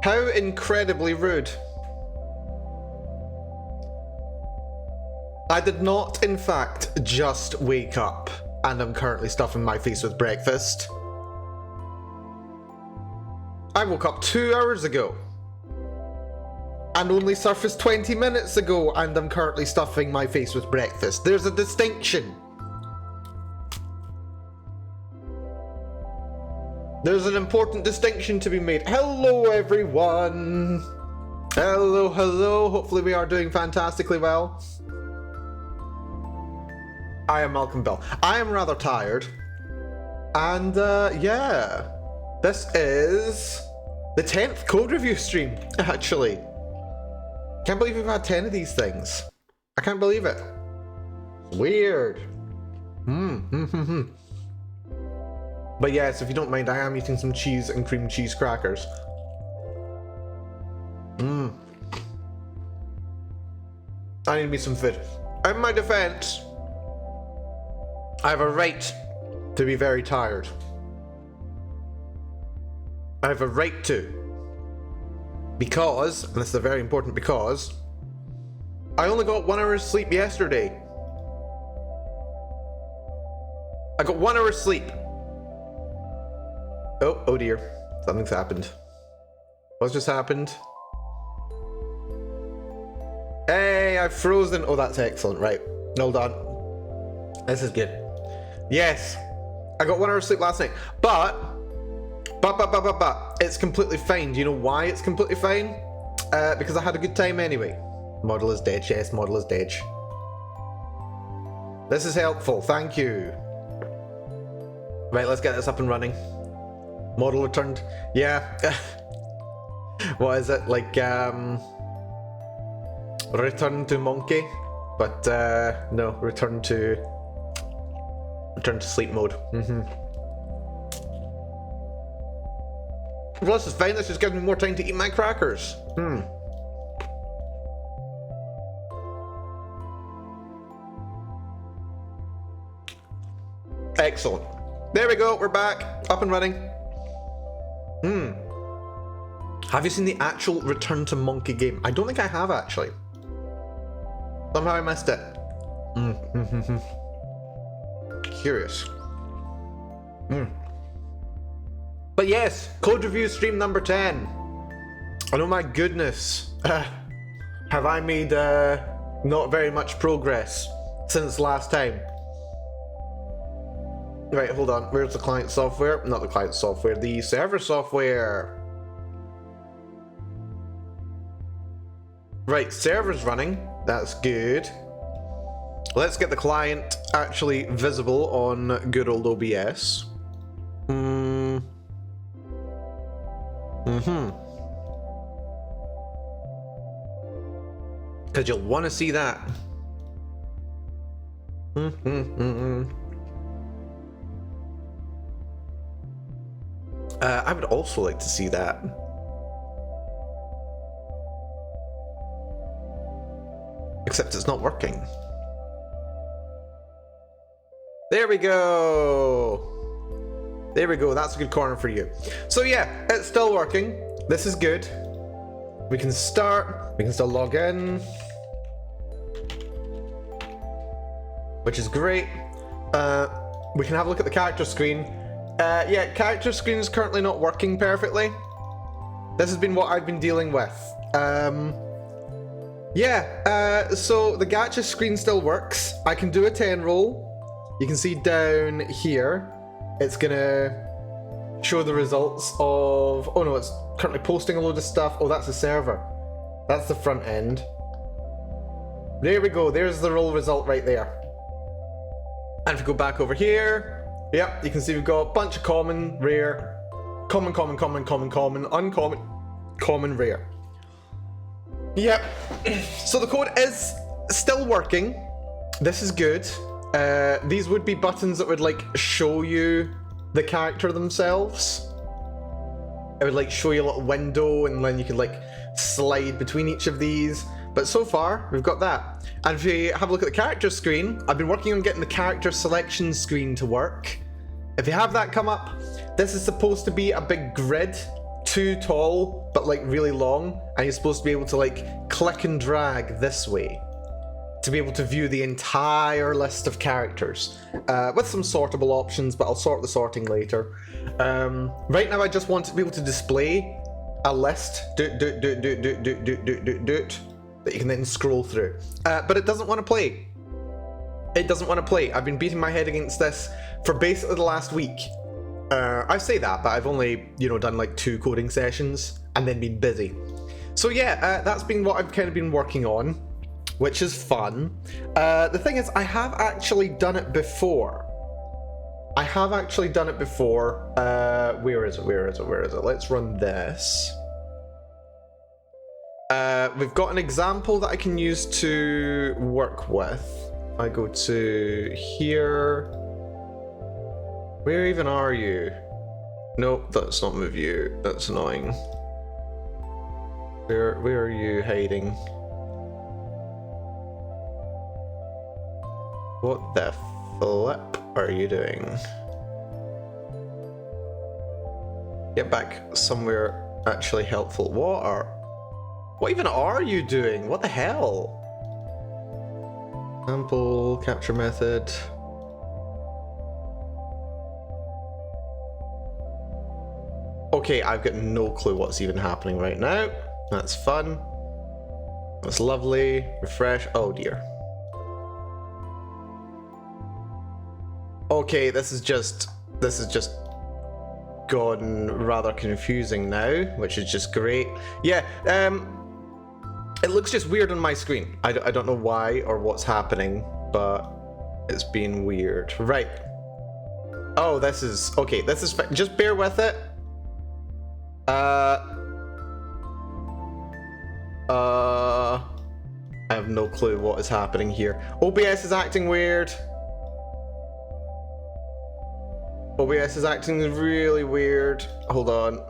How incredibly rude. I did not, in fact, just wake up and I'm currently stuffing my face with breakfast. I woke up 2 hours ago and only surfaced 20 minutes ago and I'm currently stuffing my face with breakfast. There's a distinction. There's an important distinction to be made. Hello, everyone. Hello, hello. Hopefully we are doing fantastically well. I am Malcolm Bell. I am rather tired. And, yeah. This is the 10th code review stream, actually. Can't believe we've had 10 of these things. I can't believe it. Weird. But yes, if you don't mind, I am eating some cheese and cream cheese crackers. I need me some food. In my defense, I have a right to be very tired. I have a right to. Because, and this is a very important because, I only got 1 hour's sleep yesterday. I got 1 hour's sleep. Oh dear. Something's happened. What's just happened? Hey, I've frozen. Oh, that's excellent. Right. Hold on. This is good. Yes. I got 1 hour sleep last night. But, it's completely fine. Do you know why it's completely fine? Because I had a good time anyway. Model is dead. Yes, model is dead. This is helpful. Thank you. Right, let's get this up and running. Model returned. Yeah. What is it? Like, return to monkey? But, no, return to sleep mode. Well, this is fine. This just gives me more time to eat my crackers. Excellent. There we go. We're back. Up and running. Have you seen the actual Return to Monkey game? I don't think I have, actually. Somehow I missed it. Curious. But yes, code review stream number 10. And oh my goodness, have I made not very much progress since last time. Right, hold on. Where's the client software? Not the client software, the server software. Right, server's running. That's good. Let's get the client actually visible on good old OBS. Because you'll want to see that. I would also like to see that. Except it's not working. There we go. There we go. That's a good corner for you. So yeah, it's still working. This is good. We can start. We can still log in. Which is great. We can have a look at the character screen. Yeah, character screen is currently not working perfectly. This has been what I've been dealing with. So the gacha screen still works. I can do a 10 roll. You can see down here, it's gonna show the results of, oh no, it's currently posting a load of stuff. Oh, that's the server. That's the front end. There we go, there's the roll result right there. And if we go back over here, yep, you can see we've got a bunch of common, rare, common, uncommon, common, rare. Yep, so the code is still working. This is good. These would be buttons that would like show you the character themselves. It would like show you a little window and then you could like slide between each of these. But so far, we've got that. And if you have a look at the character screen, I've been working on getting the character selection screen to work. If you have that come up, this is supposed to be a big grid, too tall, but like really long. And you're supposed to be able to like click and drag this way to be able to view the entire list of characters with some sortable options, but I'll sort the sorting later. Right now I just want to be able to display a list that you can then scroll through. But it doesn't want to play. It doesn't want to play. I've been beating my head against this for basically the last week. I say that, but I've only, done like 2 coding sessions and then been busy. So yeah, that's been what I've kind of been working on, which is fun. The thing is, I have actually done it before. Where is it? Let's run this. We've got an example that I can use to work with. I go to here. Where even are you? Nope, that's not move you. That's annoying. Where are you hiding? What the flip are you doing? Get back somewhere actually helpful. What even are you doing? What the hell? Sample, capture method. Okay, I've got no clue what's even happening right now. That's fun. That's lovely. Refresh. Oh dear. Okay, this is just gone rather confusing now, which is just great. Yeah, it looks just weird on my screen. I don't know why or what's happening, but it's been weird. Right. Oh, this is okay. This is just bear with it. I have no clue what is happening here. OBS is acting weird. OBS is acting really weird. Hold on.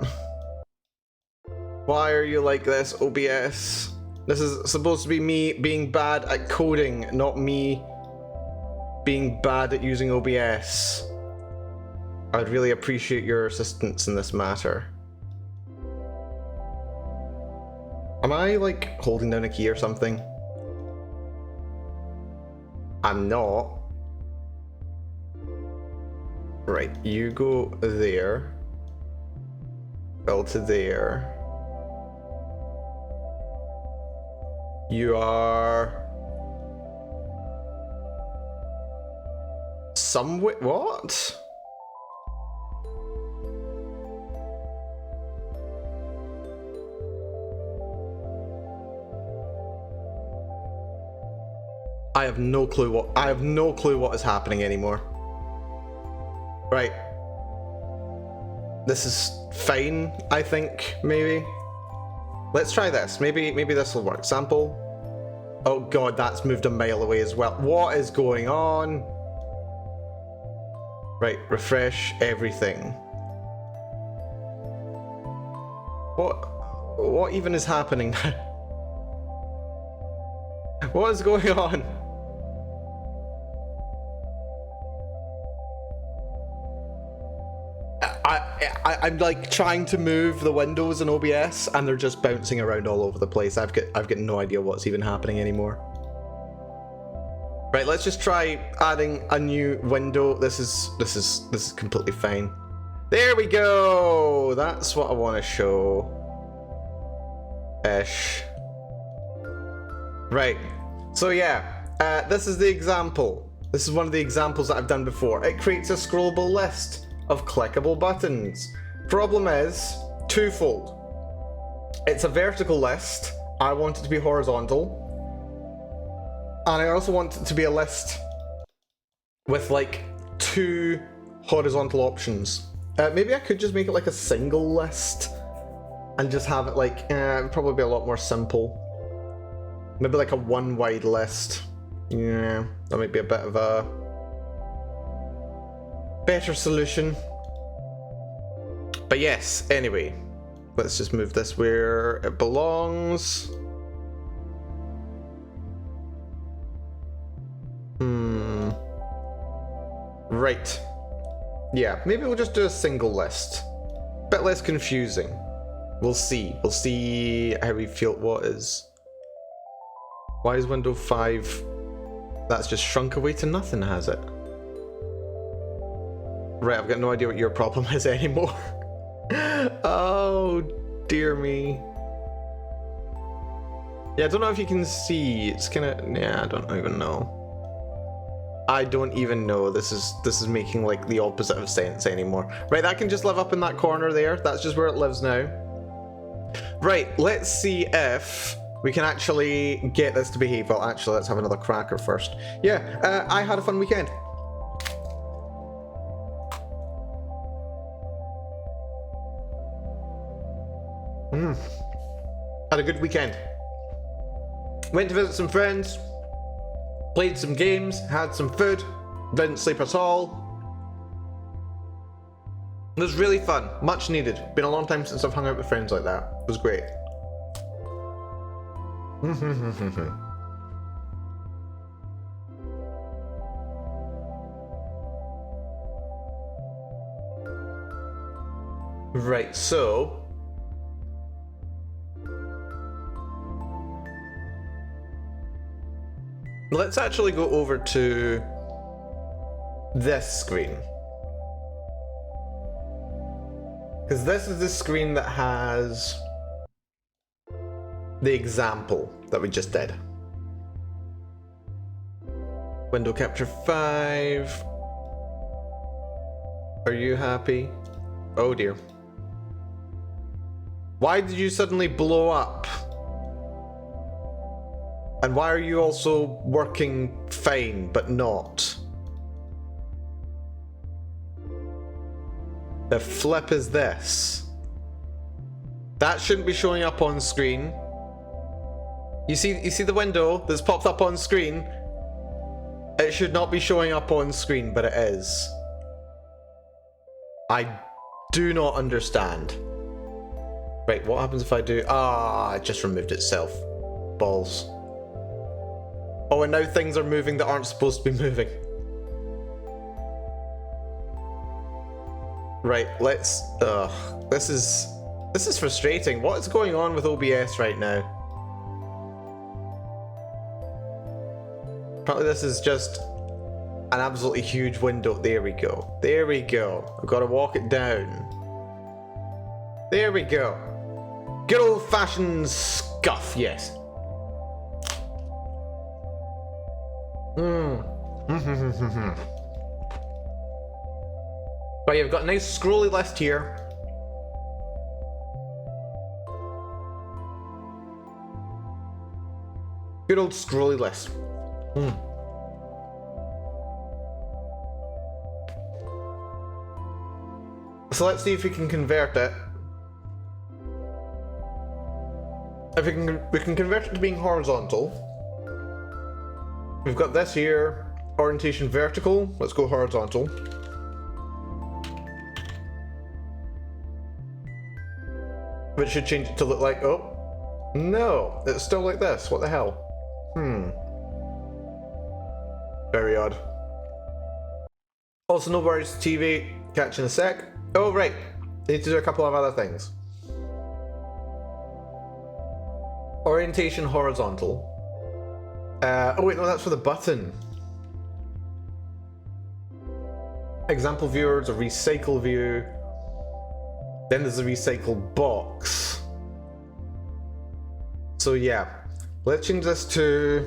Why are you like this, OBS? This is supposed to be me being bad at coding, not me being bad at using OBS. I'd really appreciate your assistance in this matter. Am I like holding down a key or something? I'm not. Right, you go there. Fell to there. You are somewhere. What? I have no clue what is happening anymore. Right. This is fine, I think, maybe. Let's try this. Maybe this will work. Sample. Oh god, that's moved a mile away as well. What is going on? Right, refresh everything. What even is happening now? What is going on? I'm like trying to move the windows in OBS and they're just bouncing around all over the place. I've got no idea what's even happening anymore. Right, let's just try adding a new window. This is completely fine. There we go. That's what I want to show. Ish. Right. So yeah, this is the example. This is one of the examples that I've done before. It creates a scrollable list of clickable buttons. Problem is twofold. It's a vertical list. I want it to be horizontal. And I also want it to be a list with like 2 horizontal options. Maybe I could just make it like a single list and just have it like, it'd probably be a lot more simple. Maybe like a 1 wide list. Yeah, that might be a bit of a better solution. But yes, anyway, let's just move this where it belongs. Right. Yeah, maybe we'll just do a single list. Bit less confusing. We'll see. We'll see how we feel. What is... Why is window 5... That's just shrunk away to nothing, has it? Right, I've got no idea what your problem is anymore. Oh, dear me. Yeah, I don't know if you can see. It's kinda... Yeah, I don't even know. I don't even know. This is making like the opposite of sense anymore. Right, that can just live up in that corner there. That's just where it lives now. Right, let's see if we can actually get this to behave. Well, actually, let's have another cracker first. Yeah, I had a fun weekend. Had a good weekend. Went to visit some friends. Played some games, had some food, didn't sleep at all. It was really fun, much needed. Been a long time since I've hung out with friends like that. It was great. Right, so... let's actually go over to this screen. Because this is the screen that has the example that we just did. Window capture 5. Are you happy? Oh dear. Why did you suddenly blow up? And why are you also working fine, but not? The flip is this. That shouldn't be showing up on screen. You see the window that's popped up on screen? It should not be showing up on screen, but it is. I do not understand. Right, what happens if I do... Ah, it just removed itself. Balls. Oh, and now things are moving that aren't supposed to be moving. Right, let's... This is frustrating. What is going on with OBS right now? Apparently this is just an absolutely huge window. There we go. There we go. I've got to walk it down. There we go. Good old-fashioned scuff, yes. But you've got a nice scrolly list here. Good old scrolly list. So let's see if we can convert it. If we can convert it to being horizontal. We've got this here, orientation vertical. Let's go horizontal. Which should change it to look like, oh, no, it's still like this. What the hell? Very odd. Also, no worries, TV, catch in a sec. Oh, right, need to do a couple of other things. Orientation horizontal. Oh wait, no, that's for the button. Example viewer is a recycle view. Then there's a recycle box. So yeah, let's change this to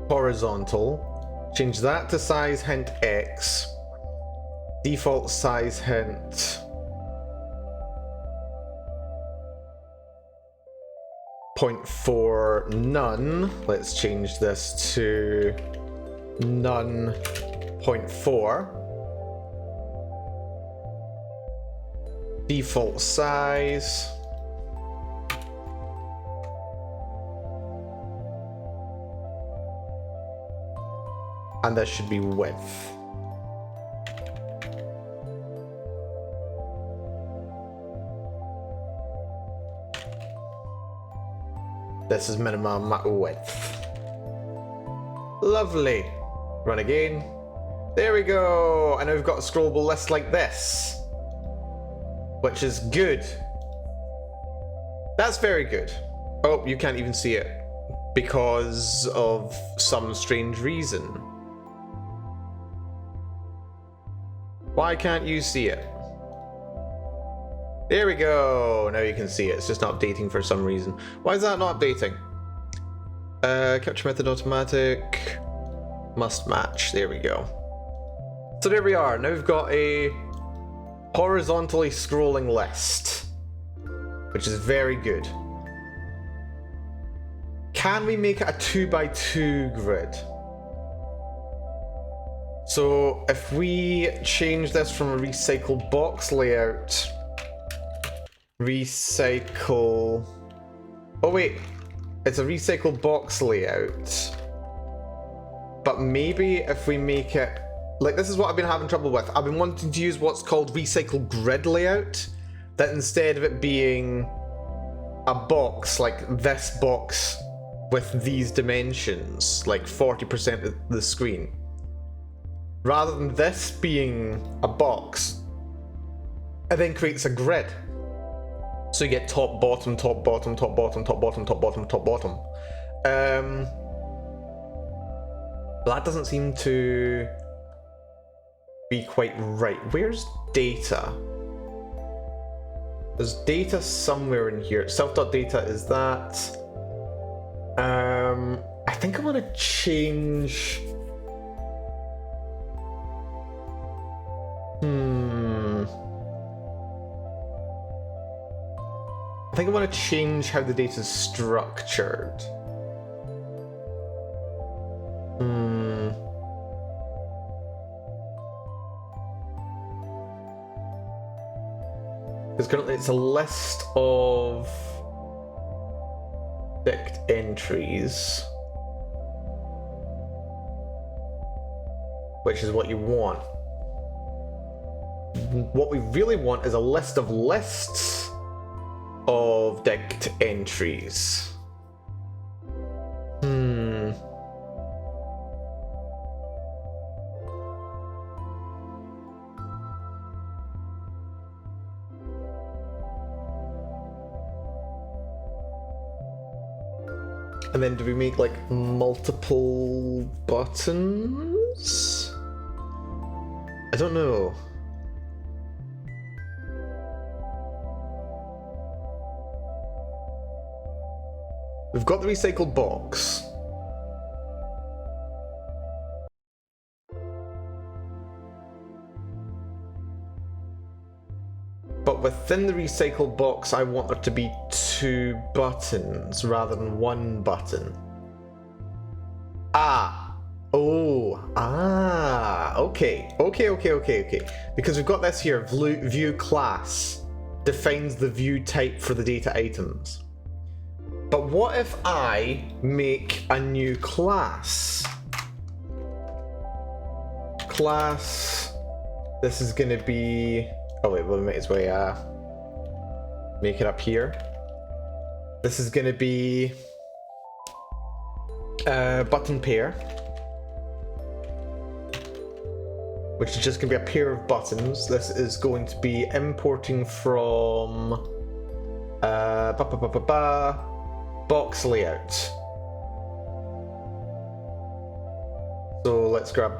horizontal. Change that to size hint X. Default size hint 0.4 none. Let's change this to none 0.4. Default size. And that should be width. This is minimum width. Lovely. Run again. There we go. And now we've got a scrollable list like this. Which is good. That's very good. Oh, you can't even see it. Because of some strange reason. Why can't you see it? There we go. Now you can see it. It's just not updating for some reason. Why is that not updating? Capture method automatic. Must match. There we go. So there we are. Now we've got a horizontally scrolling list. Which is very good. Can we make it a 2x2 grid? So if we change this from a recycle box layout, recycle, oh wait, it's a recycle box layout, but maybe if we make it, like this is what I've been having trouble with. I've been wanting to use what's called recycle grid layout, that instead of it being a box like this box with these dimensions, like 40% of the screen, rather than this being a box, it then creates a grid. So you get top, bottom, top, bottom, top, bottom, top, bottom, top, bottom, top, bottom. That doesn't seem to be quite right. Where's data? There's data somewhere in here. Self.data is that. I think I want to change. I think I want to change how the data is structured. Because currently it's a list of ticked entries, which is what you want. what we really want is a list of lists of dict entries. And then do we make like multiple buttons? I don't know. We've got the recycled box. But within the recycled box, I want there to be 2 buttons rather than 1 button. Okay. Because we've got this here, view class defines the view type for the data items. But what if I make a new class? Class, this is gonna be, oh wait, we might as well make it up here. This is gonna be button pair, which is just gonna be a pair of buttons. This is going to be importing from box layout. So let's grab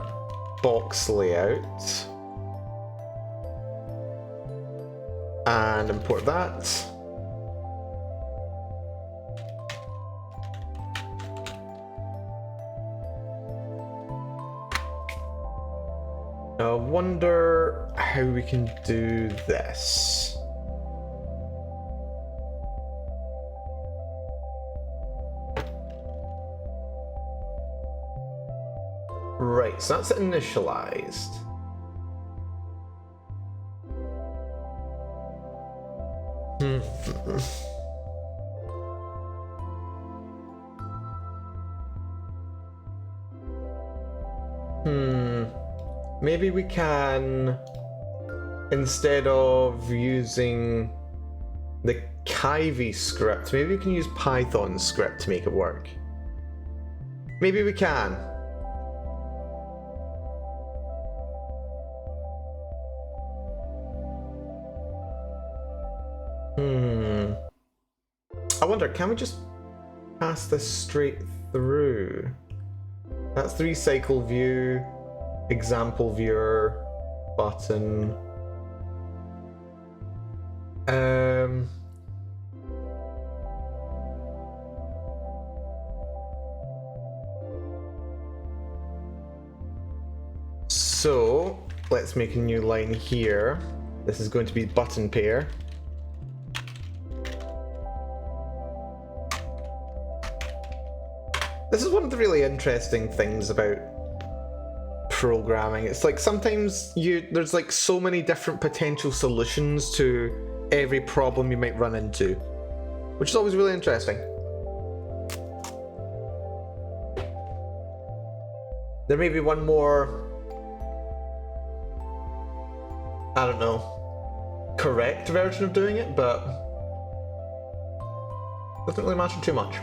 box layout and import that. Now I wonder how we can do this. Right, so that's initialized. Maybe we can, instead of using the Kivy script, maybe we can use Python script to make it work. Maybe we can. I wonder, can we just pass this straight through? That's the recycle view, example viewer, button. So let's make a new line here. This is going to be button pair. This is one of the really interesting things about programming. It's like sometimes there's like so many different potential solutions to every problem you might run into, which is always really interesting. There may be one more, I don't know, correct version of doing it, but it doesn't really matter too much.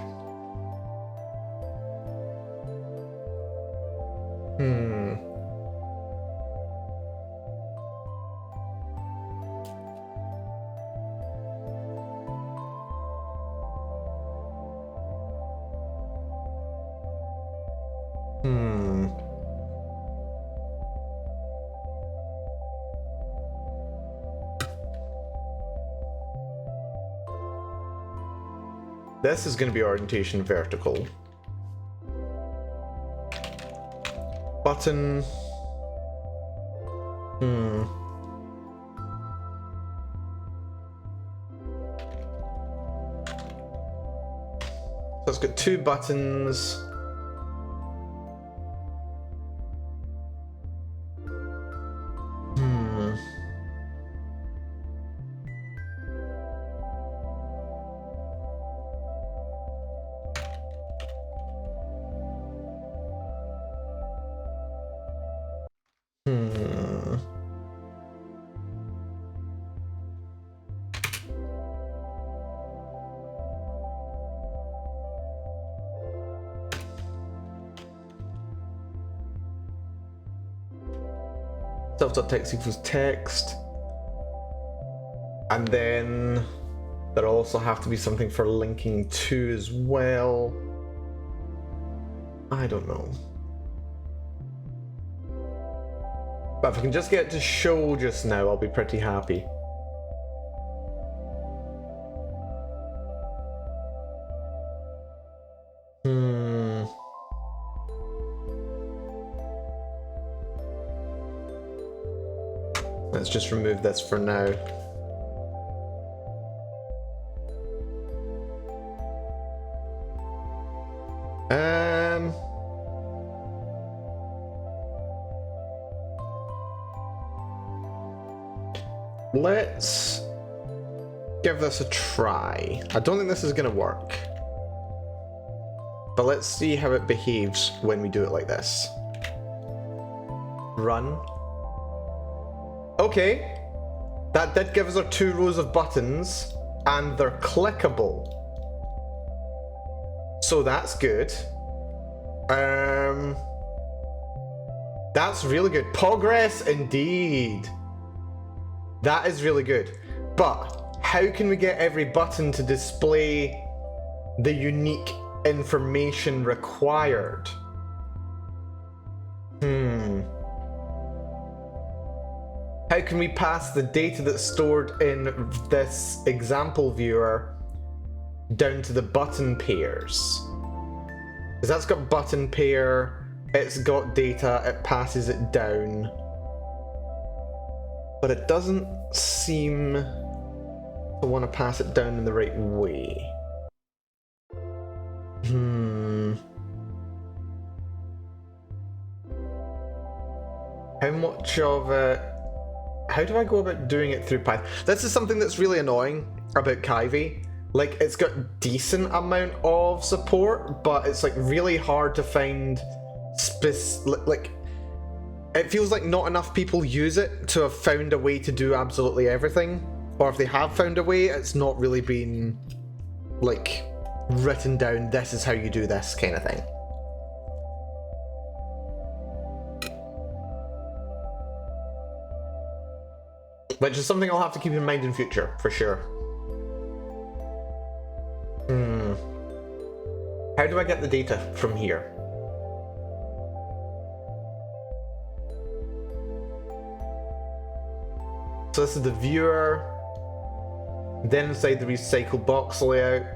This is going to be orientation vertical. Button. So it's got 2 buttons. Self.text equals text. And then there'll also have to be something for linking to as well. I don't know. But if I can just get to show just now, I'll be pretty happy. Let's just remove this for now. Let's give this a try. I don't think this is going to work. But let's see how it behaves when we do it like this. Run. Okay. That did give us our 2 rows of buttons, and they're clickable. So that's good. That's really good. Progress indeed. That is really good. But how can we get every button to display the unique information required? How can we pass the data that's stored in this example viewer down to the button pairs? Because that's got button pair, it's got data, it passes it down. But it doesn't seem to want to pass it down in the right way. How much of it... How do I go about doing it through Python? This is something that's really annoying about Kivy. Like, it's got decent amount of support, but it's like really hard to find like, it feels like not enough people use it to have found a way to do absolutely everything. Or if they have found a way, it's not really been like written down, this is how you do this kind of thing. Which is something I'll have to keep in mind in future, for sure. How do I get the data from here? So this is the viewer, then inside the recycle box layout.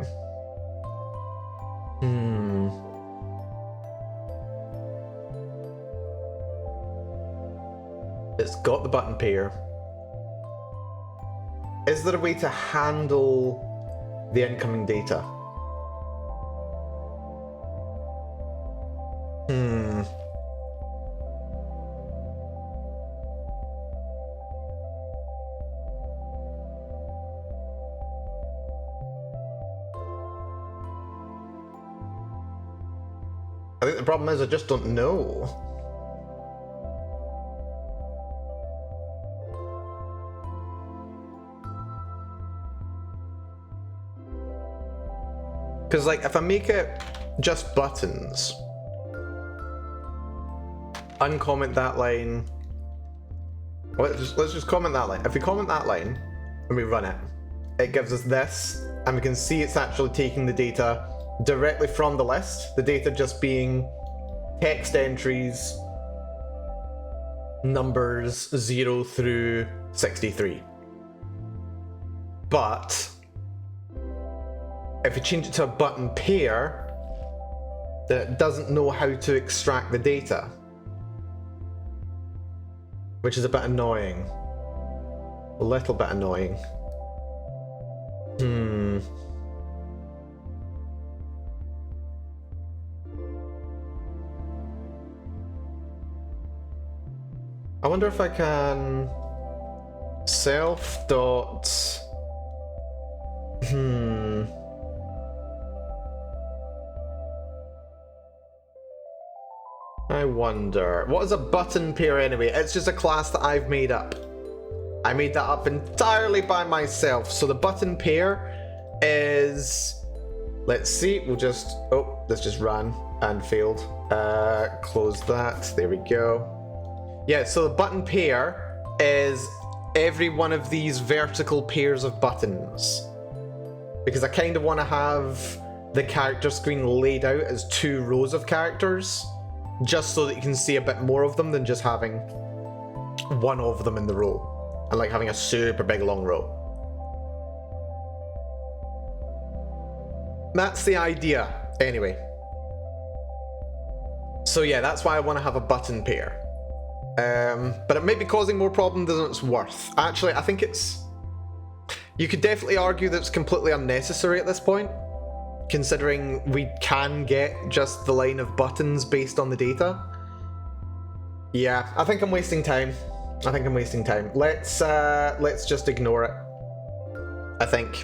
It's got the button pair. Is there a way to handle the incoming data? I think the problem is I just don't know. Because, like, if I make it just buttons, uncomment that line. Let's just comment that line. If we comment that line and we run it, it gives us this, and we can see it's actually taking the data directly from the list. The data just being text entries, numbers 0 through 63. But if we change it to a button pair, then it doesn't know how to extract the data, which is a bit annoying. A little bit annoying. I wonder if I can self dot I wonder, what is a button pair anyway? It's just a class that I've made up. I made that up entirely by myself. So the button pair is, let's see, we'll just, oh, this just ran and failed. Close that, there we go. Yeah, so the button pair is every one of these vertical pairs of buttons. Because I kind of want to have the character screen laid out as 2 rows of characters, just so that you can see a bit more of them than just having one of them in the row, and like having a super big long row. That's the idea, anyway. So yeah, that's why I want to have a button pair. But it may be causing more problem than it's worth. Actually, I think it's... You could definitely argue that it's completely unnecessary at this point, considering we can get just the line of buttons based on the data. Yeah, I think I'm wasting time. Let's just ignore it, I think.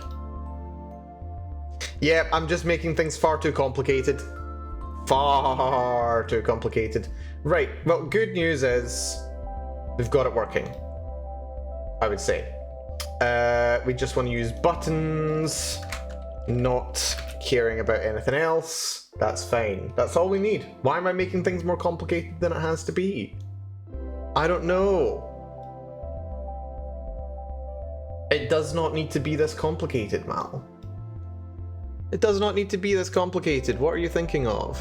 Yeah, I'm just making things far too complicated. Far too complicated. Right, well, good news is we've got it working, I would say. We just want to use buttons, not caring about anything else. That's fine. That's all we need. Why am I making things more complicated than it has to be? I don't know. It does not need to be this complicated, Mal. It does not need to be this complicated. What are you thinking of?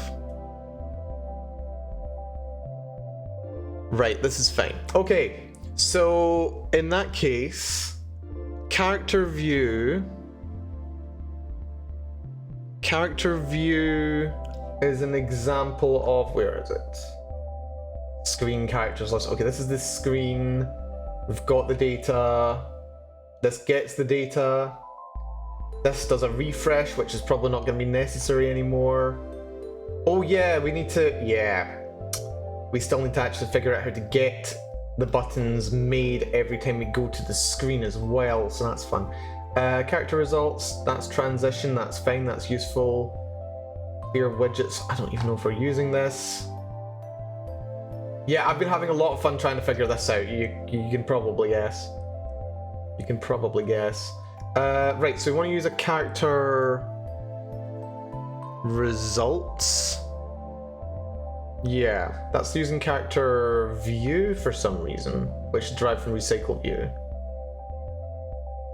Right, this is fine. Okay, so in that case, character view is an example of, where is it? Screen characters list. Okay, this is the screen. We've got the data. This gets the data. This does a refresh, which is probably not going to be necessary anymore. Oh yeah, we need to, yeah. We still need to actually figure out how to get the buttons made every time we go to the screen as well, so that's fun. Character results, that's transition, that's fine, that's useful. Clear widgets, I don't even know if we're using this. Yeah, I've been having a lot of fun trying to figure this out. You can probably guess. Right, so we want to use a character results. Yeah, that's using character view for some reason, which is derived from recycle view.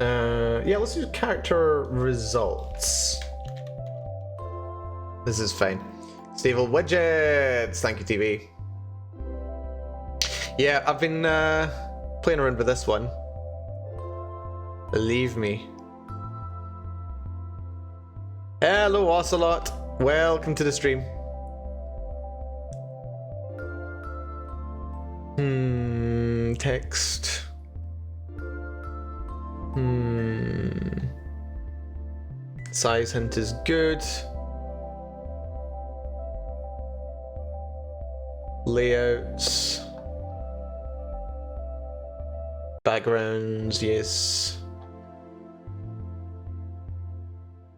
Yeah, let's use character results. This is fine. Stable widgets, thank you, TV. Yeah, I've been playing around with this one. Believe me. Hello, Ocelot. Welcome to the stream. Text. Size hint is good. Layouts. Backgrounds, yes.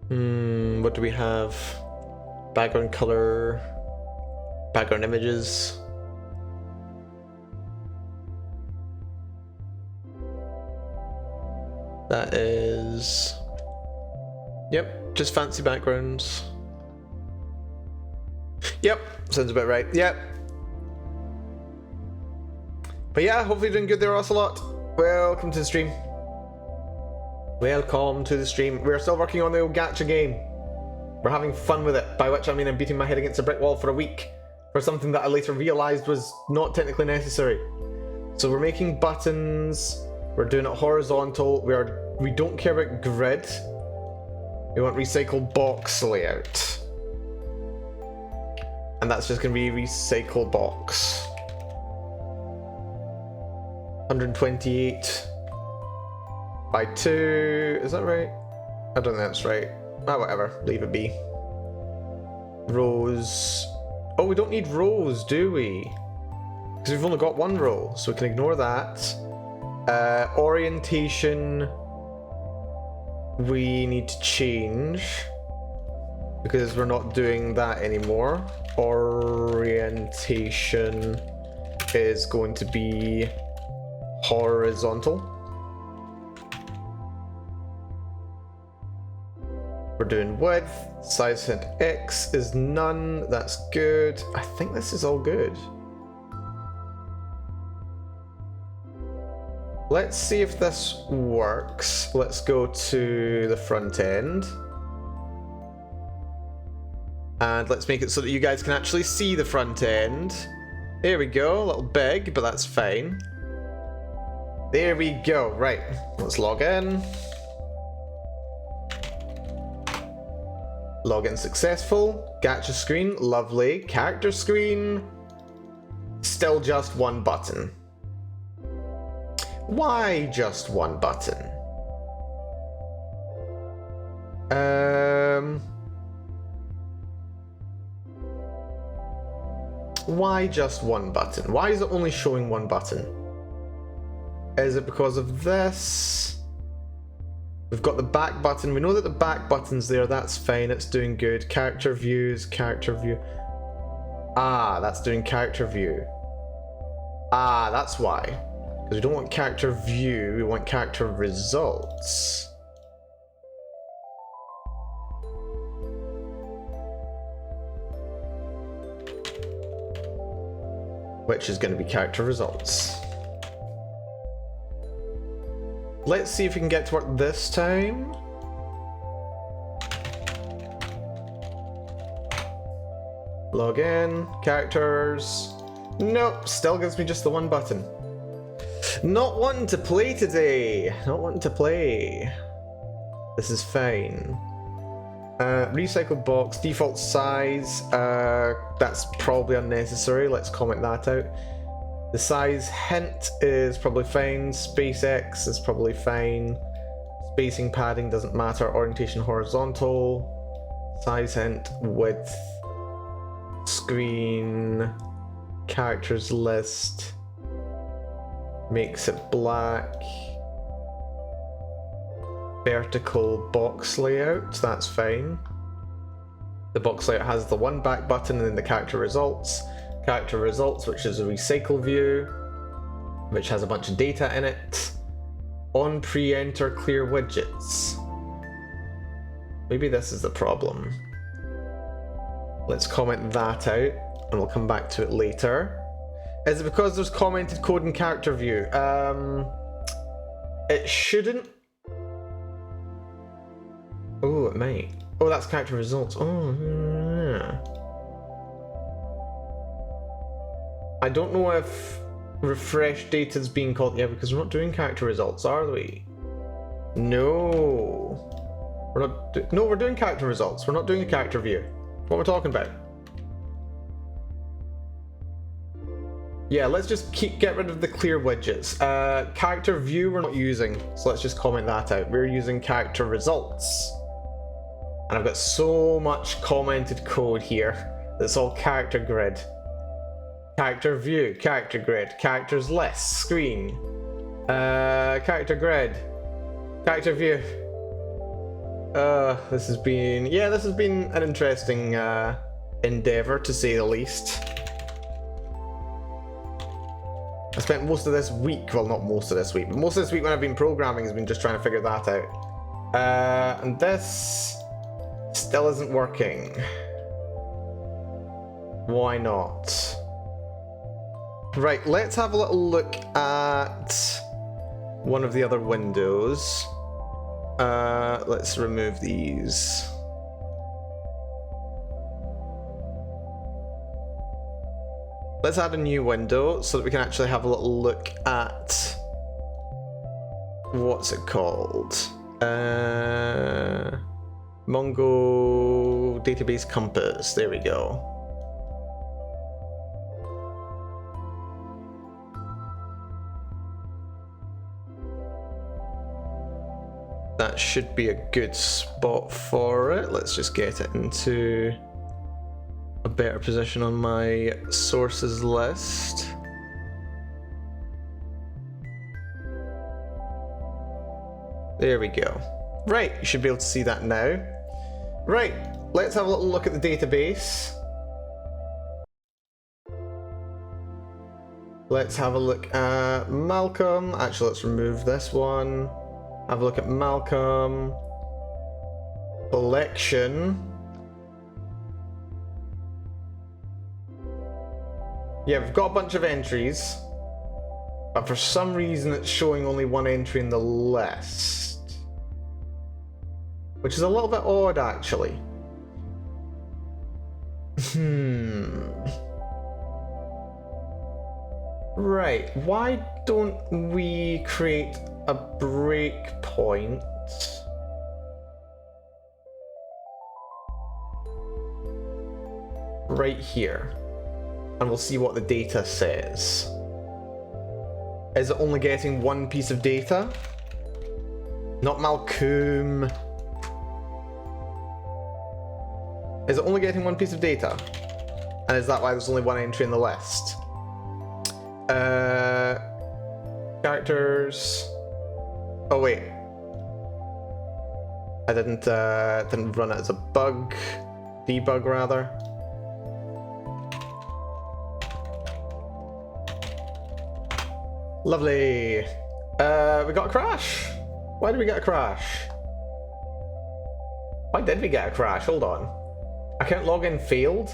What do we have? Background color. Background images. That is... Yep, just fancy backgrounds. Yep, sounds about right. Yep. But yeah, hopefully you're doing good there, Ocelot. Welcome to the stream. Welcome to the stream. We're still working on the old gacha game. We're having fun with it, by which I mean I'm beating my head against a brick wall for a week for something that I later realised was not technically necessary. So we're making buttons. We're doing it horizontal. We don't care about grid. We want recycled box layout. And that's just going to be recycled box. 128 by 2. Is that right? I don't think that's right. Ah, whatever. Leave it be. Rows. Oh, we don't need rows, do we? Because we've only got one row, so we can ignore that. Orientation we need to change because we're not doing that anymore. Orientation is going to be horizontal. We're doing width. Size hint X is none. That's good. I think this is all good. let's see if this works. Let's go to the front end. And let's make it so that you guys can actually see the front end. There we go, a little big, but that's fine. There we go, right. Let's log in. Login successful. Gacha screen, lovely. Character screen. Still just one button. Why just one button? Why just one button? Why is it only showing one button? Is it because of this? We've got the back button. We know that the back button's there. That's fine. It's doing good. Character views, character view. Ah, that's doing character view. Ah, that's why. Because we don't want character view, we want character results. Which is going to be character results. Let's see if we can get to work this time. Log in, characters. Nope, still gives me just the one button. Not wanting to play today. Not wanting to play. This is fine. Recycled box, default size. That's probably unnecessary. Let's comment that out. The size hint is probably fine. SpaceX is probably fine. Spacing padding doesn't matter. Orientation horizontal. Size hint, width, screen, characters list. Makes it black. Vertical box layout, that's fine. The box layout has the one back button and then the character results. Character results, which is a recycle view, which has a bunch of data in it. On pre-enter clear widgets. Maybe this is the problem. Let's comment that out and we'll come back to it later. Is it because there's commented code in character view? It shouldn't. Oh, it might. Oh, that's character results. Oh, yeah. I don't know if refresh data is being called. Yeah, because we're not doing character results, are we? No. We're not. No, we're doing character results. We're not doing a character view. What we're talking about? Yeah, let's just get rid of the clear widgets. Character view we're not using, so let's just comment that out. We're using character results. And I've got so much commented code here that's all character grid. Character view, character grid, characters list, screen, character grid, character view. This has been an interesting endeavor to say the least. I spent most of this week, well not most of this week, but most of this week when I've been programming has been just trying to figure that out. And this still isn't working. Why not? Right, let's have a little look at one of the other windows. Let's remove these. Let's add a new window so that we can actually have a little look at what's it called? Mongo Database Compass. There we go. That should be a good spot for it. Let's just get it into a better position on my sources list. There we go. Right, you should be able to see that now. Right, let's have a little look at the database. Let's have a look at Malcolm. Actually, let's remove this one. Have a look at Malcolm. Collection. Yeah, we've got a bunch of entries. But for some reason it's showing only one entry in the list. Which is a little bit odd, actually. Right, why don't we create a breakpoint? Right here. And we'll see what the data says. Is it only getting one piece of data? Not Malcolm. Is it only getting one piece of data? And is that why there's only one entry in the list? Characters. Oh wait. I didn't run it as a bug. Debug rather. Lovely. We got a crash. Why did we get a crash? Why did we get a crash? Hold on. Account login failed?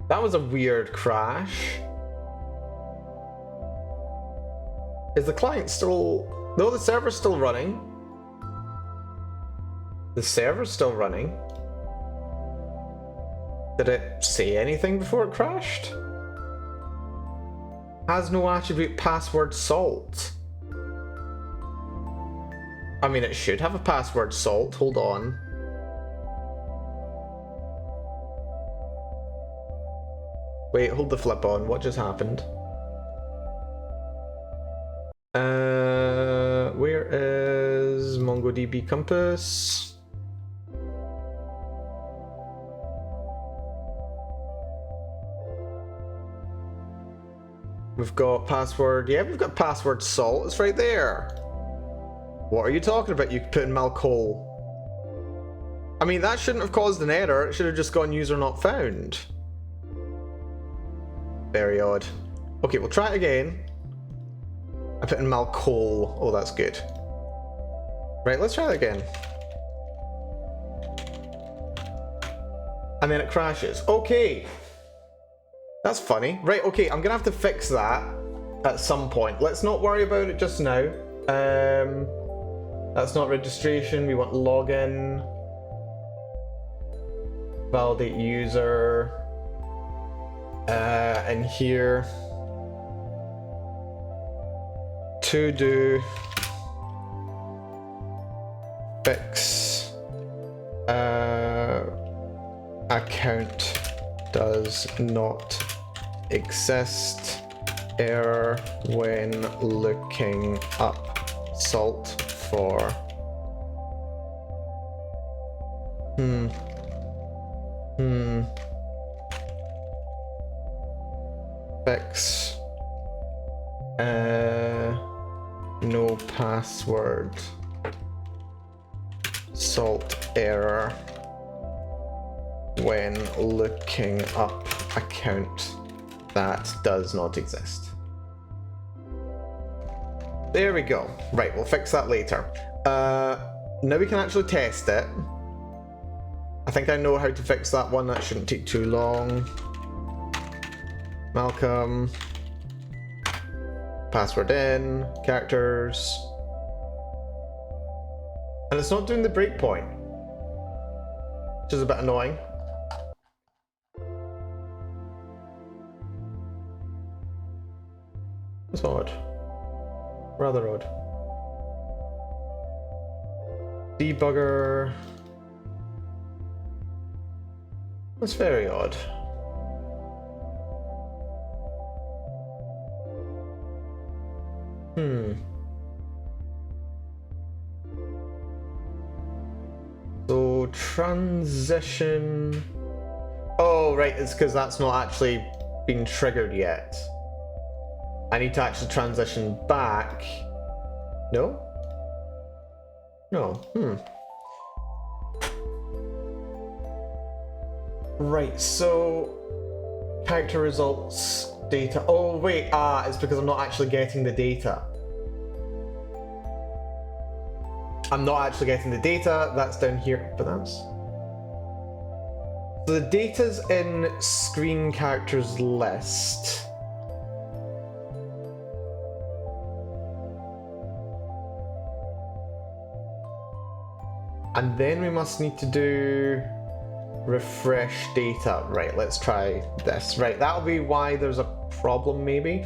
That was a weird crash. Is the client still... No, the server's still running. The server's still running. Did it say anything before it crashed? Has no attribute password salt. I mean, it should have a password salt. Hold on. Wait, hold the flip on. What just happened? Where is MongoDB Compass? We've got password. Yeah, we've got password salt. It's right there. What are you talking about? You put in Malcol. I mean, that shouldn't have caused an error. It should have just gone user not found. Very odd. Okay, we'll try it again. I put in Malcol. Oh, that's good. Right, let's try it again. And then it crashes. Okay. That's funny. Right, okay, I'm gonna have to fix that at some point. Let's not worry about it just now. That's not registration. We want login. Validate user. And here. To do. Fix. Account does not exist. Error when looking up salt for fix no password salt error when looking up account that does not exist. There we go. Right, we'll fix that later. Now we can actually test it. I think I know how to fix that one. That shouldn't take too long. Malcolm. Password in. Characters. And it's not doing the breakpoint, which is a bit annoying. It's odd. Rather odd. Debugger. That's very odd. So transition. Oh, right, it's because that's not actually been triggered yet. I need to actually transition back. No? No. Right, so character results, data. Oh wait, it's because I'm not actually getting the data. I'm not actually getting the data. That's down here, but that's So the data's in screen characters list. And then we must need to do refresh data. Right, let's try this. Right, that'll be why there's a problem maybe.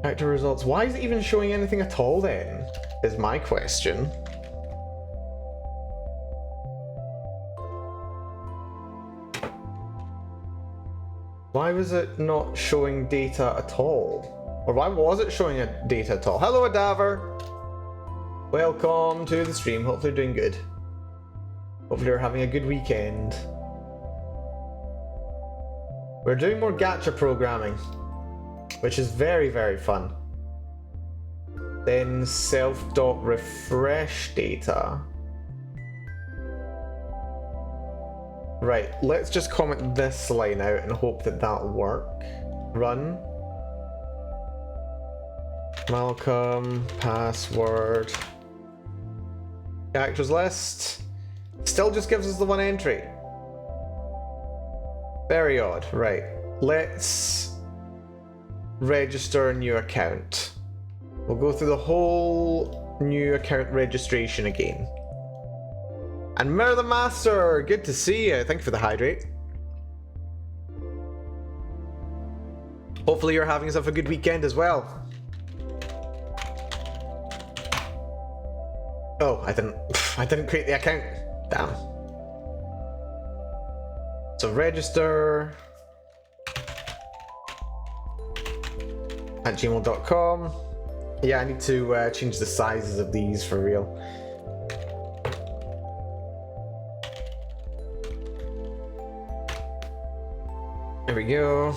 Character results. Why is it even showing anything at all then? Is my question. Why was it not showing data at all? Or why was it showing data at all? Hello, Adaver! Welcome to the stream. Hopefully you're doing good. Hopefully you're having a good weekend. We're doing more gacha programming, which is very, very fun. Then self.refresh data. Right, let's just comment this line out and hope that that'll work. Run. Malcolm, password. Characters list. Still just gives us the one entry. Very odd. Right. Let's register a new account. We'll go through the whole new account registration again. And Mirror the Master, good to see you. Thank you for the hydrate. Hopefully you're having yourself a good weekend as well. Oh, I didn't create the account. Damn. So register at gmail.com. Yeah, I need to change the sizes of these for real. There we go.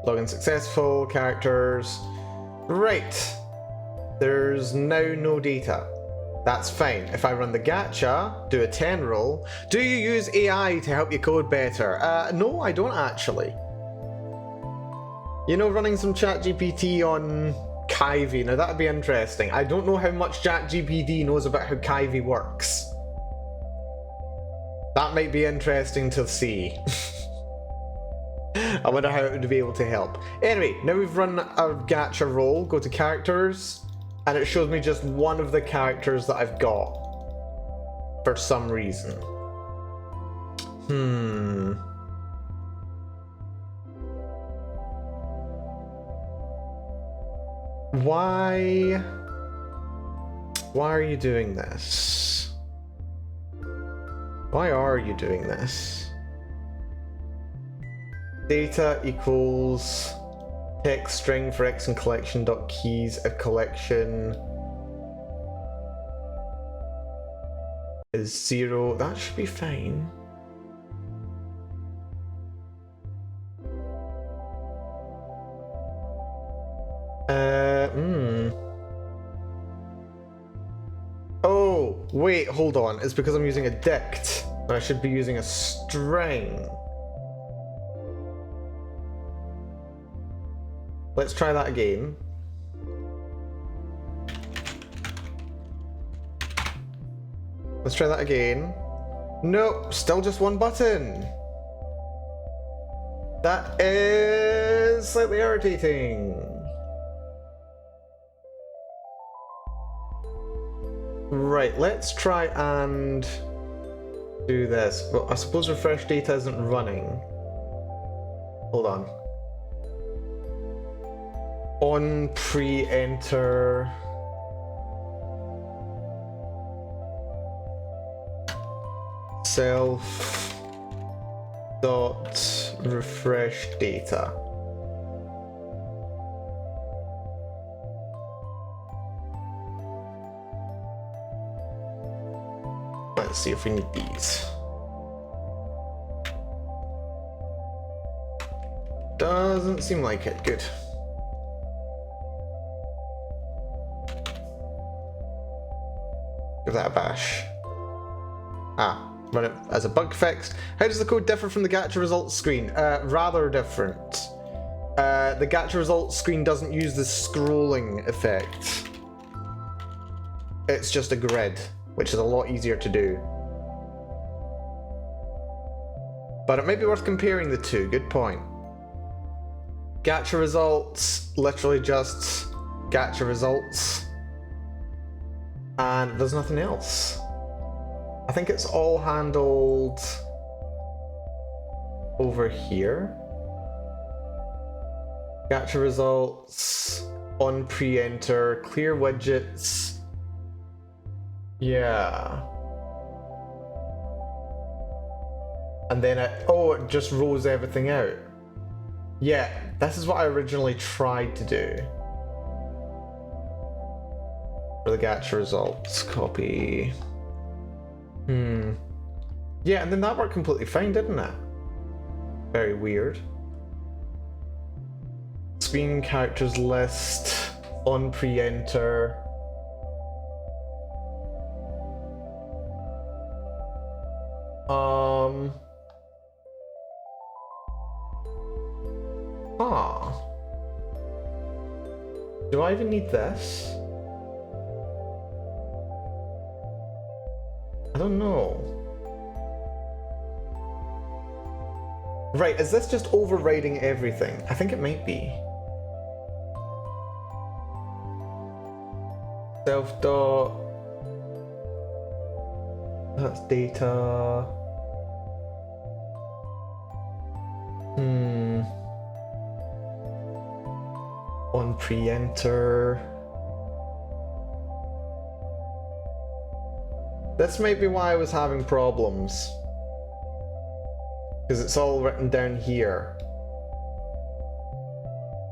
Login successful, characters. Right. There's now no data. That's fine. If I run the gacha, do a 10 roll, do you use AI to help you code better? No, I don't actually. You know, running some ChatGPT on Kyvie, now that'd be interesting. I don't know how much ChatGPT knows about how Kyvie works. That might be interesting to see. I wonder how it would be able to help. Anyway, now we've run our gacha roll, go to characters, and it shows me just one of the characters that I've got. For some reason. Why are you doing this? Why are you doing this? Data equals text string for x and collection dot keys if collection is 0. That should be fine. Oh, wait, hold on. It's because I'm using a dict. And I should be using a string. Let's try that again. Let's try that again. Nope, still just one button. That is slightly irritating. Right, let's try and do this. Well, I suppose refresh data isn't running. Hold on. On pre-enter. Self dot refresh data. Let's see if we need these. Doesn't seem like it. Good. Give that a bash. Run it as a bug fix. How does the code differ from the gacha results screen? Rather different. The gacha results screen doesn't use the scrolling effect. it's just a grid, which is a lot easier to do. But it may be worth comparing the two. Good point. Gacha results, literally just gacha results. And there's nothing else. I think it's all handled over here. Gacha results, on pre-enter, clear widgets. Yeah. And then it just rolls everything out. Yeah, this is what I originally tried to do. For the gacha results, copy. Yeah, and then that worked completely fine, didn't it? Very weird. Screen characters list, on pre-enter. Do I even need this? I don't know. Right, is this just overriding everything? I think it might be. Self dot. That's data. On pre-enter. This might be why I was having problems. Because it's all written down here.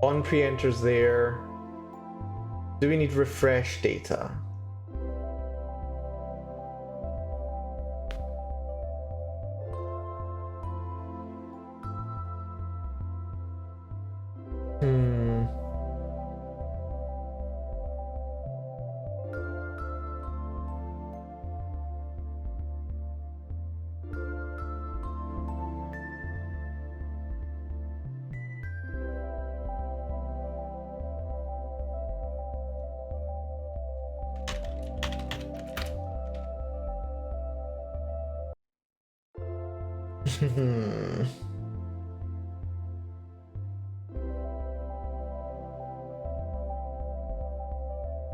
On pre-enter's there. Do we need refresh data?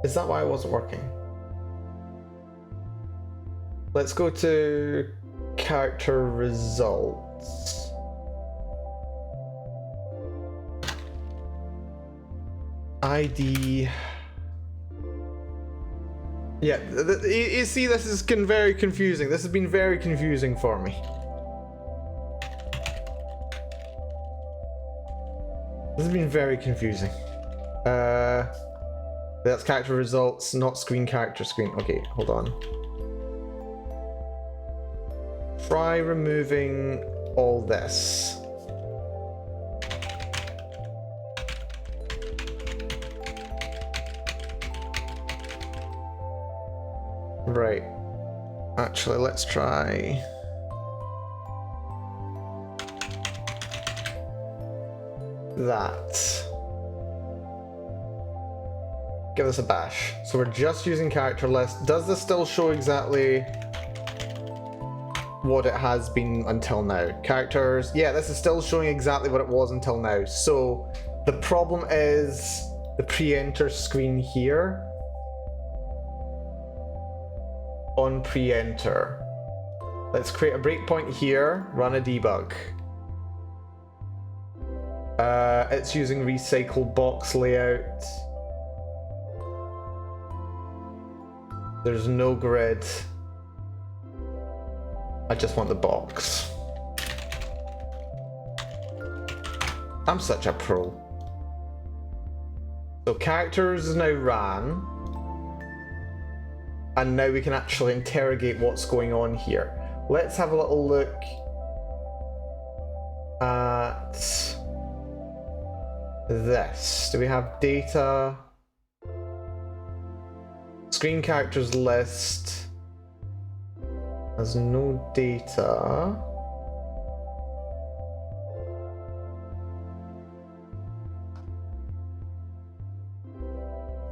Is that why it wasn't working? Let's go to character results. ID. Yeah, you see, this is very confusing. This has been very confusing for me. This has been very confusing. That's character results, not screen character screen. Okay, hold on. Try removing all this. Right. Actually, let's try. That. Give this a bash. So we're just using character list. Does this still show exactly what it has been until now? Characters, yeah, this is still showing exactly what it was until now. So the problem is the pre-enter screen here. On pre-enter. Let's create a breakpoint here, run a debug. It's using recycle box layout. There's no grid. I just want the box. I'm such a pro. So characters is now ran. And now we can actually interrogate what's going on here. Let's have a little look at this. Do we have data? Screen characters list has no data.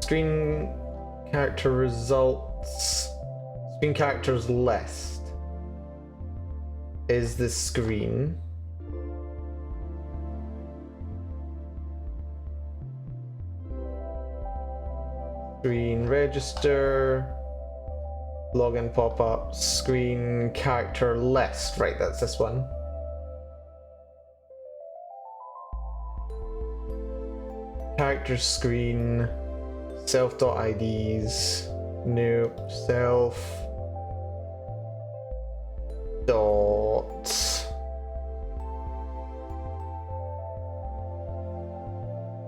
Screen character result screen characters list is the screen. Screen register, login pop-up, screen character list. Right, that's this one. Character screen, self.ids, nope, self dot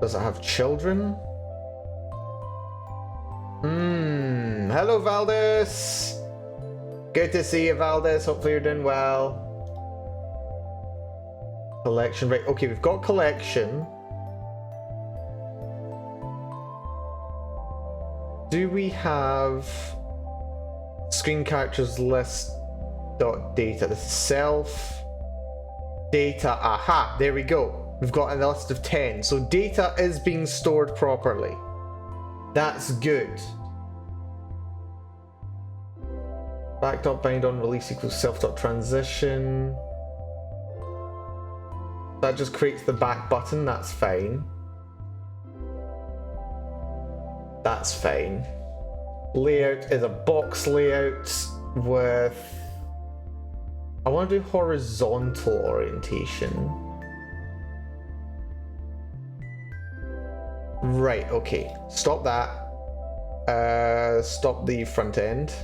does it have children? Hello Valdez! Good to see you, Valdez. Hopefully you're doing well. Collection, right, okay, we've got collection. Do we have screen characters list dot data? The self data. Aha, there we go. We've got a list of 10. So data is being stored properly. That's good. Back dot bind on release equals self dot transition. That just creates the back button. That's fine. That's fine. Layout is a box layout with... I want to do horizontal orientation. Right, okay. Stop that. Stop the front end.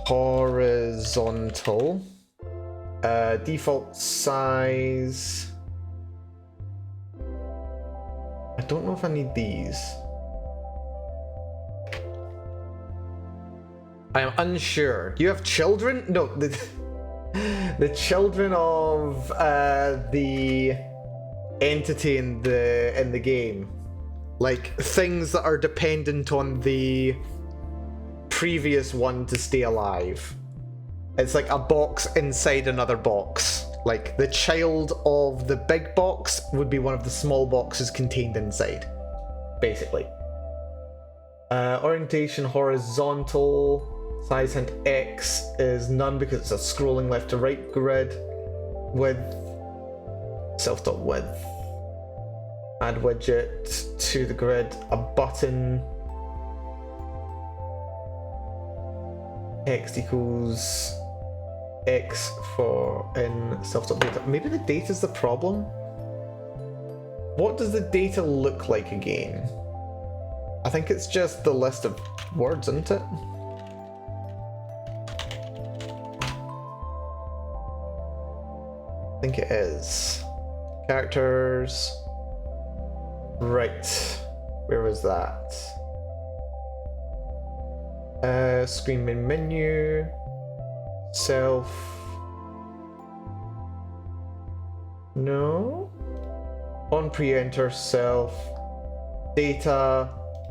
Horizontal. Default size... I don't know if I need these. I am unsure. You have children? No, the children of the entity in the game, like things that are dependent on the previous one to stay alive. It's like a box inside another box. Like, the child of the big box would be one of the small boxes contained inside, basically. Orientation horizontal, size hint X is none because it's a scrolling left to right grid. Width, self.width. Add widget to the grid, a button. Text equals X for in self.data. Maybe the data's the problem? What does the data look like again? I think it's just the list of words, isn't it? I think it is. Characters. Right. Where was that? Screen main menu. Self. No. On pre-enter self. Data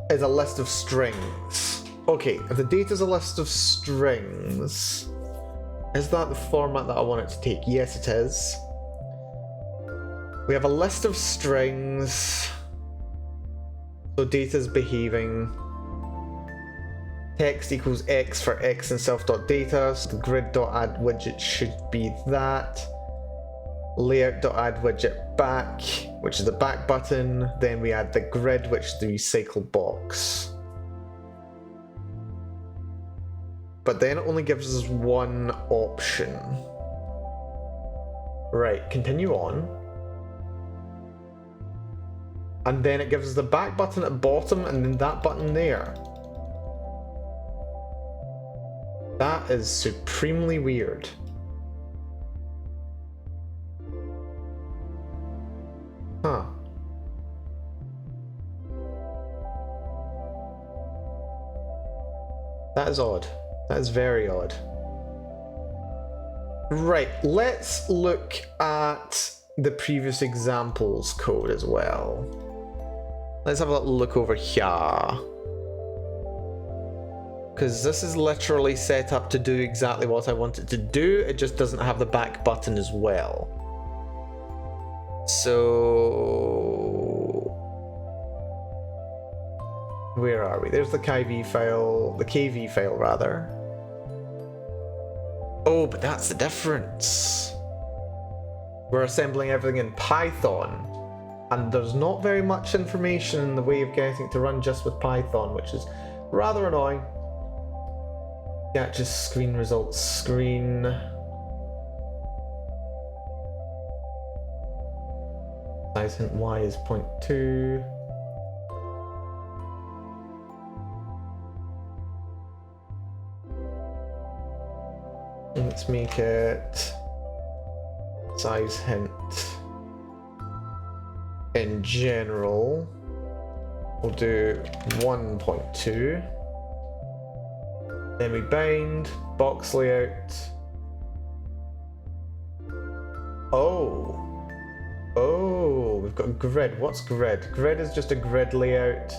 is a list of strings. Okay, if the data is a list of strings, is that the format that I want it to take? Yes, it is. We have a list of strings. So data is behaving. Text equals X for X and self.data. So the grid.add widget should be that. Layout.add widget back, which is the back button. Then we add the grid, which is the recycle box. But then it only gives us one option. Right, continue on. And then it gives us the back button at bottom and then that button there. That is supremely weird. Huh. That is odd. That is very odd. Right, let's look at the previous examples code as well. Let's have a little look over here. Because this is literally set up to do exactly what I want it to do, it just doesn't have the back button as well. So Where are we? There's the KV file, the KV file rather. Oh, but that's the difference. We're assembling everything in Python, and there's not very much information in the way of getting it to run just with Python, which is rather annoying. Yeah, just screen results, screen. Size hint y is 0.2. Let's make it size hint in general. We'll do 1.2. Then we bind, box layout. Oh, we've got grid. What's grid? Grid is just a grid layout.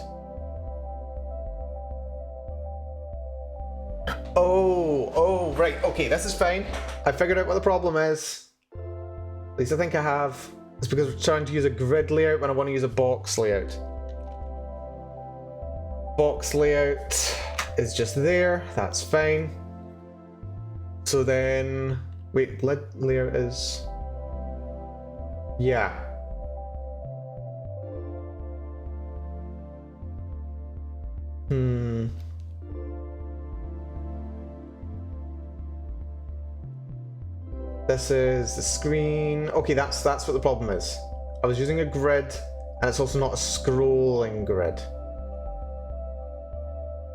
Oh, right. Okay, this is fine. I figured out what the problem is. At least I think I have. It's because we're trying to use a grid layout when I want to use a box layout. Box layout is just there. That's fine. So then, wait, lid layout is. Yeah. This is the screen. Okay, that's what the problem is. I was using a grid, and it's also not a scrolling grid.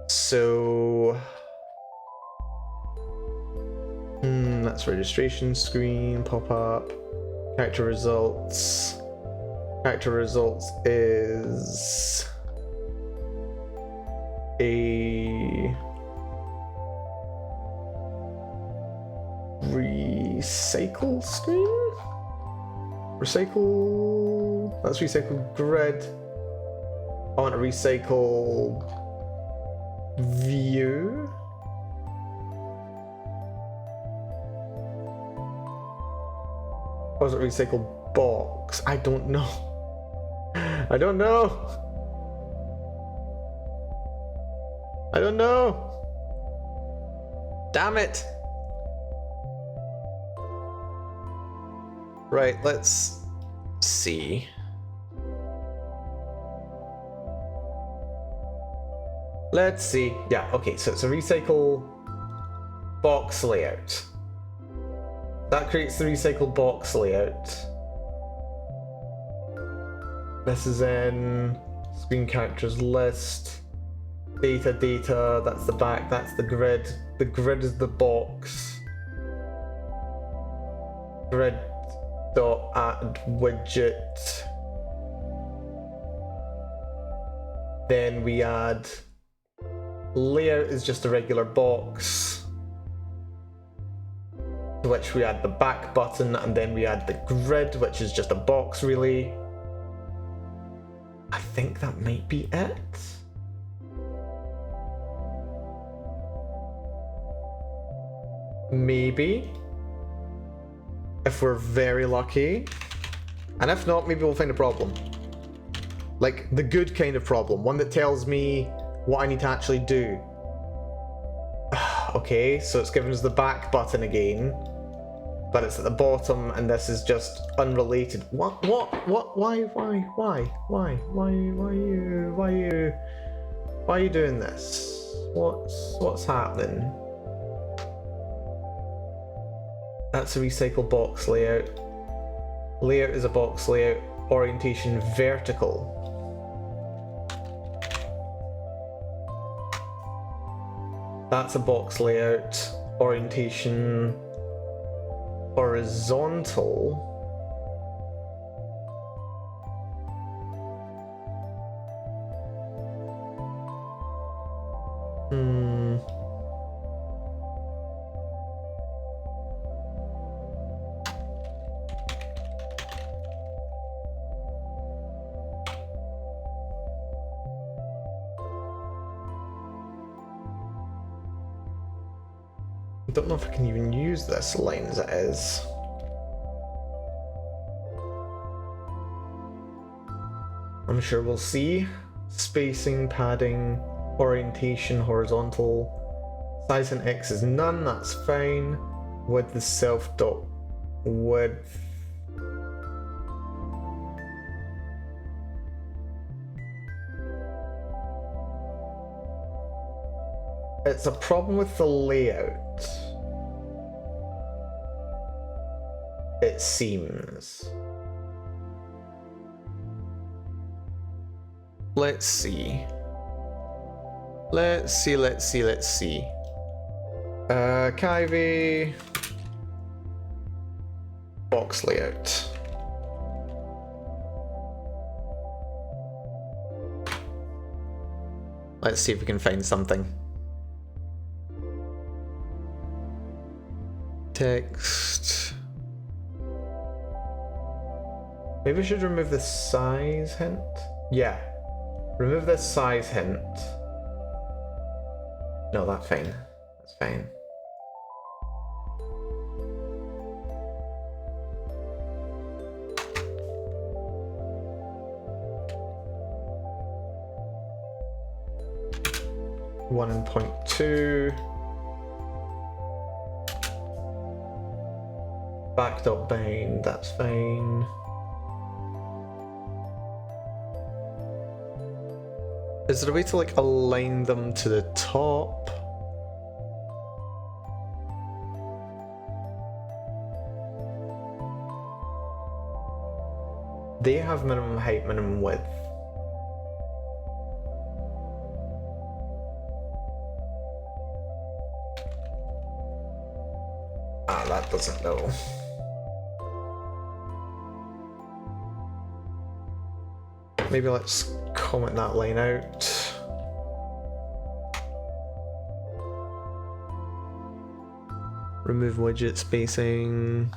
So that's registration screen, pop up, character results. Character results is a recycle screen? Recycle. That's recycle grid. I want a recycle view. Or is it recycle box? I don't know. I don't know. I don't know. Damn it. Right, let's see. Let's see. Yeah, okay, so it's a recycle box layout. That creates the recycle box layout. This is in screen characters list. Data, that's the back, that's the grid. The grid is the box. Grid dot add widget. Then we add layout is just a regular box, to which we add the back button, and then we add the grid, which is just a box really. I think that might be it. Maybe. If we're very lucky. And if not, maybe we'll find a problem. Like, the good kind of problem. One that tells me what I need to actually do. Okay, so it's given us the back button again. But it's at the bottom, and this is just unrelated. What, why are you doing this? What's happening? That's a recycle box layout. Layout is a box layout. Orientation vertical. That's a box layout. Orientation horizontal. I don't know if I can even use this line as it is. I'm sure we'll see. spacing, padding, orientation, horizontal. Size and X is none, that's fine. Width is self dot width. It's a problem with the layout. It seems. Let's see. Let's see. Kyvie. Box layout. Let's see if we can find something. Text. Maybe we should remove the size hint? Yeah. Remove this size hint. No, that's fine. That's fine. One and 0.2. Back dot bind, that's fine. Is there a way to like align them to the top? They have minimum height, minimum width. Ah, that doesn't know. Maybe let's comment that line out. Remove widget spacing.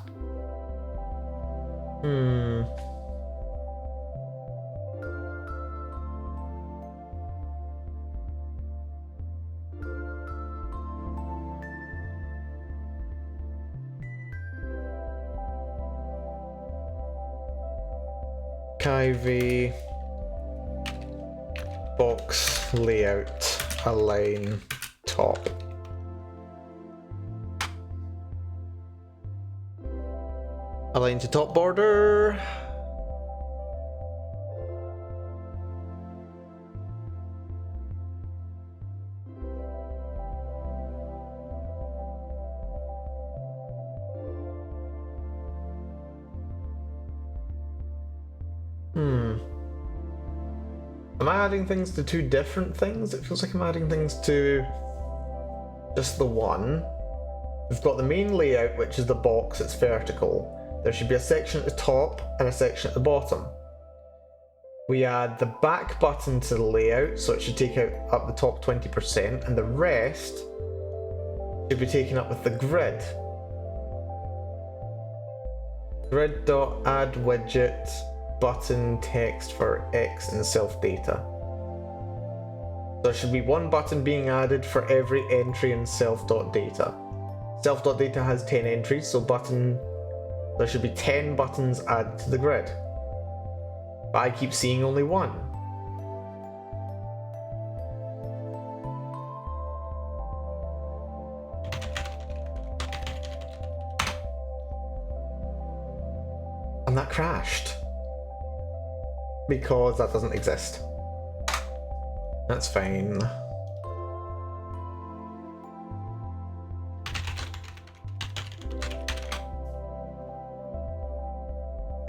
Kyvie. Box layout, align top. Align to top border. Am I adding things to two different things? It feels like I'm adding things to just the one. We've got the main layout, which is the box, it's vertical. There should be a section at the top and a section at the bottom. We add the back button to the layout, so it should take up the top 20%, and the rest should be taken up with the grid. Grid.add widget button text for X and self data. There should be one button being added for every entry in self.data. Self.data has 10 entries, so there should be 10 buttons added to the grid. But I keep seeing only one. And that crashed. Because that doesn't exist. That's fine.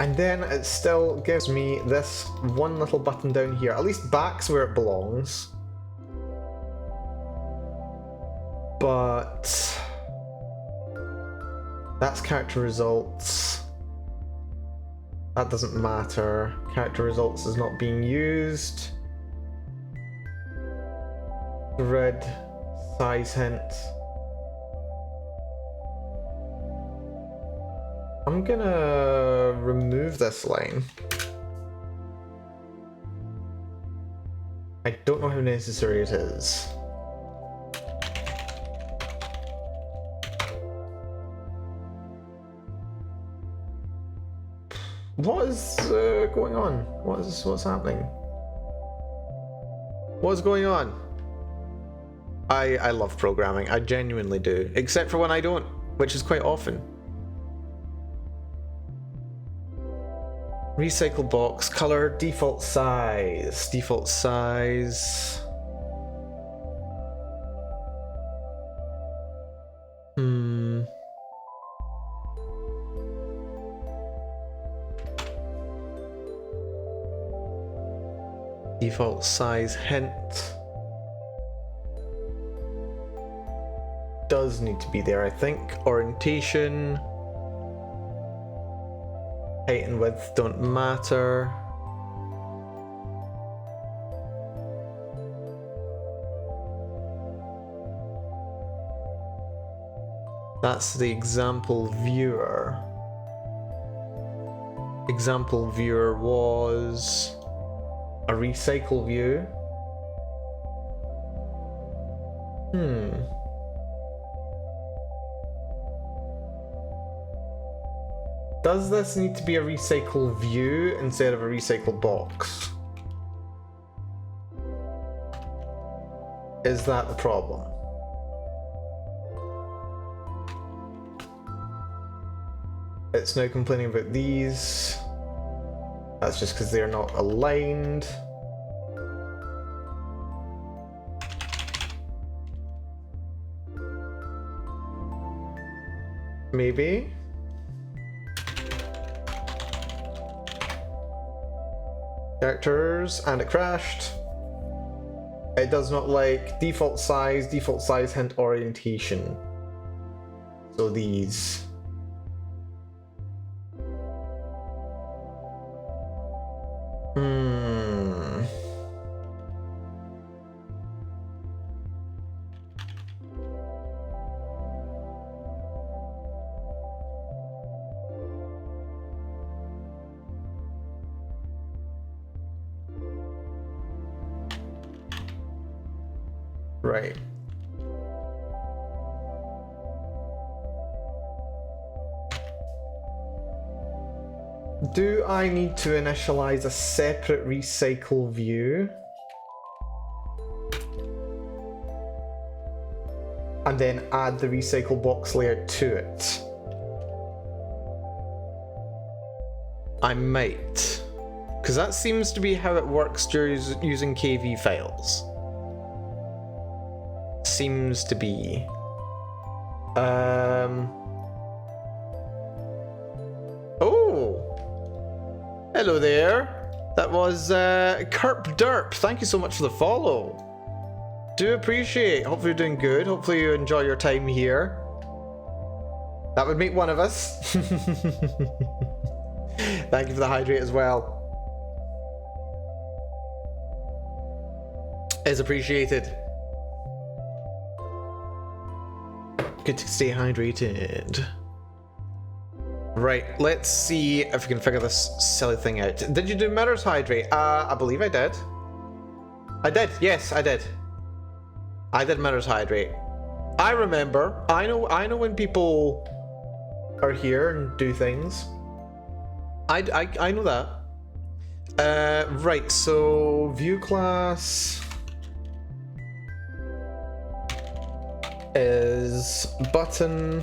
And then it still gives me this one little button down here. At least back's where it belongs. But that's character results. That doesn't matter. Character results is not being used. Grid, size hint. I'm gonna remove this line. I don't know how necessary it is. What is going on? What's happening? What's going on? I love programming. I genuinely do. Except for when I don't, which is quite often. Recycle box, color, default size. Default size. Default size hint. Does need to be there, I think. Orientation. Height and width don't matter. That's the example viewer. Example viewer was a recycle view. Does this need to be a recycle view instead of a recycle box? Is that the problem? It's now complaining about these. That's just because they're not aligned. Maybe. Characters, and it crashed. It does not like default size hint orientation. So these. Right. Do I need to initialize a separate recycle view? And then add the recycle box layout to it? I might. Because that seems to be how it works using KV files. Seems to be. Oh! Hello there. That was Kerp Derp. Thank you so much for the follow. Do appreciate. Hopefully you're doing good. Hopefully you enjoy your time here. That would make one of us. Thank you for the hydrate as well. Is appreciated. Good to stay hydrated. Right, let's see if we can figure this silly thing out. Did you do mirrors hydrate? I believe I did. I did, yes, I did. I did mirrors hydrate. I remember. I know when people are here and do things. I know that. Right, so view class is button.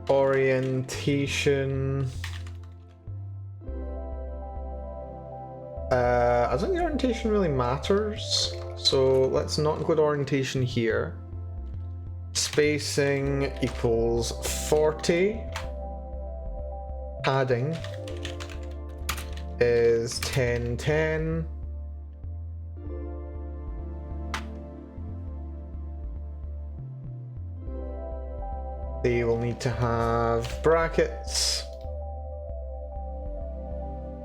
Orientation. I don't think the orientation really matters, so let's not include orientation here. Spacing equals 40. Padding is 1010. They will need to have brackets.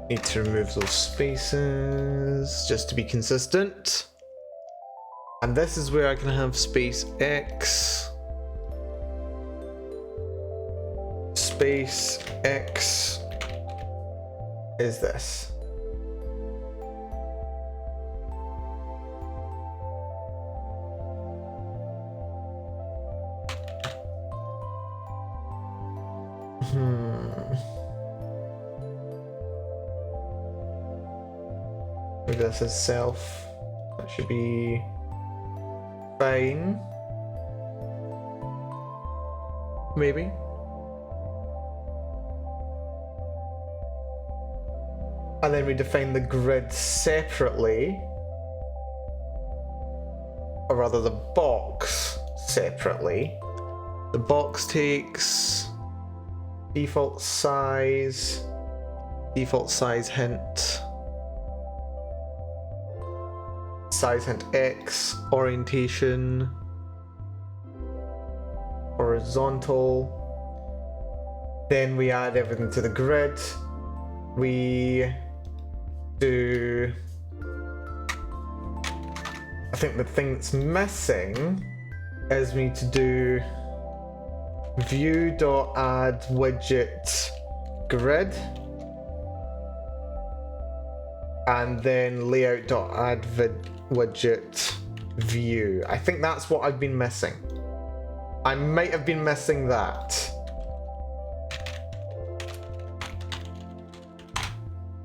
Need to remove those spaces just to be consistent. And this is where I can have space X. Space X is this. Maybe this is self. That should be fine. Maybe. And then we define the grid separately. Or rather, the box separately. The box takes default size hint, size hint X, orientation, horizontal. Then we add everything to the grid. We do, I think the thing that's missing is we need to do view.add widget grid and then layout.add widget view. I think that's what I've been missing. I might have been missing that.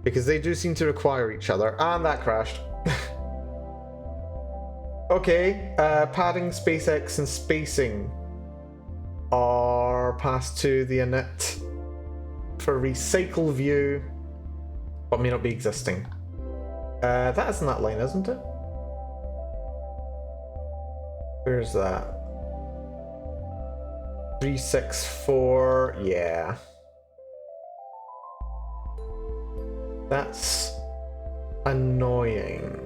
Because they do seem to require each other. And that crashed. Okay, padding, SpaceX, and spacing are passed to the init for recycle view, but may not be existing. That isn't that line, isn't it? Where's that? 364, yeah. That's annoying.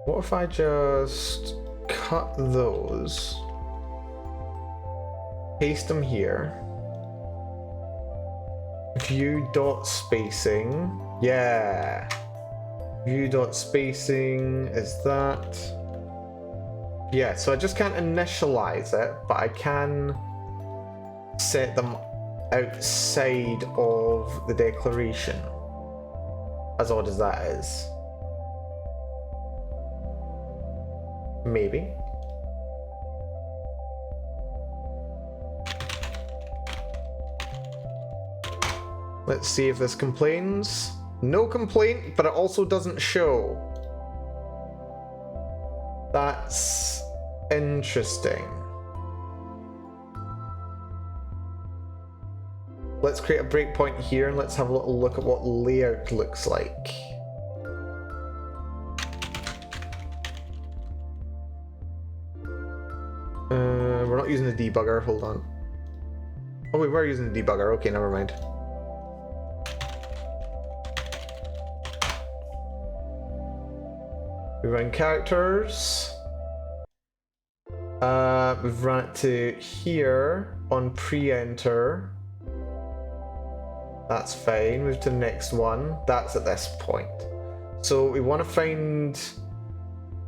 What if I just cut those, paste them here, view dot spacing, yeah, view dot spacing is that, yeah, so I just can't initialize it, but I can set them outside of the declaration, as odd as that is. Maybe. Let's see if this complains. No complaint, but it also doesn't show. That's interesting. Let's create a breakpoint here and let's have a little look at what layout looks like. We're not using the debugger, hold on. Oh, we were using the debugger, okay, never mind. We run characters. We've run it to here on pre-enter. That's fine. Move to the next one. That's at this point. So we want to find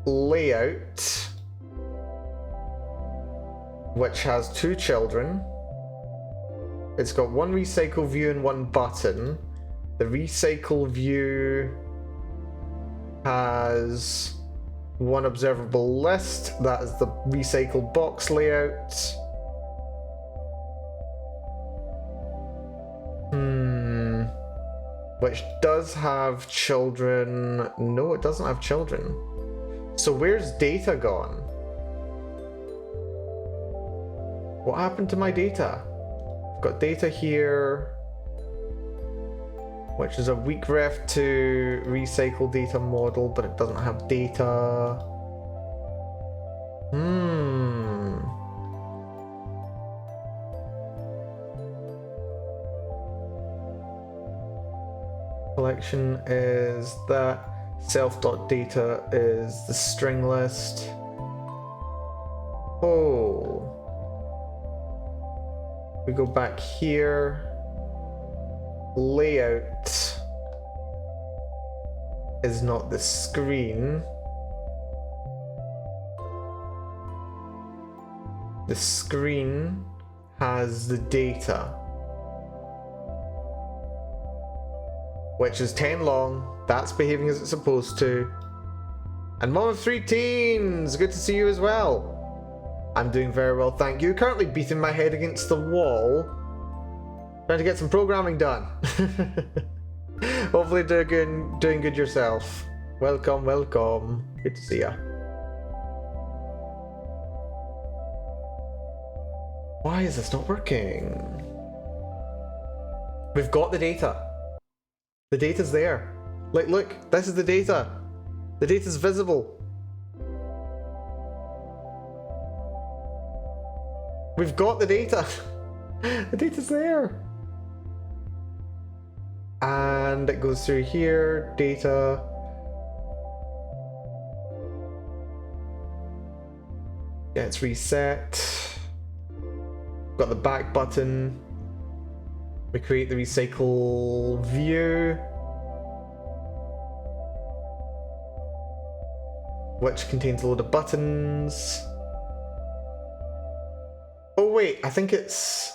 layout, which has two children. It's got one recycle view and one button. The recycle view has one observable list. That is the recycle box layout. Which does have children. No, it doesn't have children. So where's data gone? What happened to my data? I've got data here, which is a weak ref to recycle data model, but it doesn't have data. Collection is that. Self.data is the string list. Oh. We go back here. Layout is not the screen. The screen has the data, which is 10 long. That's behaving as it's supposed to. And Mom of 3 Teens, good to see you as well. I'm doing very well, thank you. Currently beating my head against the wall, trying to get some programming done. Hopefully doing good yourself. Welcome, welcome. Good to see ya. Why is this not working? We've got the data. The data's there. Like, look, this is the data. The data's visible. We've got the data. The data's there. And it goes through here, data. Gets reset. Got the back button. We create the recycle view, which contains a load of buttons. Oh wait, I think it's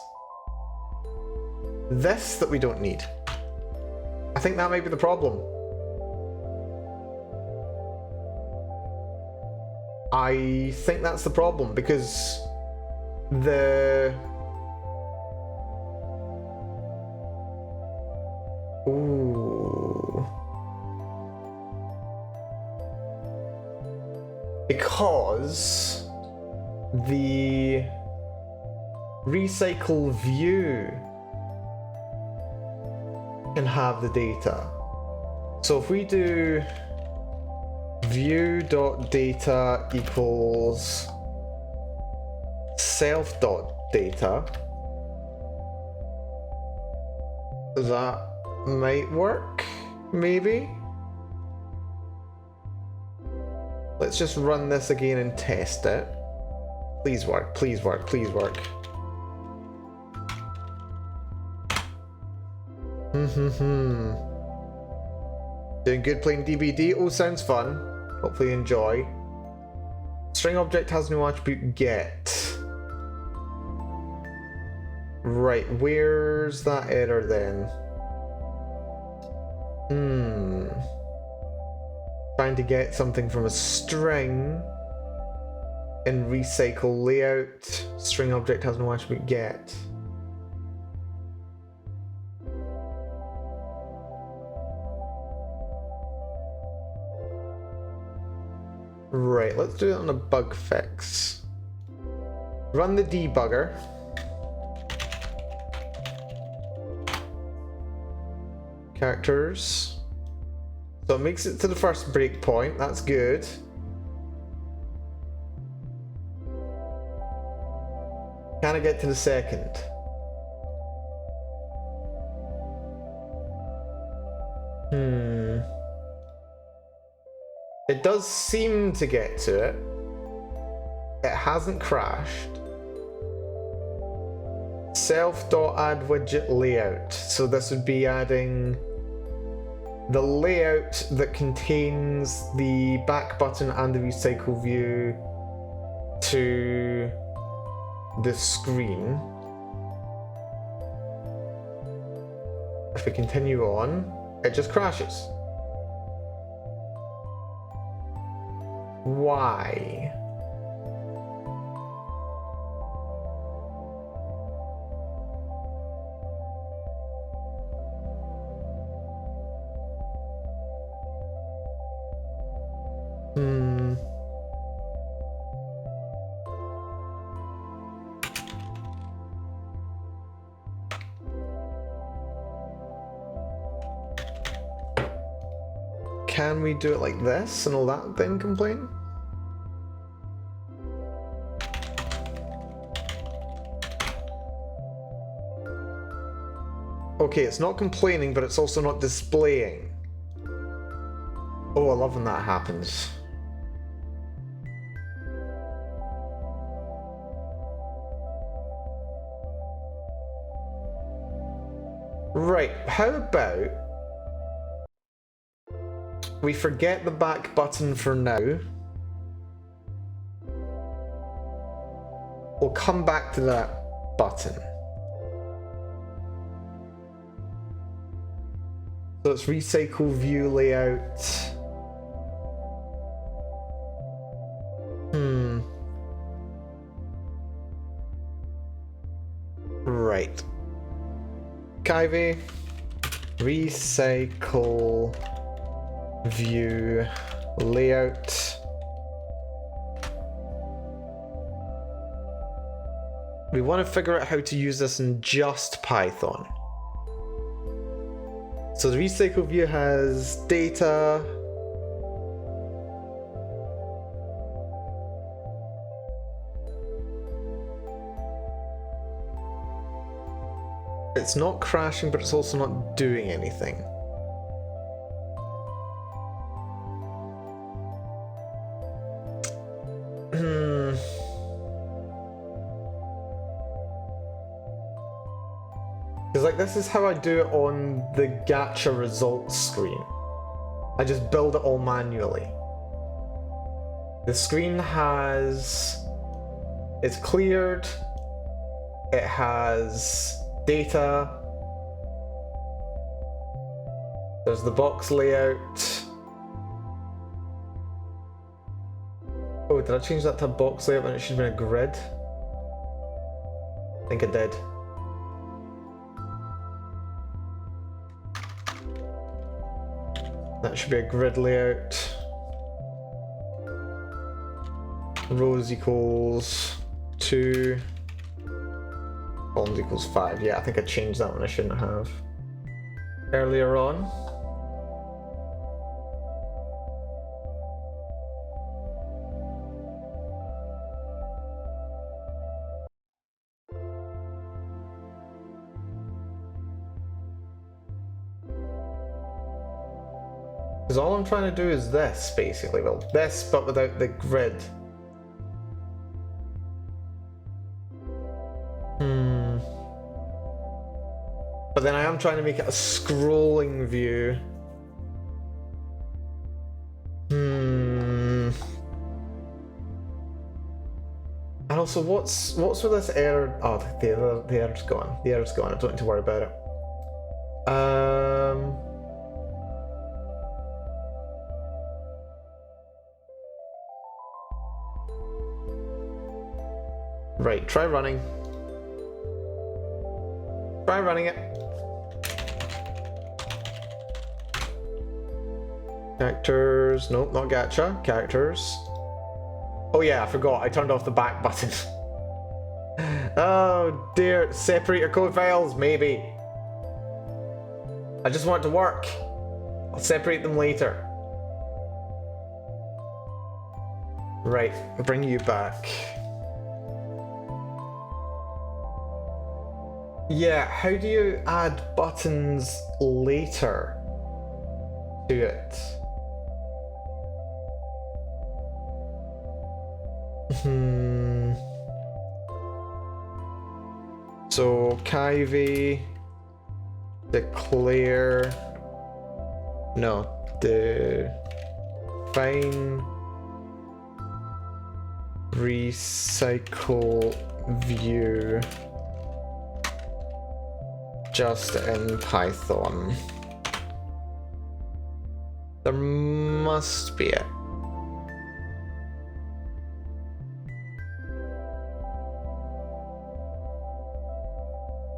this that we don't need. I think that might be the problem. I think that's the problem because the... Ooh. Because the recycle view can have the data. So if we do view.data equals self.data, that might work, maybe. Let's just run this again and test it. Please work, please work, please work. Doing good playing DBD. Oh, sounds fun. Hopefully you enjoy. String object has no attribute get. Right, where's that error then? Trying to get something from a string in recycle layout. String object has no attribute get. Right, let's do it on a bug fix. Run the debugger. Characters. So it makes it to the first breakpoint, that's good. Can I get to the second? It does seem to get to it. It hasn't crashed. Self.add widget layout. So this would be adding the layout that contains the back button and the recycle view to the screen. If we continue on, it just crashes. Why? Can we do it like this and all that then complain? Okay, it's not complaining, but it's also not displaying. Oh, I love when that happens. Right, how about we forget the back button for now. We'll come back to that button. So it's recycle view layout. Right. Kyvie, recycle, view, layout. We want to figure out how to use this in just Python. So the recycle view has data. It's not crashing, but it's also not doing anything. Because like this is how I do it on the gacha results screen. I just build it all manually. The screen it's cleared, it has data, there's the box layout. Oh, did I change that to a box layout when it should have been a grid? I think I did. That should be a grid layout. Rows equals 2. Columns equals 5. Yeah, I think I changed that one. I shouldn't have. Earlier on. Because all I'm trying to do is this, basically. Well, this, but without the grid. But then I am trying to make it a scrolling view. And also, what's with this error? Oh, the error's gone. The error's gone. I don't need to worry about it. Right, try running. Try running it. Characters, nope, not gacha. Characters. Oh yeah, I forgot, I turned off the back button. Oh dear, separate your code files, maybe. I just want it to work. I'll separate them later. Right, I'll bring you back. Yeah, how do you add buttons later to it? So Kyvie, declare, no, define recycle view just in Python. There must be it.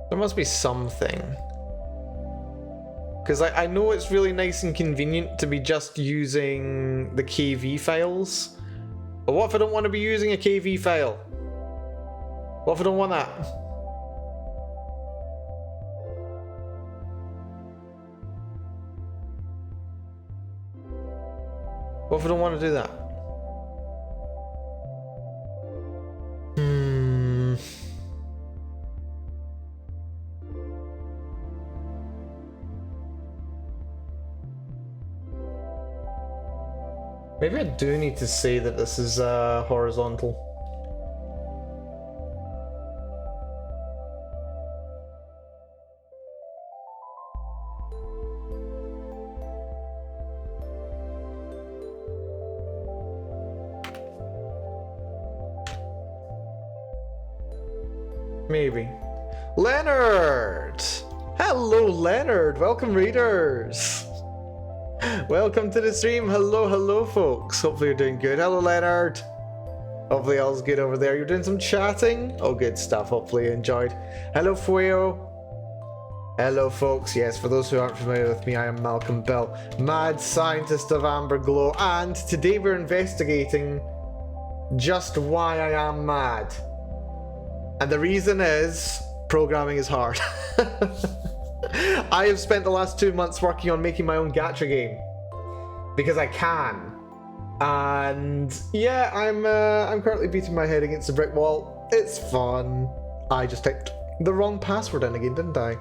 There must be something. Because I know it's really nice and convenient to be just using the KV files. But what if I don't want to be using a KV file? What if I don't want that? What if I don't want to do that? Maybe I do need to say that this is horizontal. Maybe. Leonard! Hello, Leonard! Welcome, readers! Welcome to the stream. Hello, hello, folks. Hopefully you're doing good. Hello, Leonard. Hopefully all's good over there. You're doing some chatting? Oh, good stuff. Hopefully you enjoyed. Hello, Fueo. Hello, folks. Yes, for those who aren't familiar with me, I am Malcolm Bell, mad scientist of Amber Glow, and today we're investigating just why I am mad. And the reason is, programming is hard. I have spent the last 2 months working on making my own gacha game. Because I can. And yeah, I'm currently beating my head against a brick wall. It's fun. I just typed the wrong password in again, didn't I?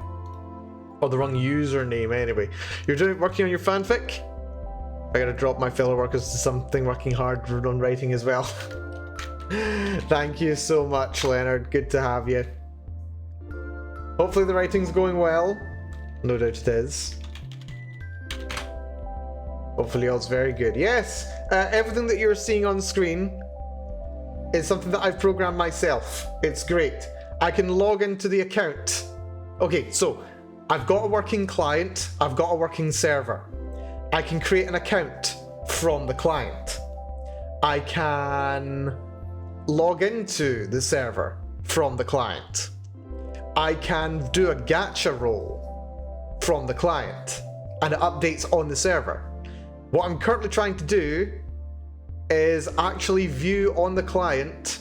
Or the wrong username anyway. You're working on your fanfic? I gotta drop my fellow workers to something working hard on writing as well. Thank you so much, Leonard. Good to have you. Hopefully the writing's going well. No doubt it is. Hopefully all's very good. Yes, everything that you're seeing on screen is something that I've programmed myself. It's great. I can log into the account. Okay, so I've got a working client. I've got a working server. I can create an account from the client. I can log into the server from the client. I can do a gacha role from the client and it updates on the server. What I'm currently trying to do is actually view on the client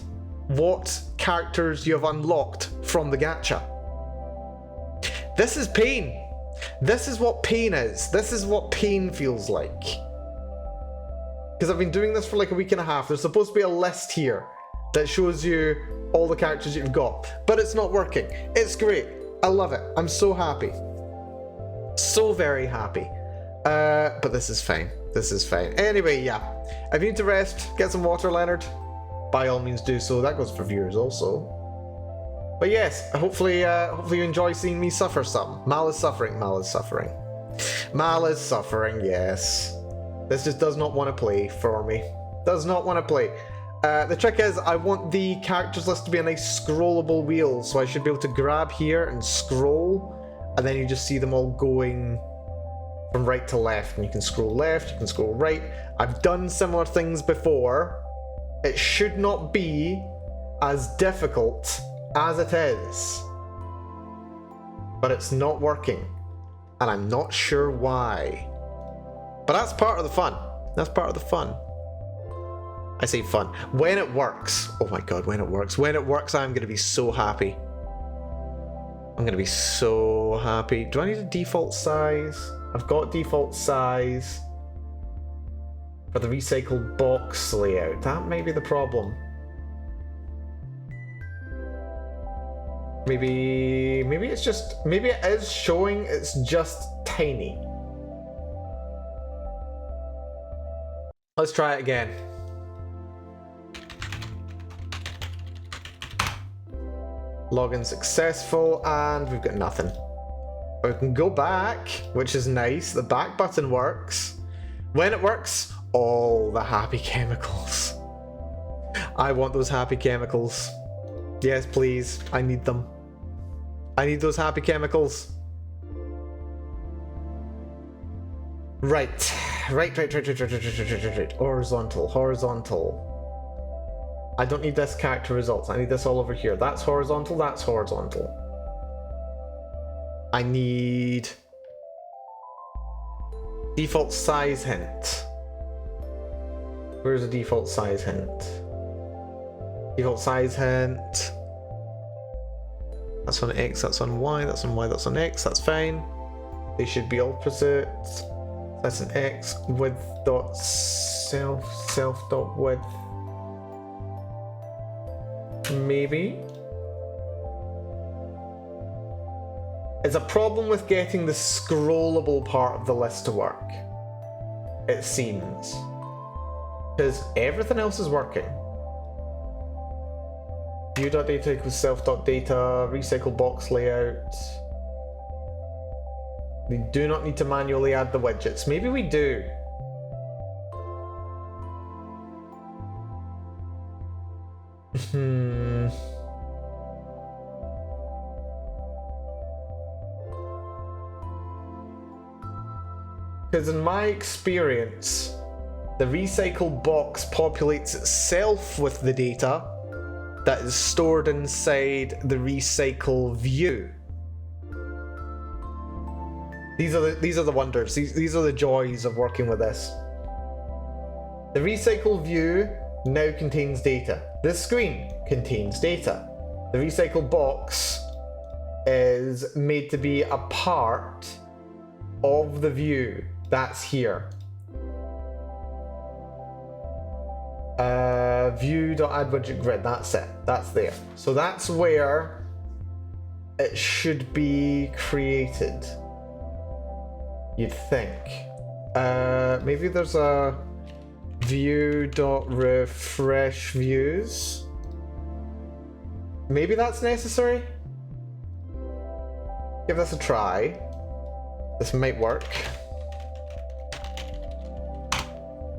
what characters you have unlocked from the gacha. This is pain. This is what pain is. This is what pain feels like. Because I've been doing this for like a week and a half. There's supposed to be a list here that shows you all the characters you've got, but it's not working. It's great. I love it. I'm so happy. So very happy. But this is fine. This is fine. Anyway, yeah. If you need to rest, get some water, Leonard. By all means do so. That goes for viewers also. But yes, hopefully you enjoy seeing me suffer some. Mal is suffering. Mal is suffering. Mal is suffering, yes. This just does not want to play for me. Does not want to play. The trick is, I want the characters list to be a nice scrollable wheel, so I should be able to grab here and scroll, and then you just see them all going from right to left, and you can scroll left, you can scroll right. I've done similar things before. It should not be as difficult as it is, but it's not working, and I'm not sure why. But that's part of the fun. That's part of the fun. I say fun. When it works, oh my god, when it works. When it works, I'm going to be so happy. I'm going to be so happy. Do I need a default size? I've got default size for the recycled box layout. That may be the problem. Maybe it's just, maybe it is showing it's just tiny. Let's try it again. Login successful, and we've got nothing. We can go back, which is nice. The back button works. When it works, all the happy chemicals. I want those happy chemicals. Yes, please. I need them. I need those happy chemicals. Right. Horizontal. I don't need this character results. I need this all over here. That's horizontal, that's horizontal. I need default size hint. Where's the default size hint? Default size hint. That's on X, that's on Y, that's on Y, that's on X, that's fine. They should be opposite. That's an X, width dot self dot width. Maybe. It's a problem with getting the scrollable part of the list to work, it seems. Because everything else is working. View.data equals self.data, recycle box layout. We do not need to manually add the widgets. Maybe we do. Because in my experience, The recycle box populates itself with the data that is stored inside the recycle view. These are the wonders. These are the joys of working with this. The recycle view now contains data. This screen contains data. The recycle box is made to be a part of the view that's here. View.addWidgetGrid, that's it. That's there. So that's where it should be created, you'd think. Maybe there's a view.refresh views. Maybe that's necessary. Give this a try. This might work.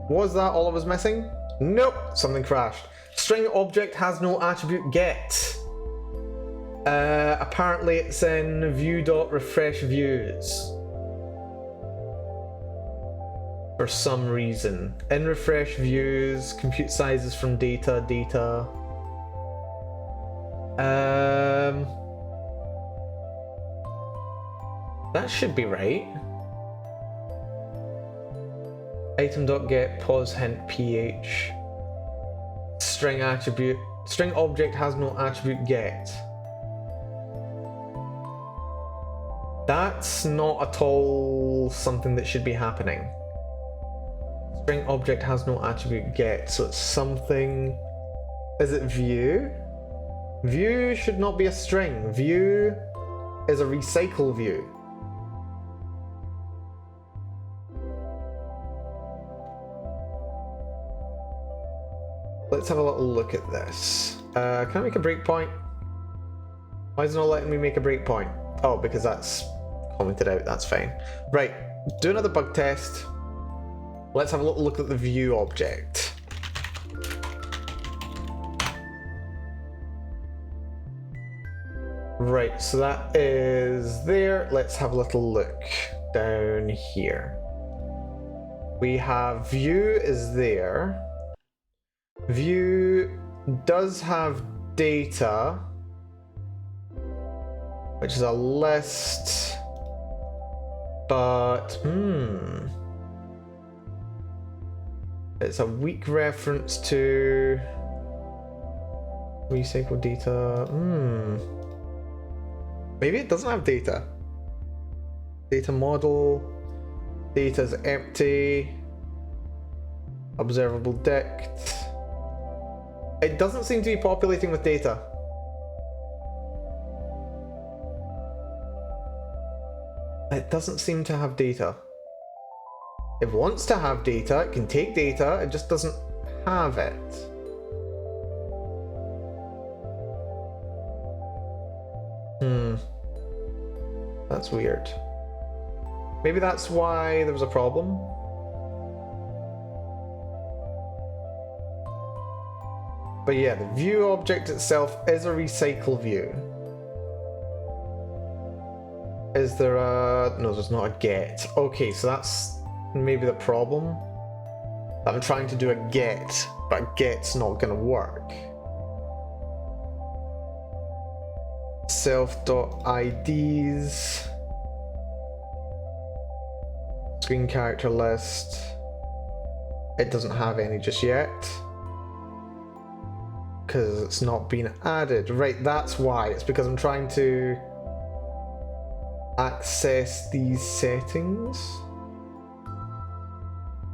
Was that all I was missing? Nope, something crashed. String object has no attribute get. Apparently it's in view.refresh views. For some reason. In refresh views, compute sizes from data. That should be right. Item.get pause hint ph. String object has no attribute get. That's not at all something that should be happening. String object has no attribute get, so it's something. Is it view? View should not be a string. View is a recycle view. Let's have a little look at this. Can I make a breakpoint? Why is it not letting me make a breakpoint? Oh, because that's commented out, that's fine. Right, do another bug test. Let's have a little look at the view object. Right, so that is there. Let's have a little look down here. We have view is there. View does have data, which is a list, but it's a weak reference to recycle data. Maybe it doesn't have data. Data model, data is empty, observable dict. It doesn't seem to be populating with data. It doesn't seem to have data. It wants to have data, it can take data, it just doesn't have it. That's weird. Maybe that's why there was a problem. But yeah, the view object itself is a recycle view. Is there a... No, there's not a get. Okay, so that's maybe the problem. I'm trying to do a get, but a get's not gonna work. Self.ids. Screen character list. It doesn't have any just yet, because it's not been added. Right, that's why. It's because I'm trying to access these settings.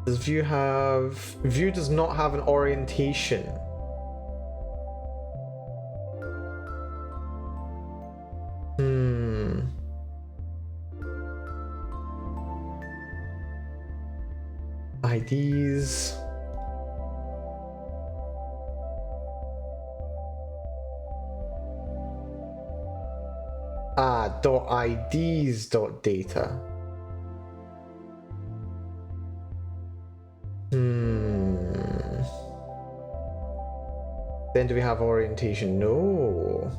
Does view have... View does not have an orientation. IDs. .ids.data. Then do we have orientation? No.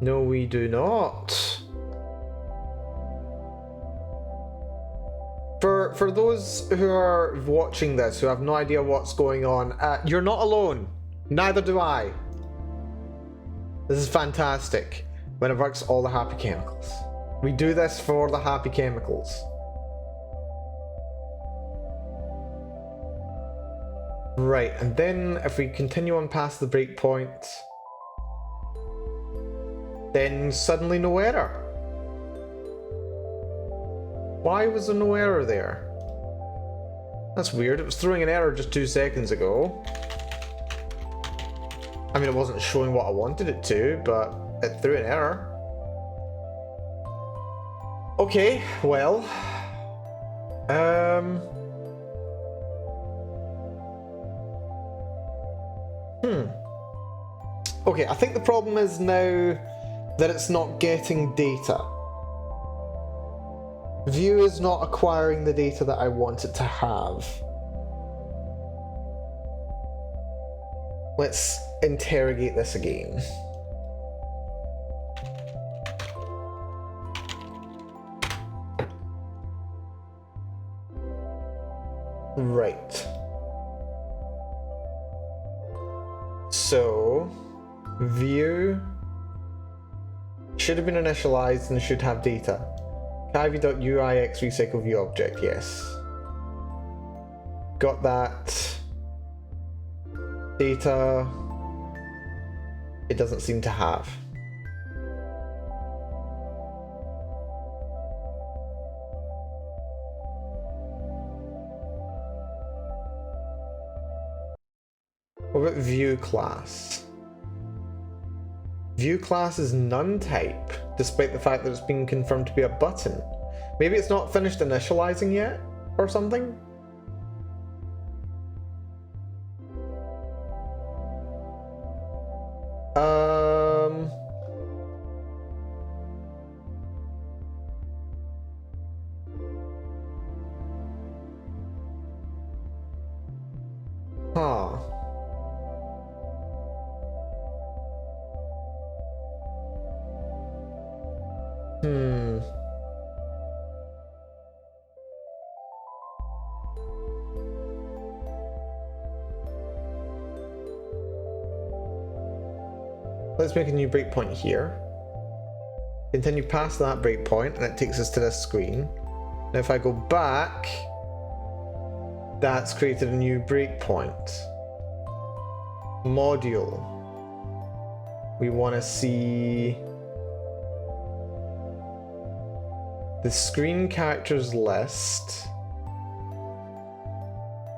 No, we do not. For For those who are watching this, who have no idea what's going on, you're not alone. Neither do I. This is fantastic. When it works, all the happy chemicals. We do this for the happy chemicals. Right, and then if we continue on past the breakpoint, then suddenly no error. Why was there no error there? That's weird. It was throwing an error just 2 seconds ago. I mean, it wasn't showing what I wanted it to, but it threw an error. Okay, well. Okay, I think the problem is now that it's not getting data. View is not acquiring the data that I want it to have. Let's interrogate this again. Right. So, view should have been initialized and should have data. Kiv.uix recycle view object, yes. Got that. Data, it doesn't seem to have. What about view class? View class is none type, despite the fact that it's been confirmed to be a button. Maybe it's not finished initializing yet, or something? Huh. Let's make a new breakpoint here. Continue past that breakpoint and it takes us to this screen. Now if I go back, that's created a new breakpoint. Module. We want to see the screen characters list.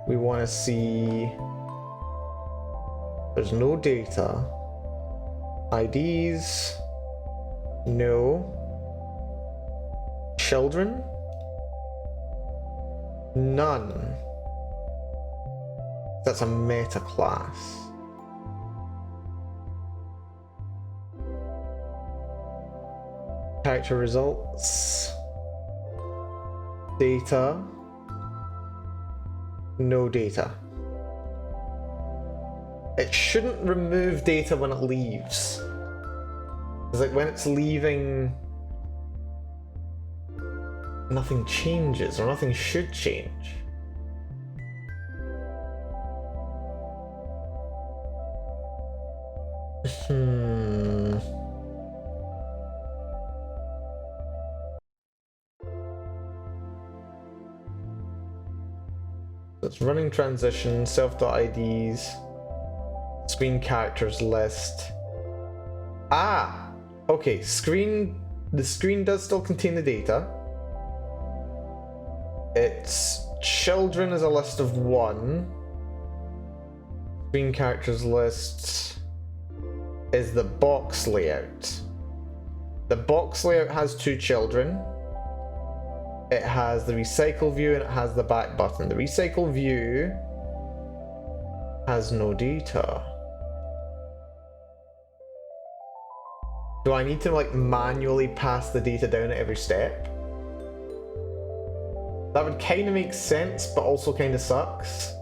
We want to see there's no data. IDs, no. Children, none. That's a meta class. Character results, data, no data. It shouldn't remove data when it leaves. It's like when it's leaving, nothing changes, or nothing should change. So it's running transition, self.ids, screen characters list. Ah! Okay, the screen does still contain the data. Its children is a list of 1. Screen characters list is the box layout. The box layout has 2 children. It has the recycle view and it has the back button. The recycle view has no data. Do I need to like manually pass the data down at every step? That would kind of make sense, but also kind of sucks.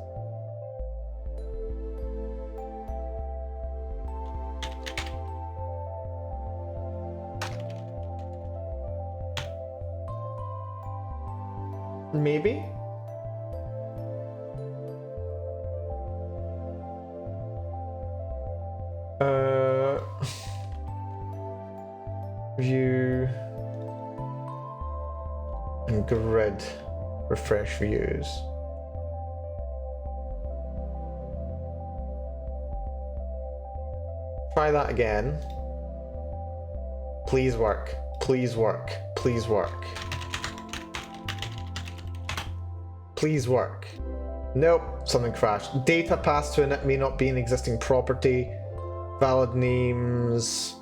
Maybe? View and grid refresh views. Try that again. Please work. Please work. Please work. Please work. Nope, something crashed. Data passed to init may not be an existing property. Valid names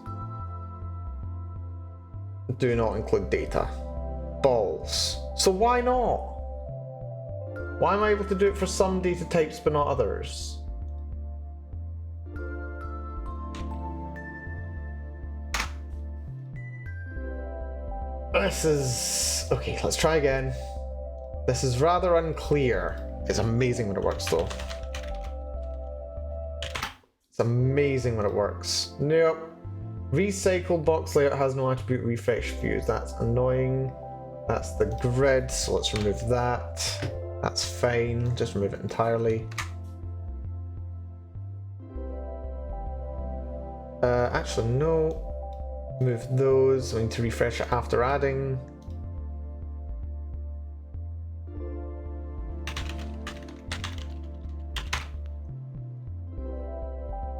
do not include data. Balls. So why not? Why am I able to do it for some data types but not others? This is... okay, let's try again. This is rather unclear. It's amazing when it works though. It's amazing when it works. Nope. Recycle box layout has no attribute refresh views. That's annoying. That's the grid, so let's remove that. That's fine, just remove it entirely. Actually, no. Move those. I need to refresh it after adding.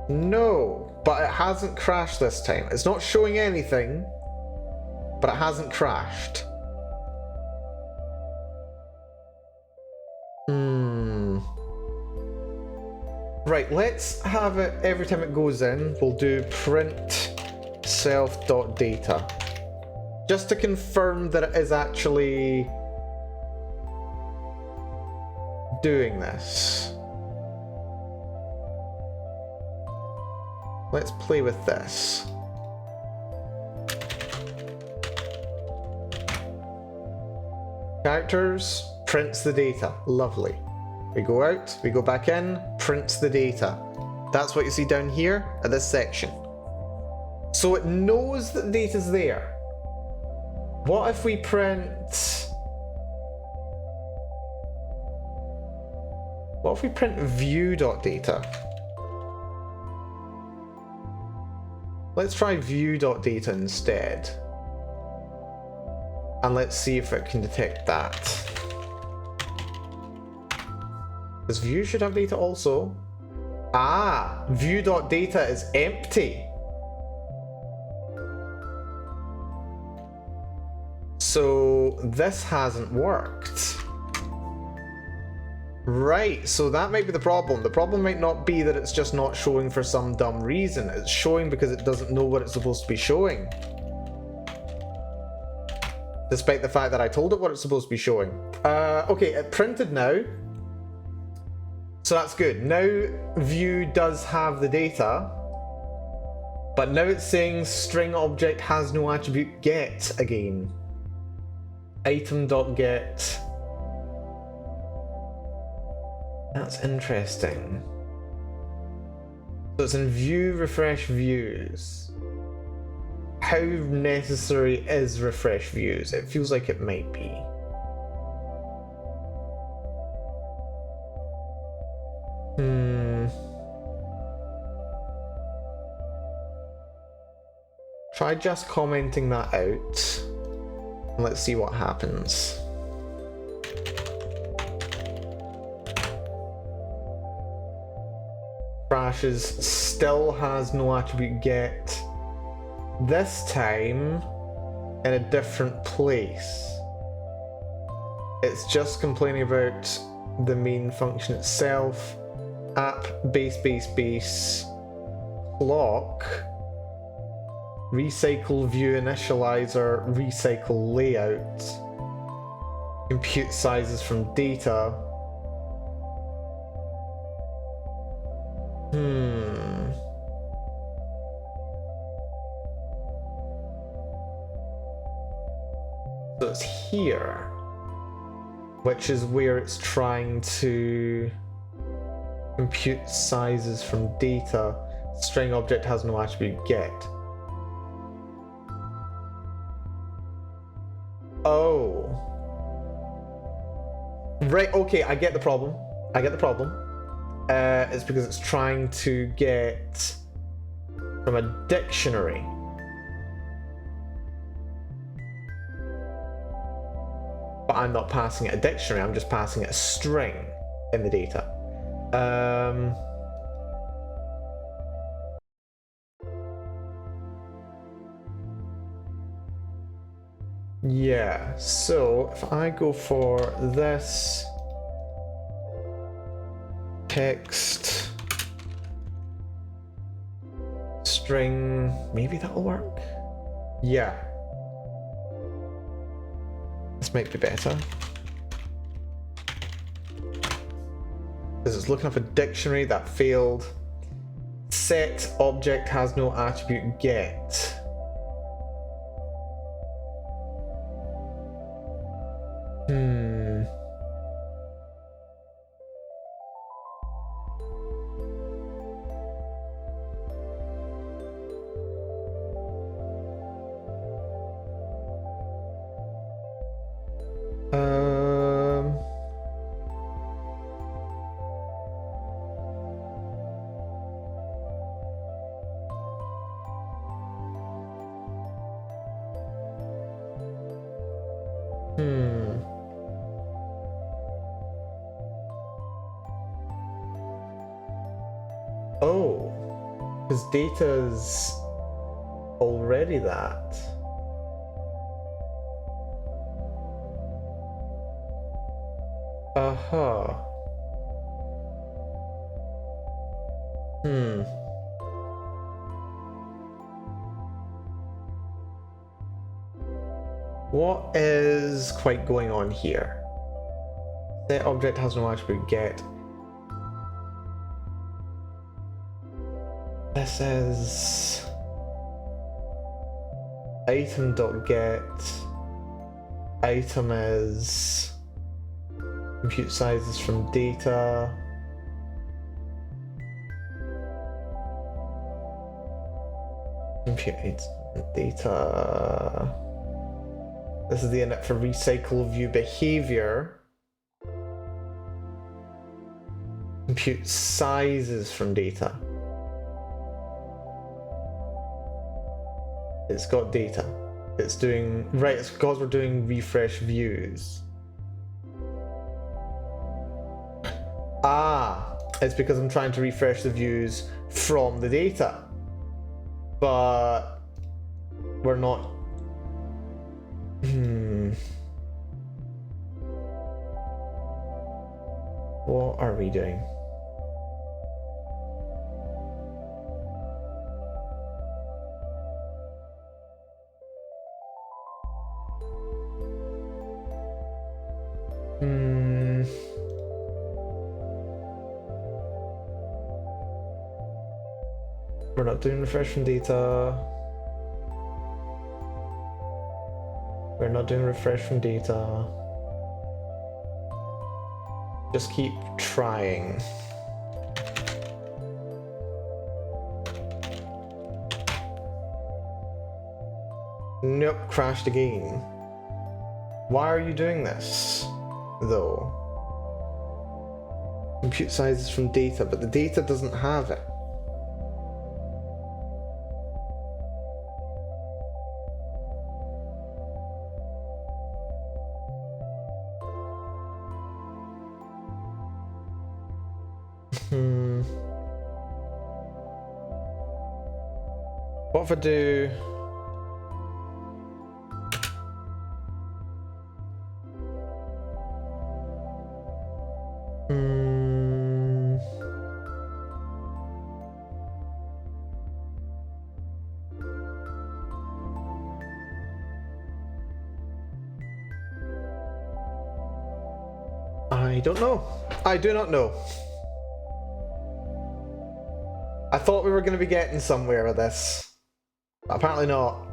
No, but it hasn't crashed this time. It's not showing anything, but it hasn't crashed. Right, let's have it every time it goes in. We'll do print self.data. Just to confirm that it is actually doing this. Let's play with this. Characters, prints the data. Lovely. We go out, we go back in, prints the data. That's what you see down here at this section. So it knows that the data's there. What if we print... what if we print view.data? Let's try view.data instead. And let's see if it can detect that. Because view should have data also. Ah, view.data is empty. So this hasn't worked. Right, so that might be the problem. The problem might not be that it's just not showing for some dumb reason. It's showing because it doesn't know what it's supposed to be showing. Despite the fact that I told it what it's supposed to be showing. Okay, it printed now. So that's good. Now view does have the data. But now it's saying string object has no attribute get again. Item.get. That's interesting. So it's in view refresh views. How necessary is refresh views? It feels like it might be. Try just commenting that out. And let's see what happens. Crashes, still has no attribute get. This time in a different place. It's just complaining about the main function itself. App base clock. Recycle view initializer, recycle layout, compute sizes from data. So it's here, which is where it's trying to compute sizes from data. String object has no attribute get. Oh. Right, okay, I get the problem. It's because it's trying to get from a dictionary. But I'm not passing it a dictionary, I'm just passing it a string in the data. Yeah, so if I go for this text string, maybe that'll work. Yeah. This might be better. Because it's looking up a dictionary, that failed. Set object has no attribute get. Oh, because data's already that. Uh-huh. What is quite going on here? Set object has no attribute get. This is item.get. Item is compute sizes from data. Compute data. This is the init for recycle view behavior. Compute sizes from data. It's got data. It's doing, right, it's because we're doing refresh views. Ah, it's because I'm trying to refresh the views from the data. But we're not. What are we doing? We're not doing refresh from data. We're not doing refresh from data. Just keep trying. Nope, crashed again. Why are you doing this, though? Compute sizes from data, but the data doesn't have it. What if I do... I don't know. I do not know. I thought we were going to be getting somewhere with this. Apparently not.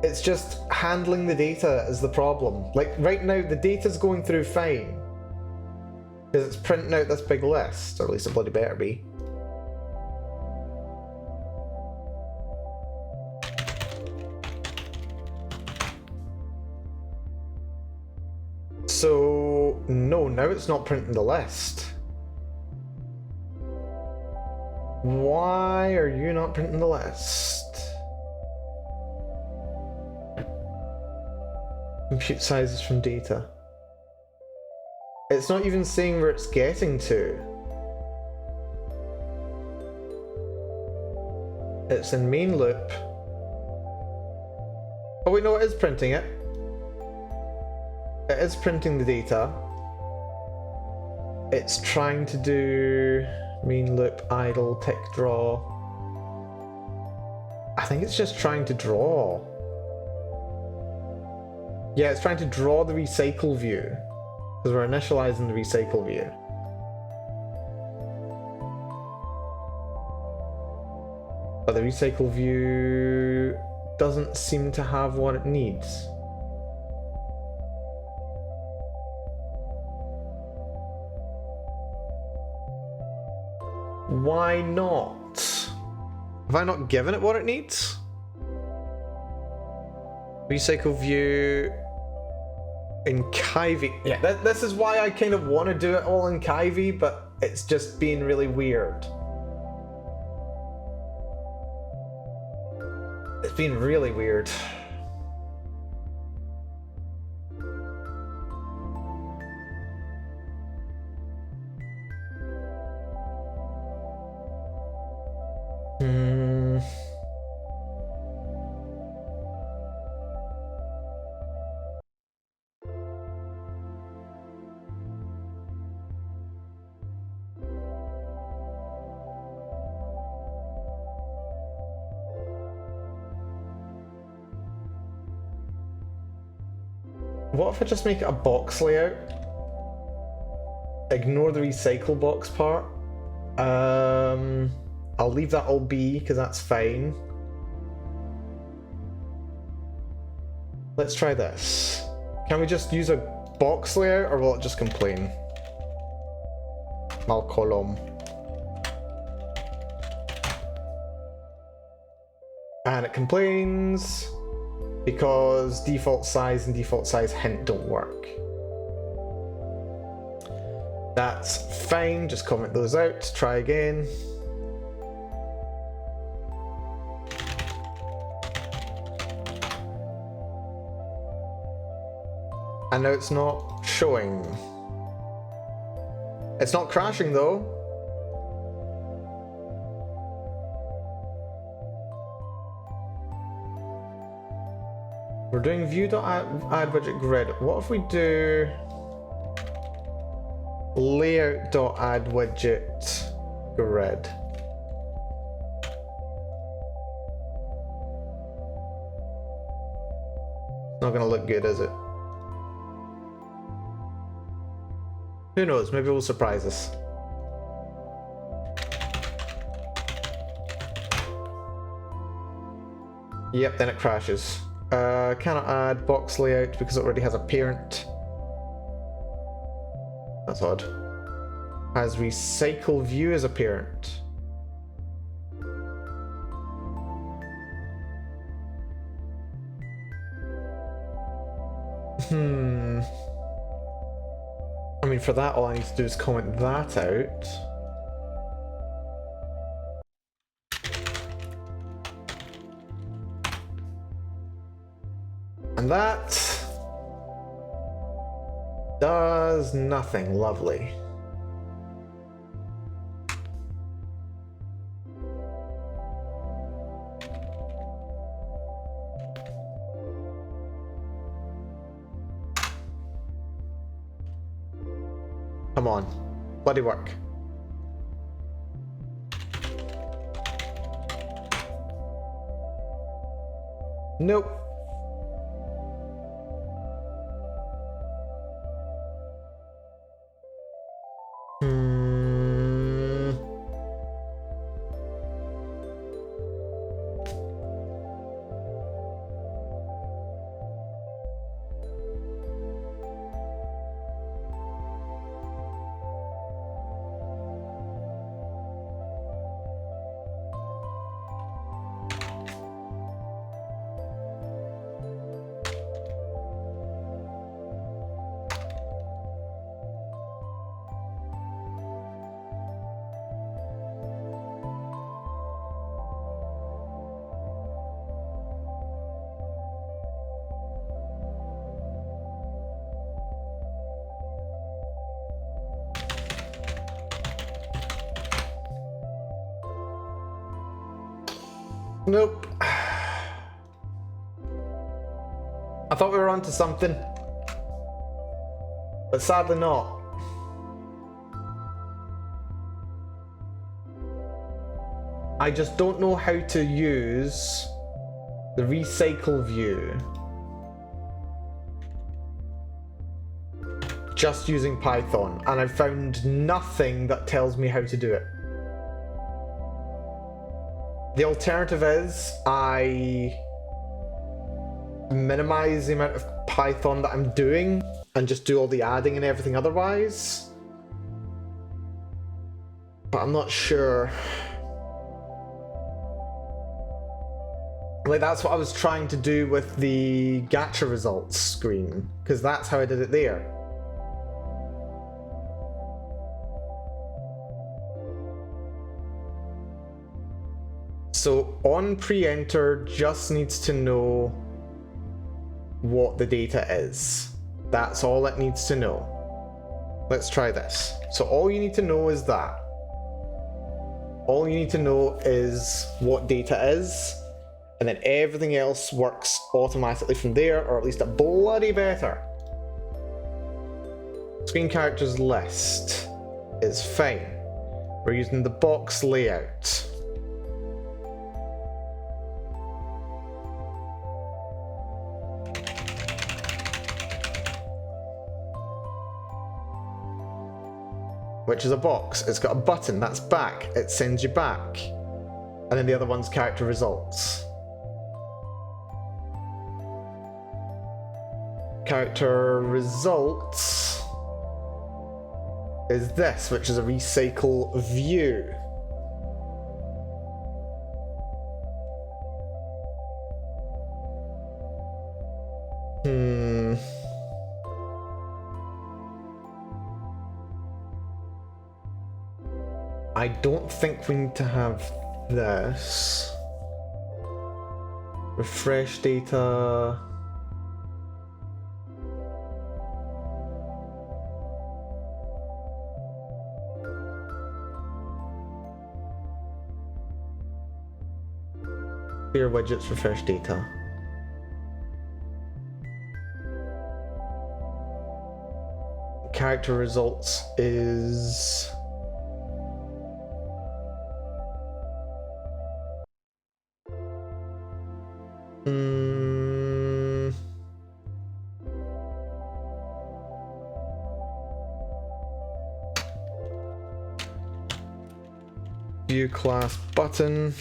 It's just handling the data is the problem. Like, right now, the data's going through fine. Because it's printing out this big list, or at least it bloody better be. So, no, now it's not printing the list. Why are you not printing the list? Compute sizes from data. It's not even saying where it's getting to. It's in main loop. Oh wait, no, it is printing it. It is printing the data. It's trying to do main loop, idle, tick, draw. I think it's just trying to draw. Yeah, it's trying to draw the recycle view. Because we're initializing the recycle view. But the recycle view doesn't seem to have what it needs. Why not? Have I not given it what it needs? Recycle view in Kivy. Yeah, this is why I kind of want to do it all in Kivy, but it's just being really weird. It's been really weird. What if I just make it a box layout? Ignore the recycle box part. I'll leave that all be because that's fine. Let's try this. Can we just use a box layout or will it just complain? Malcolm. And it complains because default size and default size hint don't work. That's fine, just comment those out, try again. And now it's not showing. It's not crashing though. We're doing view.add widget grid. What if we do layout.add widget grid? Not gonna look good, is it? Who knows, maybe it will surprise us. Yep, then it crashes. Cannot add box layout because it already has a parent. That's odd. Has recycle view as a parent. I mean, for that, all I need to do is comment that out. And that does nothing. Lovely. Come on, bloody work. Nope. Nope. I thought we were onto something, but sadly not. I just don't know how to use the recycle view just using Python, and I've found nothing that tells me how to do it. The alternative is I minimize the amount of Python that I'm doing and just do all the adding and everything otherwise. But I'm not sure. Like, that's what I was trying to do with the gacha results screen, because that's how I did it there. So on pre-enter just needs to know what the data is. That's all it needs to know. Let's try this. So all you need to know is that. All you need to know is what data is, and then everything else works automatically from there, or at least a bloody better. Screen characters list is fine. We're using the box layout. Which is a box. It's got a button, that's back. It sends you back. And then the other one's character results. Character results is this, which is a recycle view. I don't think we need to have this. Refresh data. Clear widgets, refresh data. Character results is view class button.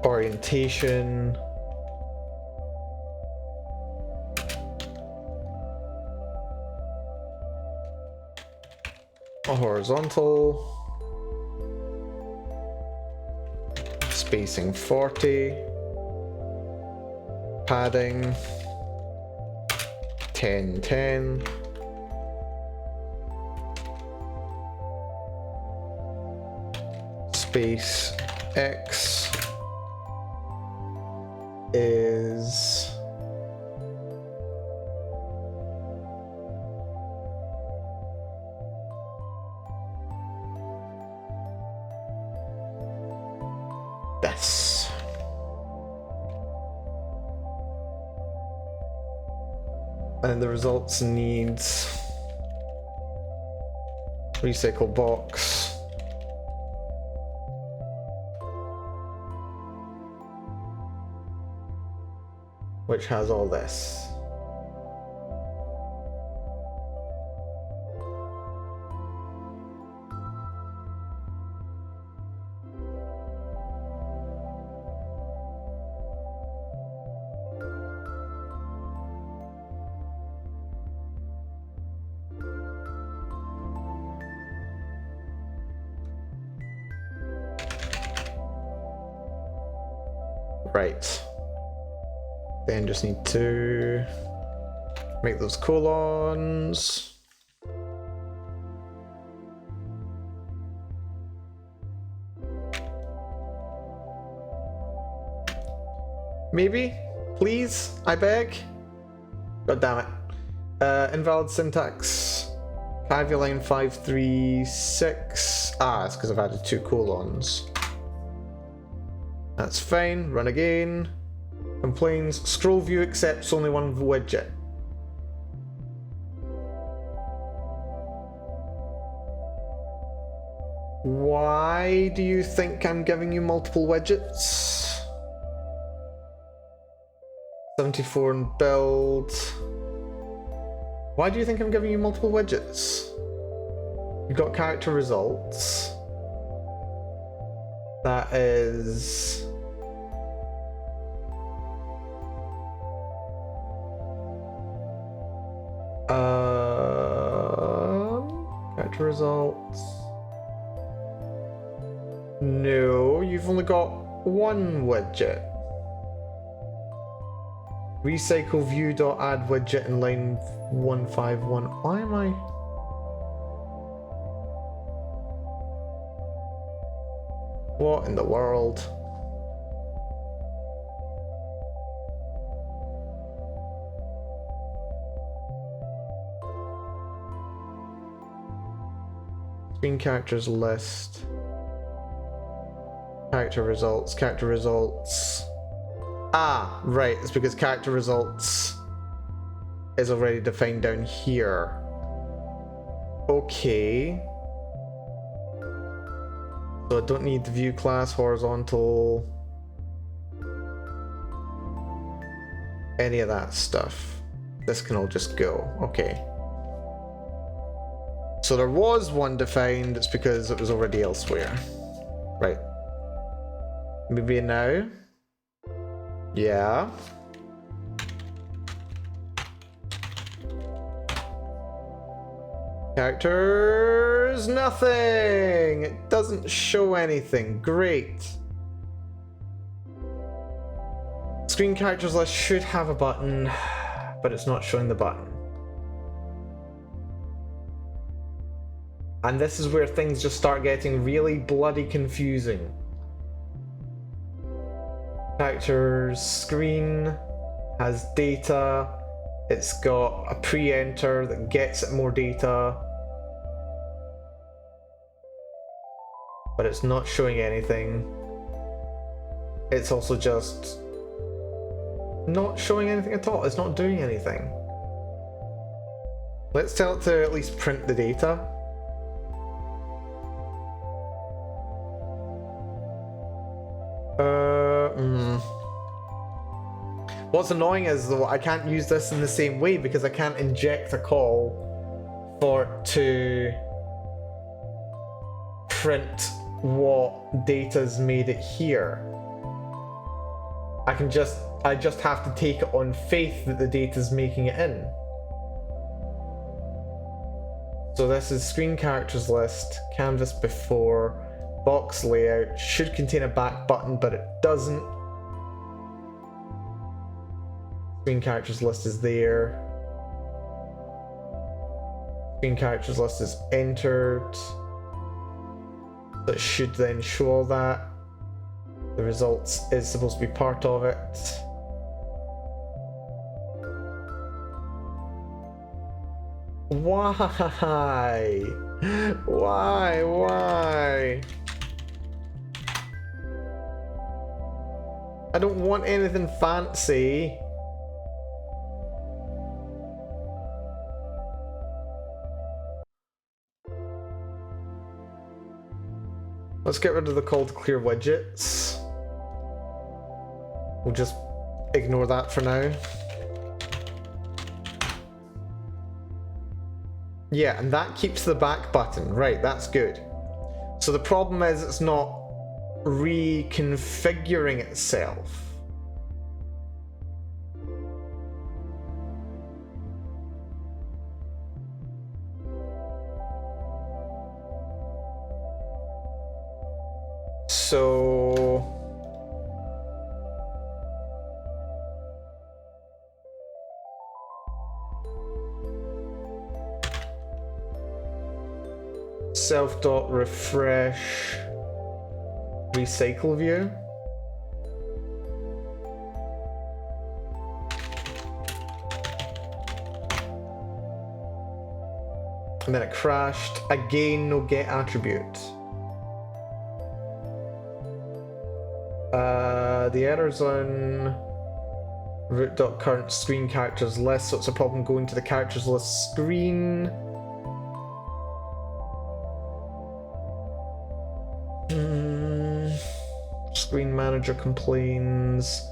Orientation. A horizontal. Spacing 40. Padding 1010. Space X is this. And the results needs recycle box. Which has all this. Right. Then just need to make those colons. Maybe? Please? I beg? God damn it. Invalid syntax. Caveat line 536. Ah, it's because I've added 2 colons. That's fine. Run again. Complains. Scroll view accepts only one widget. Why do you think I'm giving you multiple widgets? 74 in build. Why do you think I'm giving you multiple widgets? You've got character results. That is... character results. No, you've only got one widget. Recycle view.add widget in line 151. Why am I... What in the world? Screen characters list. Character results, character results. Ah, right, it's because character results is already defined down here. Okay. So I don't need the view class, horizontal, any of that stuff. This can all just go. Okay. So there was one defined, it's because it was already elsewhere. Right. Maybe now? Yeah. Characters, nothing! It doesn't show anything. Great. Screen characters list should have a button, but it's not showing the button. And this is where things just start getting really bloody confusing. Characters screen has data. It's got a pre-enter that gets it more data. But it's not showing anything. It's also just not showing anything at all. It's not doing anything. Let's tell it to at least print the data. What's annoying is though I can't use this in the same way because I can't inject a call for it to print what data's made it here. I just have to take it on faith that the data's making it in. So this is screen characters list, canvas before, box layout, should contain a back button, but it doesn't. Screen characters list is there. Screen characters list is entered. That should then show all that. The results is supposed to be part of it. Why? Why? I don't want anything fancy. Let's get rid of the call to clear widgets. We'll just ignore that for now. Yeah, and that keeps the back button. Right, that's good. So the problem is it's not reconfiguring itself. So self.refresh recycle view. And then it crashed. Again, no get attribute. The error's on root.current screen characters list, so it's a problem going to the characters list screen. Screen manager complains.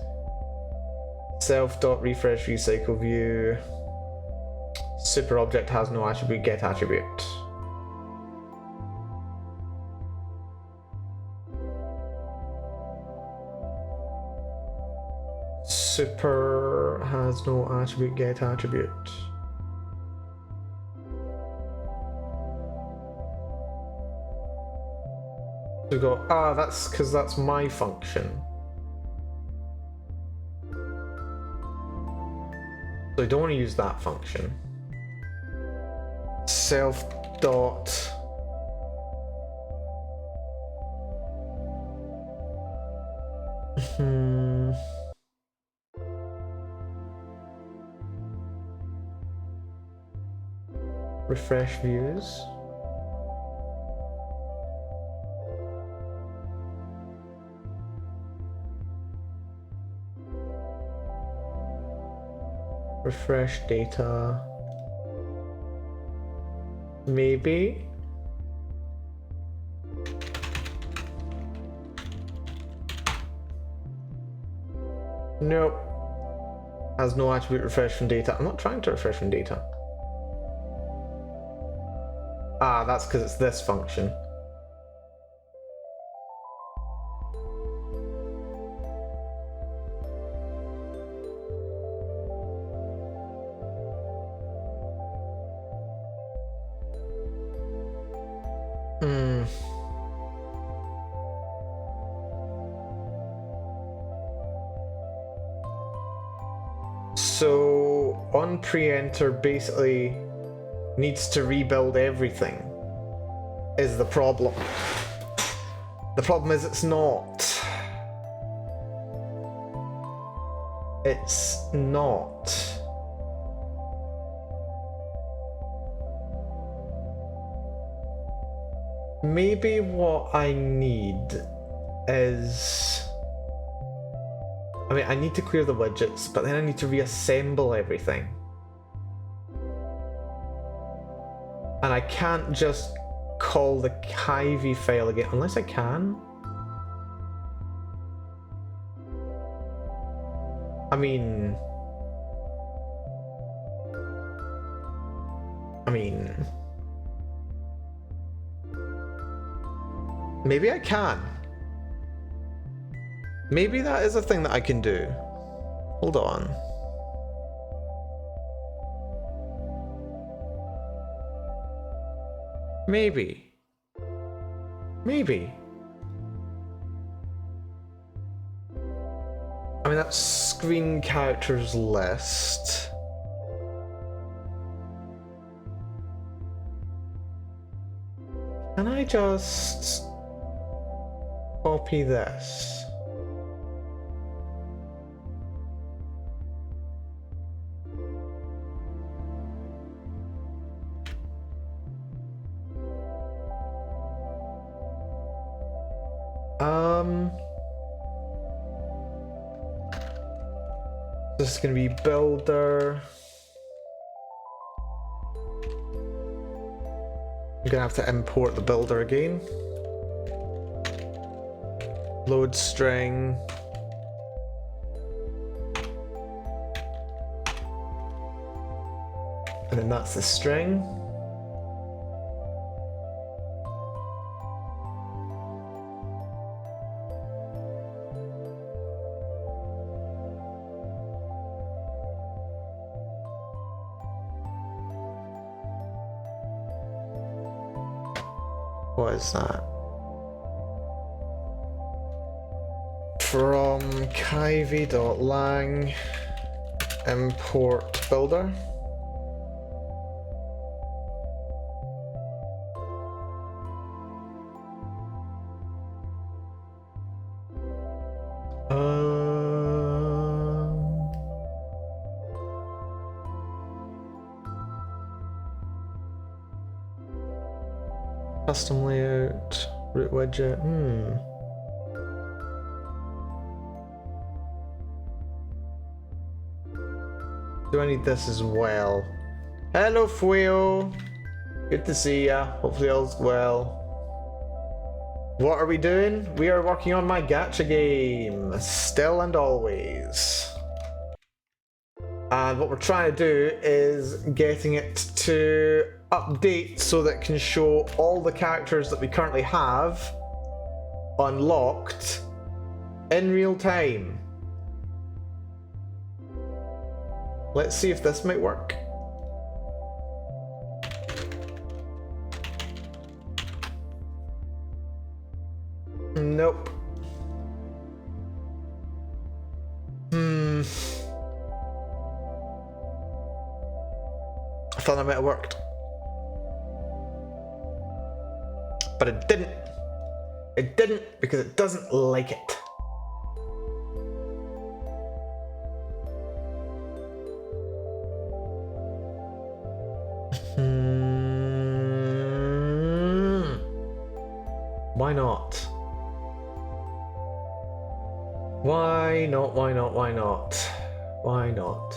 Self.refresh recycle view. Super object has no attribute, get attribute. Super has no attribute, get attribute. So we go, that's because that's my function. So I don't want to use that function. Self dot refresh views. Refresh data. Maybe. Nope. Has no attribute refresh from data. I'm not trying to refresh from data. That's because it's this function. So on pre-enter basically needs to rebuild everything is the problem. The problem is it's not. It's not. Maybe what I need is... I mean, I need to clear the widgets, but then I need to reassemble everything. And I can't just call the Kyvie file again, unless I can. I mean, maybe I can. Maybe that is a thing that I can do. Hold on. Maybe. Maybe. I mean, that's screen characters list. Can I just copy this? This is going to be builder. I'm going to have to import the builder again. Load string. And then that's the string. What is that? From kyvie.lang import builder. Custom layout, root widget, Do I need this as well? Hello, Fueo. Good to see ya. Hopefully all's well. What are we doing? We are working on my gacha game. Still and always. And what we're trying to do is getting it to update so that it can show all the characters that we currently have unlocked in real time. Let's see if this might work. Nope. I thought that might have worked. But it didn't. It didn't because it doesn't like it. Why not? Why not? Why not? Why not? Why not?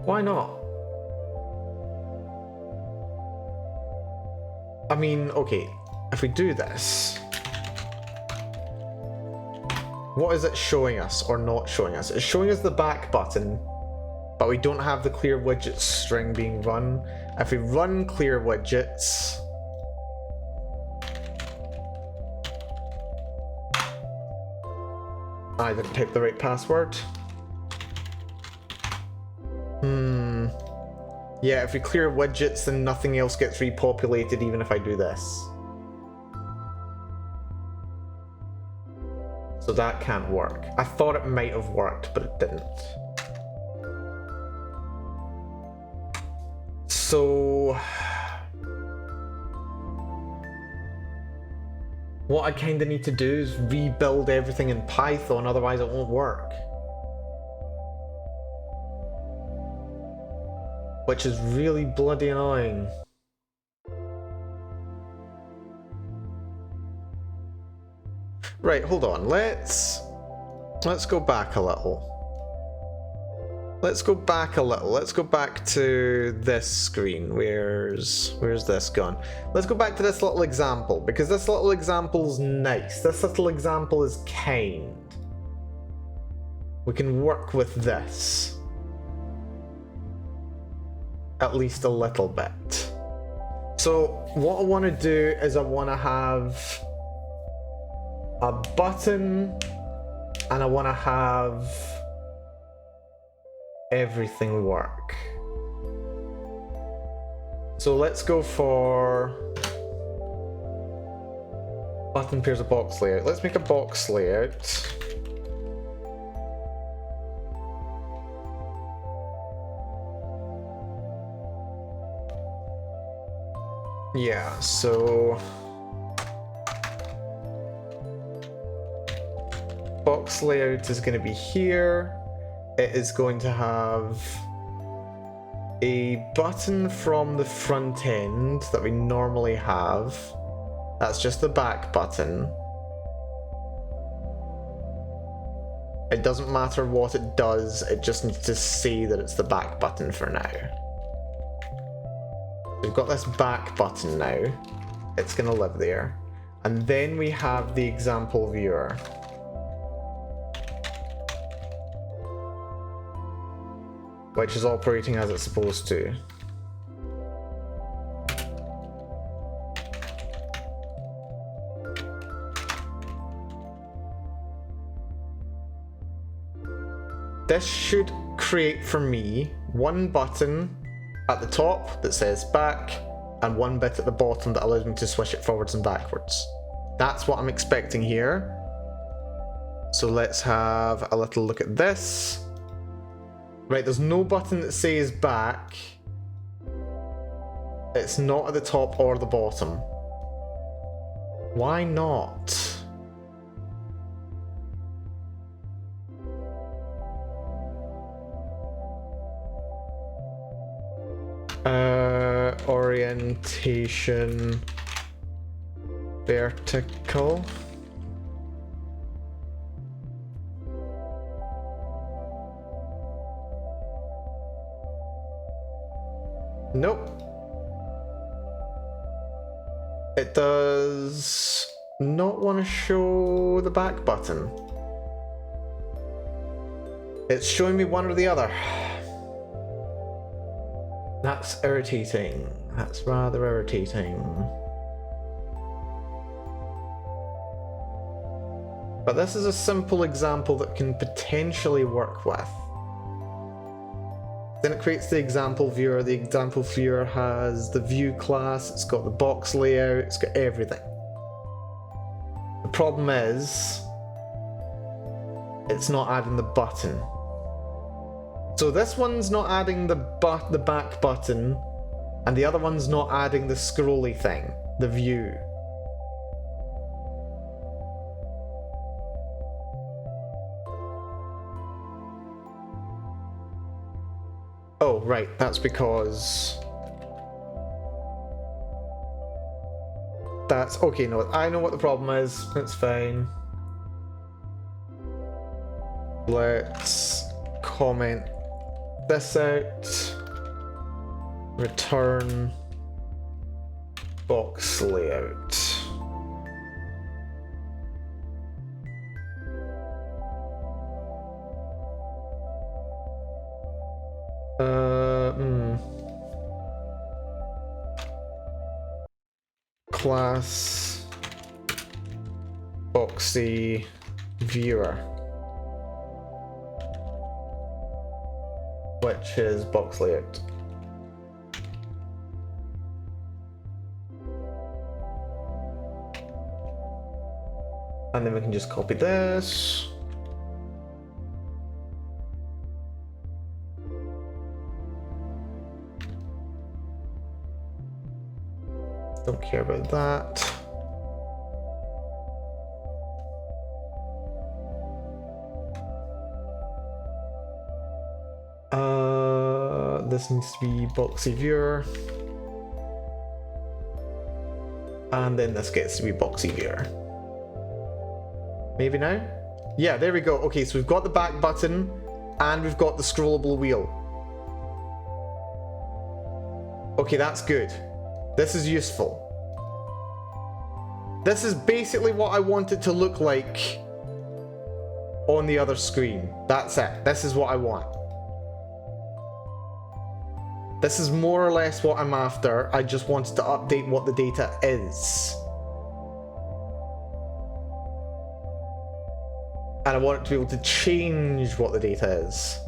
Why not? I mean, okay, if we do this, what is it showing us or not showing us? It's showing us the back button, but we don't have the clear widgets string being run. If we run clear widgets, I didn't type the right password. Yeah, if we clear widgets, then nothing else gets repopulated even if I do this. So that can't work. I thought it might have worked, but it didn't. So what I kind of need to do is rebuild everything in Python, otherwise it won't work. Which is really bloody annoying. Right, hold on. Let's go back a little. Let's go back a little. Let's go back to this screen. Where's this gone? Let's go back to this little example, because this little example's nice. This little example is kind. We can work with this. At least a little bit. So what I want to do is I want to have a button and I want to have everything work. So let's go for button pairs of box layout. Let's make a box layout. Yeah, so box layout is going to be here. It is going to have a button from the front end that we normally have. That's just the back button. It doesn't matter what it does, it just needs to say that it's the back button for now. We've got this back button now. It's going to live there. And then we have the example viewer. Which is operating as it's supposed to. This should create for me one button at the top that says back, and one bit at the bottom that allows me to switch it forwards and backwards. That's what I'm expecting here. So let's have a little look at this. Right, there's no button that says back. It's not at the top or the bottom. Why not? orientation vertical. Nope. It does not want to show the back button. It's showing me one or the other. That's irritating. That's rather irritating. But this is a simple example that can potentially work with. Then it creates the example viewer. The example viewer has the view class, it's got the box layout, it's got everything. The problem is, it's not adding the button. So this one's not adding the back button, and the other one's not adding the scrolly thing, the view. Oh, right, that's because... That's... Okay, no, I know what the problem is. It's fine. Let's comment this out. Return box layout. Class boxy viewer, which is box layout. And then we can just copy this. Don't care about that. This needs to be boxy viewer. And then this gets to be boxy viewer. Maybe now? Yeah, there we go. Okay, so we've got the back button and we've got the scrollable wheel. Okay, that's good. This is useful. This is basically what I want it to look like on the other screen. That's it. This is what I want. This is more or less what I'm after. I just wanted to update what the data is. And I want it to be able to change what the data is.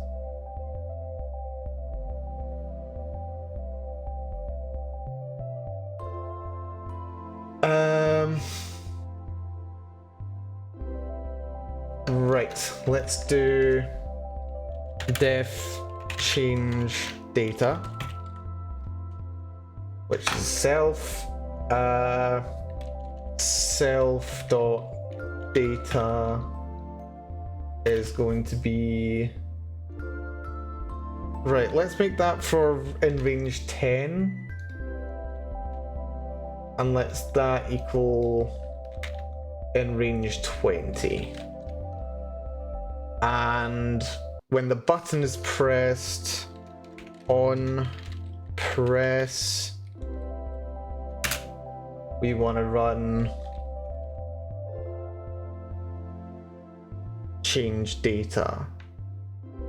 Right, let's do def change data, which is self dot data is going to be right. Let's make that for in range 10, and let's that equal in range 20. And when the button is pressed, on press, we want to run change data.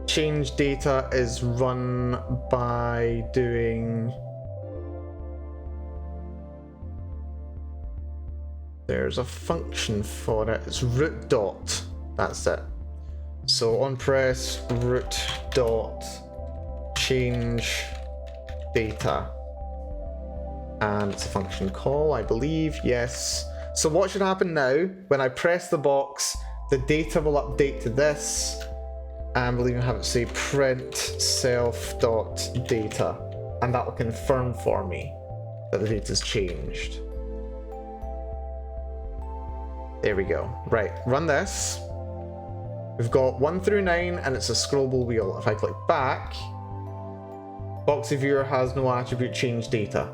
Change data is run by doing, there's a function for it, it's root dot, that's it. So on press root dot change data, and it's a function call, I believe. Yes. So what should happen now when I press the box, the data will update to this, and we'll even have it say print self dot data, and that will confirm for me that the data's changed. There we go. Right, run this. We've got 1 through 9 and it's a scrollable wheel. If I click back, boxy viewer has no attribute change data.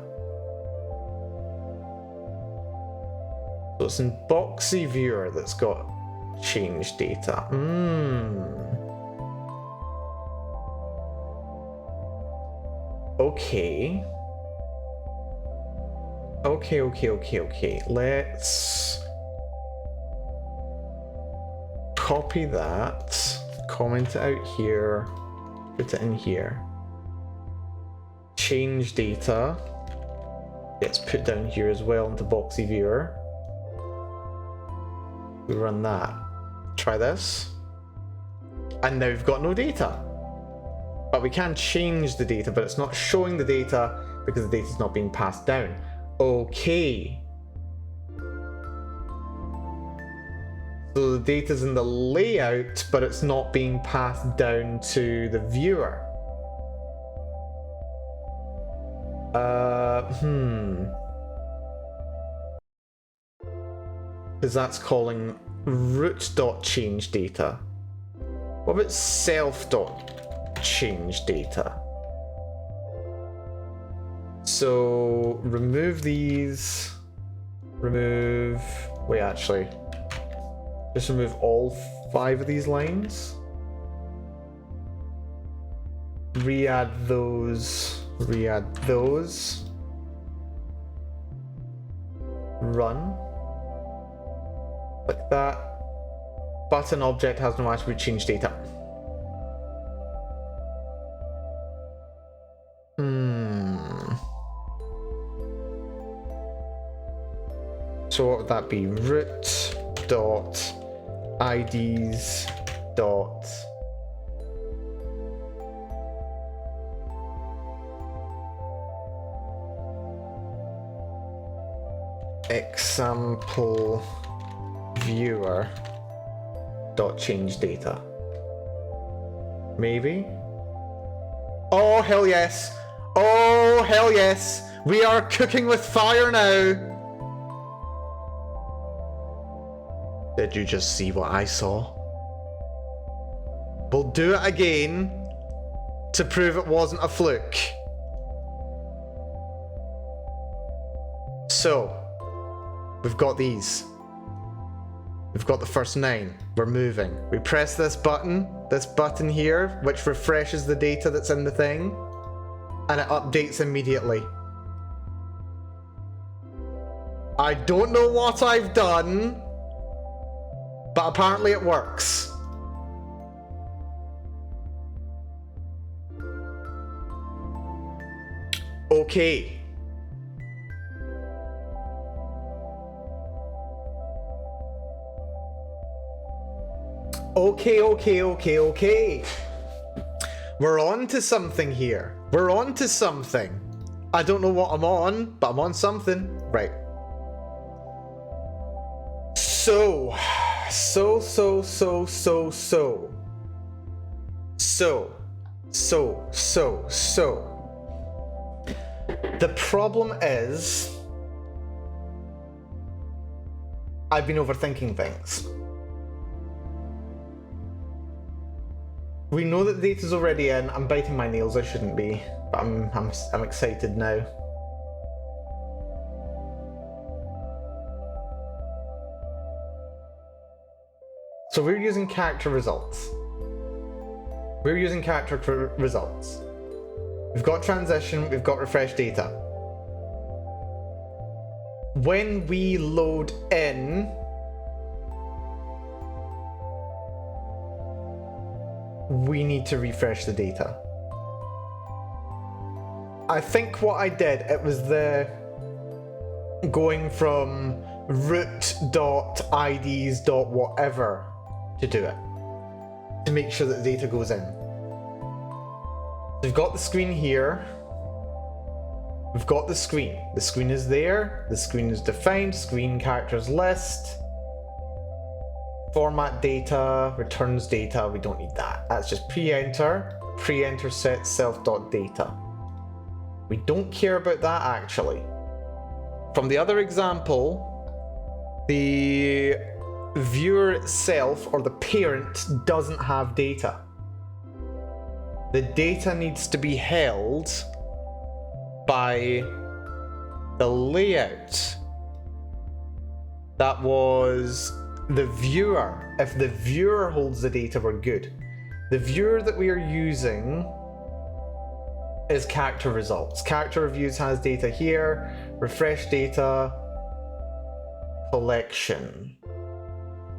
So it's in Boxy Viewer that's got change data. Okay. Okay. Let's copy that, comment it out here, put it in here. Change data gets put down here as well into Boxy Viewer. We run that. Try this. And now we've got no data. But we can change the data, but it's not showing the data because the data is not being passed down. Okay. So the data's in the layout, but it's not being passed down to the viewer. Because that's calling root.change data. What about self.change data? So remove these, wait, actually, just remove all 5 of these lines. Re-add those. Run. Like that. Button object has no attribute change data. So what would that be? Root dot IDs dot example viewer dot change data. Maybe? Oh hell yes! Oh hell yes! We are cooking with fire now! Did you just see what I saw? We'll do it again to prove it wasn't a fluke. So, we've got these. We've got the first 9. We're moving. We press this button here, which refreshes the data that's in the thing, and it updates immediately. I don't know what I've done, but apparently it works. Okay. Okay. We're on to something here. We're on to something. I don't know what I'm on, but I'm on something. Right. So. The problem is, I've been overthinking things. We know that the data's already in. I'm biting my nails. I shouldn't be, but I'm excited now. So we're using character results. We've got transition, we've got refresh data. When we load in, we need to refresh the data. I think what I did, it was the going from root.ids.whatever to do it, to make sure that the data goes in. We've got the screen here. We've got the screen. The screen is there. The screen is defined. Screen characters list. Format data, returns data. We don't need that. That's just pre-enter. Pre-enter set self.data. We don't care about that actually. From the other example, the viewer itself, or the parent, doesn't have data. The data needs to be held by the layout That was the viewer. If the viewer holds the data, we're good. The viewer that we are using is character results. Character reviews has data here. Refresh data. Collection.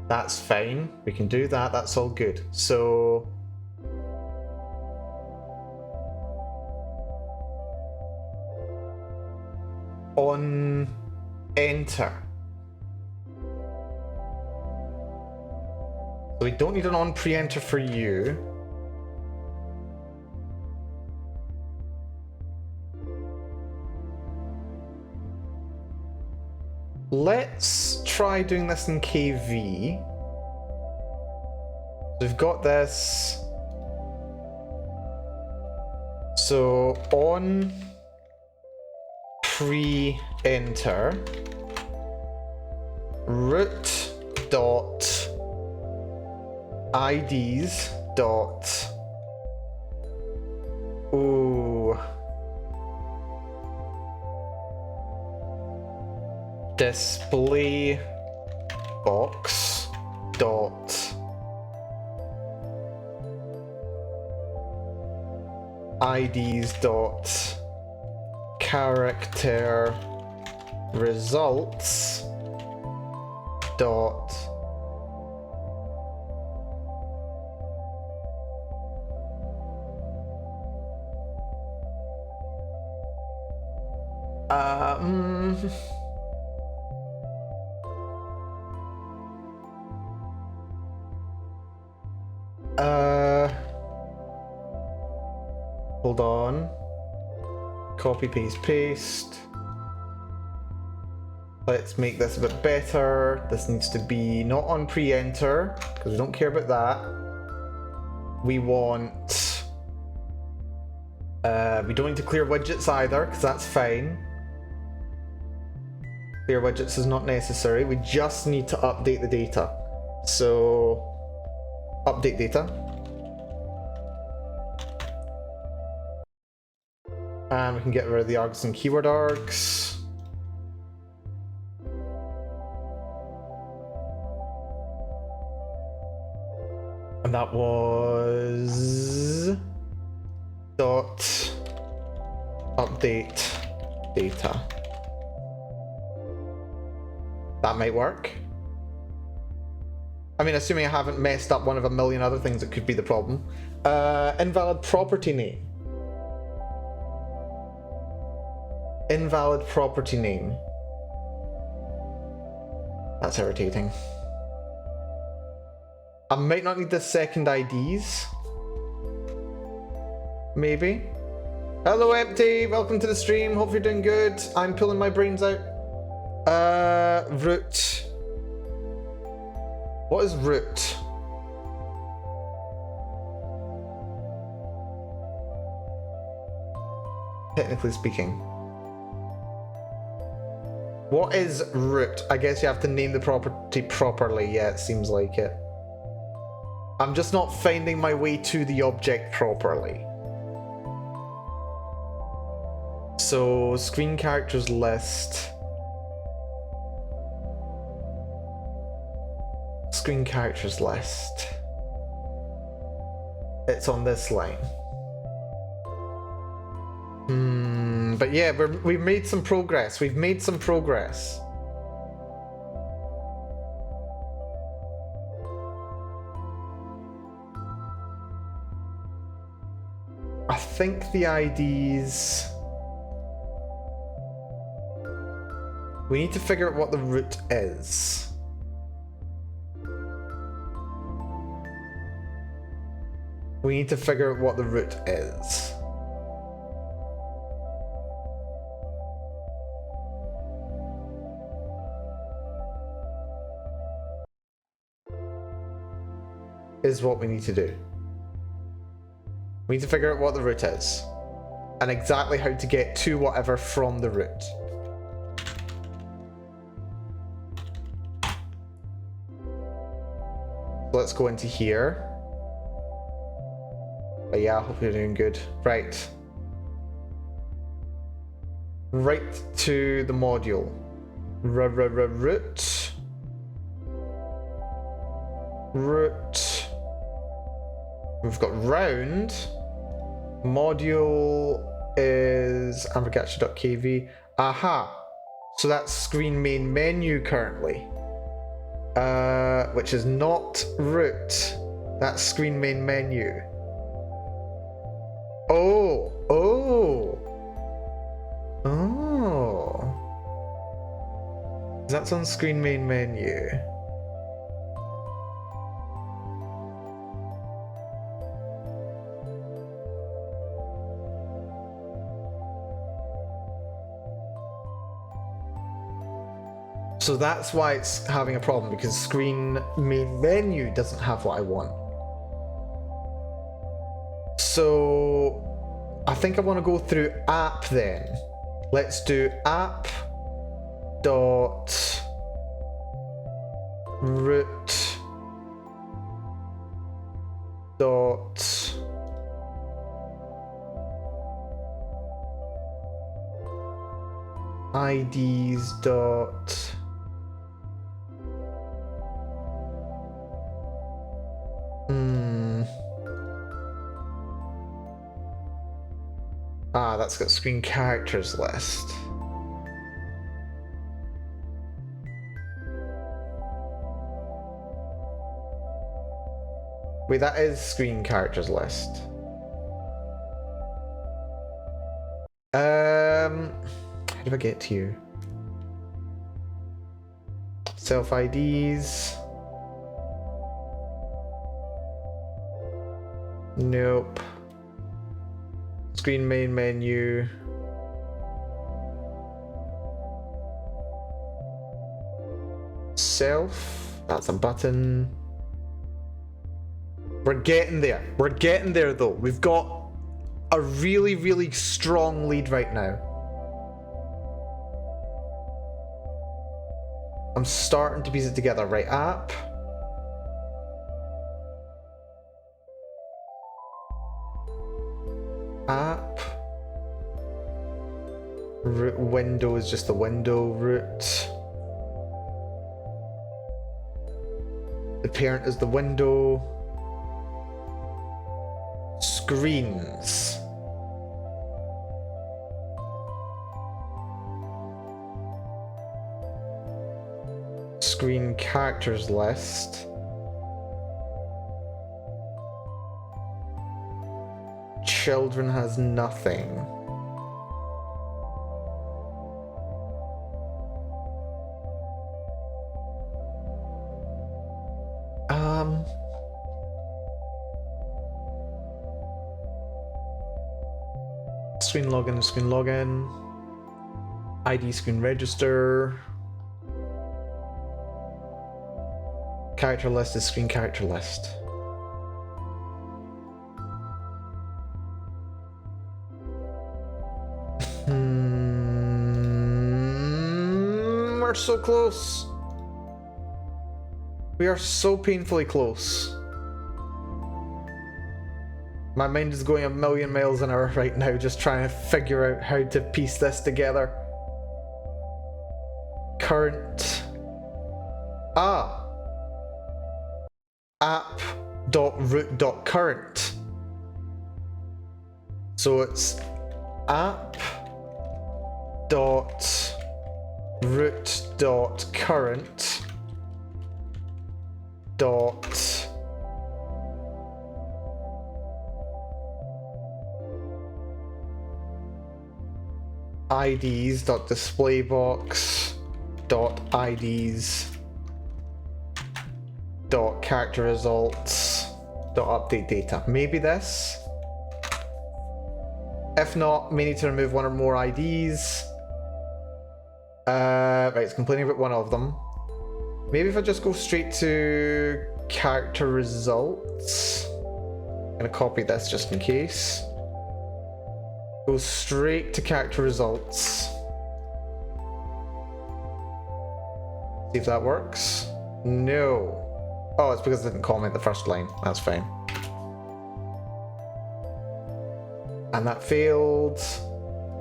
That's fine. We can do that. That's all good. So on enter. So we don't need an on pre-enter for you. Let's try doing this in KV. We've got this. So on pre-enter root dot IDs dot display box dot IDs dot character results dot hold on. Copy, paste, paste. Let's make this a bit better. This needs to be not on pre-enter, because we don't care about that. We want... we don't need to clear widgets either, because that's fine. Clear widgets is not necessary. We just need to update the data. So, update data. And we can get rid of the args and keyword args. And that was dot update data. That might work. I mean, assuming I haven't messed up one of a million other things that could be the problem. Invalid property name. Invalid property name. That's irritating. I might not need the second IDs. Maybe. Hello, Empty. Welcome to the stream. Hope you're doing good. I'm pulling my brains out. Root. What is root? Technically speaking. What is root? I guess you have to name the property properly. Yeah, it seems like it. I'm just not finding my way to the object properly. So, screen characters list. Screen characters list. It's on this line. But yeah, we've made some progress. We've made some progress. I think the IDs... We need to figure out what the root is. We need to figure out what the root is. Is what we need to do. We need to figure out what the root is. And exactly how to get to whatever from the root. Let's go into here. But yeah, I hope you're doing good. Right. Right to the module. Root root. We've got round. Module is ambergatcha.kv. Aha. So that's screen main menu currently. Which is not root. That's screen main menu. Oh. That's on screen main menu. So that's why it's having a problem, because screen main menu doesn't have what I want. So I think I want to go through app then. Let's do app dot root dot IDs dot that's got screen characters list. Wait, that is screen characters list. How do I get to you? Self IDs. Nope. Screen main menu. Self. That's a button. We're getting there. We're getting there though. We've got a really, really strong lead right now. I'm starting to piece it together. Right, app. App. Root window is just the window. Root. The parent is the window. Screens. Screen characters list. Children has nothing. Screen login, ID screen register. Character list is screen character list. We're so close. We are so painfully close. My mind is going a million miles an hour right now, just trying to figure out how to piece this together. Current. App.root.current. So it's app.root.current dot IDs dot displaybox dot IDs dot character results dot update data. Maybe this. If not, may need to remove one or more IDs. Right, it's complaining about one of them. Maybe if I just go straight to character results. I'm gonna copy this just in case. Go straight to character results. See if that works. No. Oh, it's because I didn't comment the first line. That's fine. And that failed.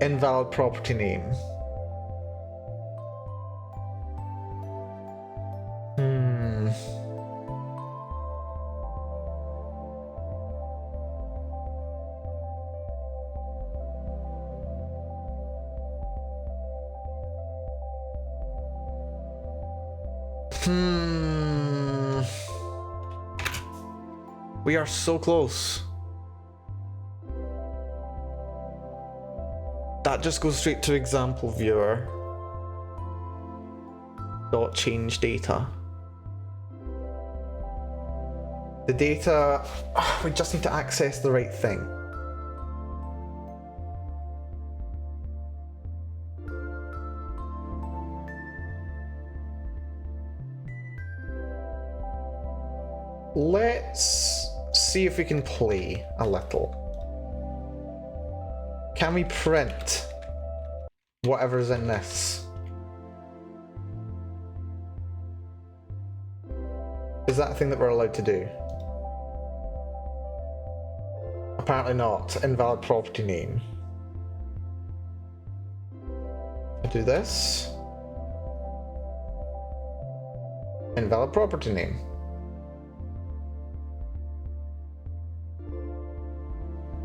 Invalid property name. We are so close. That just goes straight to example viewer. Dot change data. The data, we just need to access the right thing. Let's see if we can play a little. Can we print whatever's in this? Is that a thing that we're allowed to do? Apparently not. Invalid property name. I do this. Invalid property name.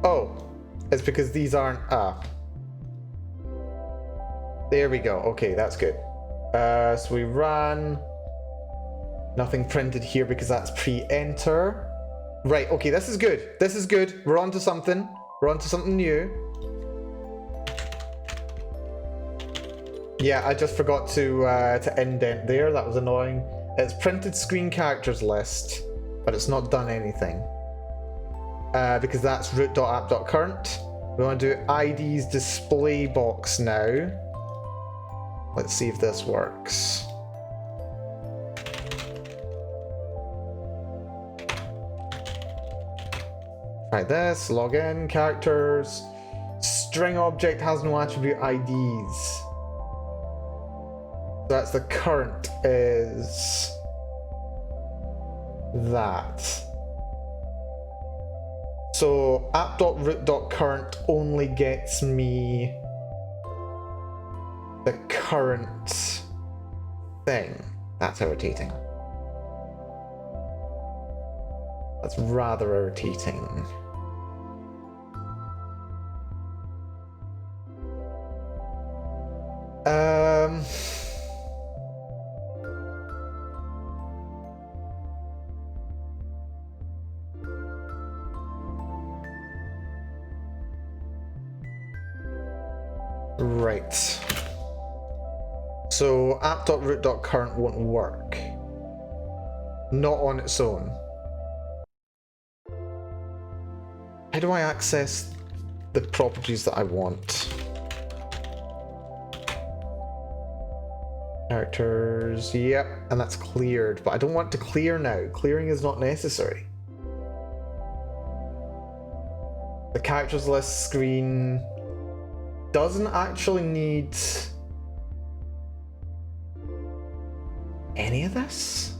Oh, it's because these aren't. There we go. Okay, that's good. So we ran. Nothing printed here because that's pre-enter. Right, okay, this is good. This is good. We're on to something. We're on to something new. Yeah, I just forgot to indent there. That was annoying. It's printed screen characters list, but it's not done anything. Because that's root.app.current. We want to do ID's display box now. Let's see if this works. Try this, login, characters. String object has no attribute IDs. So that's the current is that. So app.root.current only gets me the current thing. That's irritating. That's rather irritating. Right. So app.root.current won't work. Not on its own. How do I access the properties that I want? Characters, yep, and that's cleared, but I don't want to clear now. Clearing is not necessary. The characters list screen doesn't actually need any of this.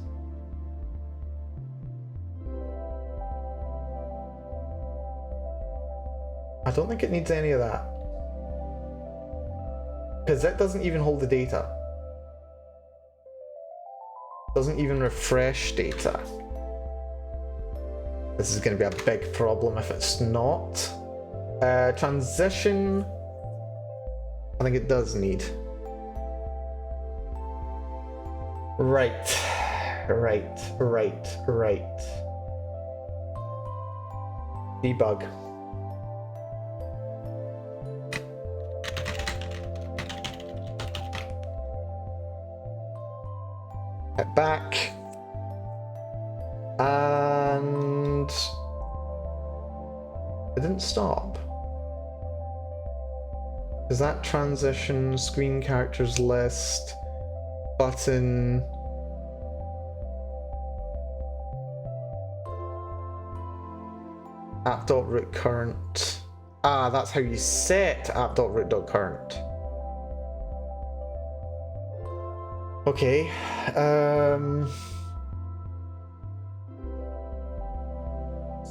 I don't think it needs any of that. Because that doesn't even hold the data. Doesn't even refresh data. This is going to be a big problem if it's not. Transition, I think it does need. Right. Debug. Head back. And it didn't stop. Is that transition, screen characters list, button? App.root.current. Ah, that's how you set app.root.current. Okay.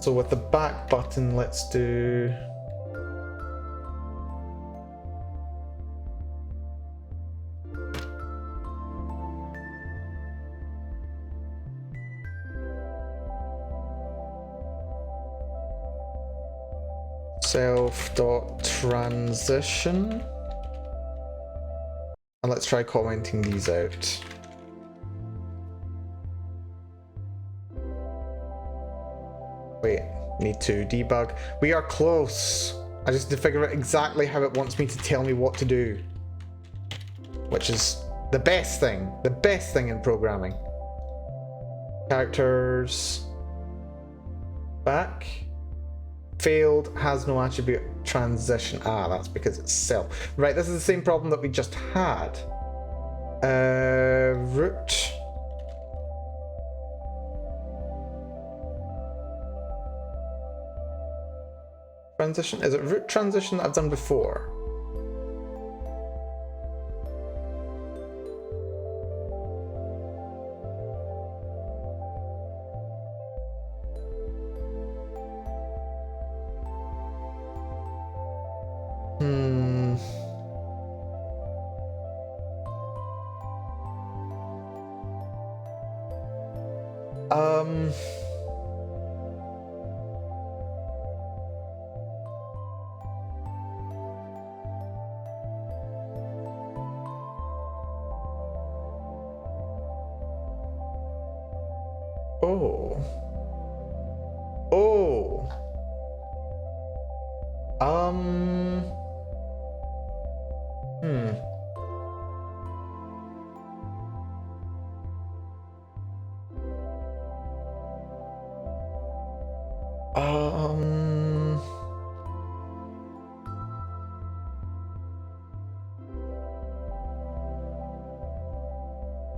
So with the back button, let's do. Self.transition. And let's try commenting these out. Wait, need to debug. We are close. I just need to figure out exactly how it wants me to tell me what to do. Which is the best thing in programming. Characters. Back. Failed, has no attribute, transition. Ah, that's because it's self. Right, this is the same problem that we just had. Root. Transition, is it root transition that I've done before?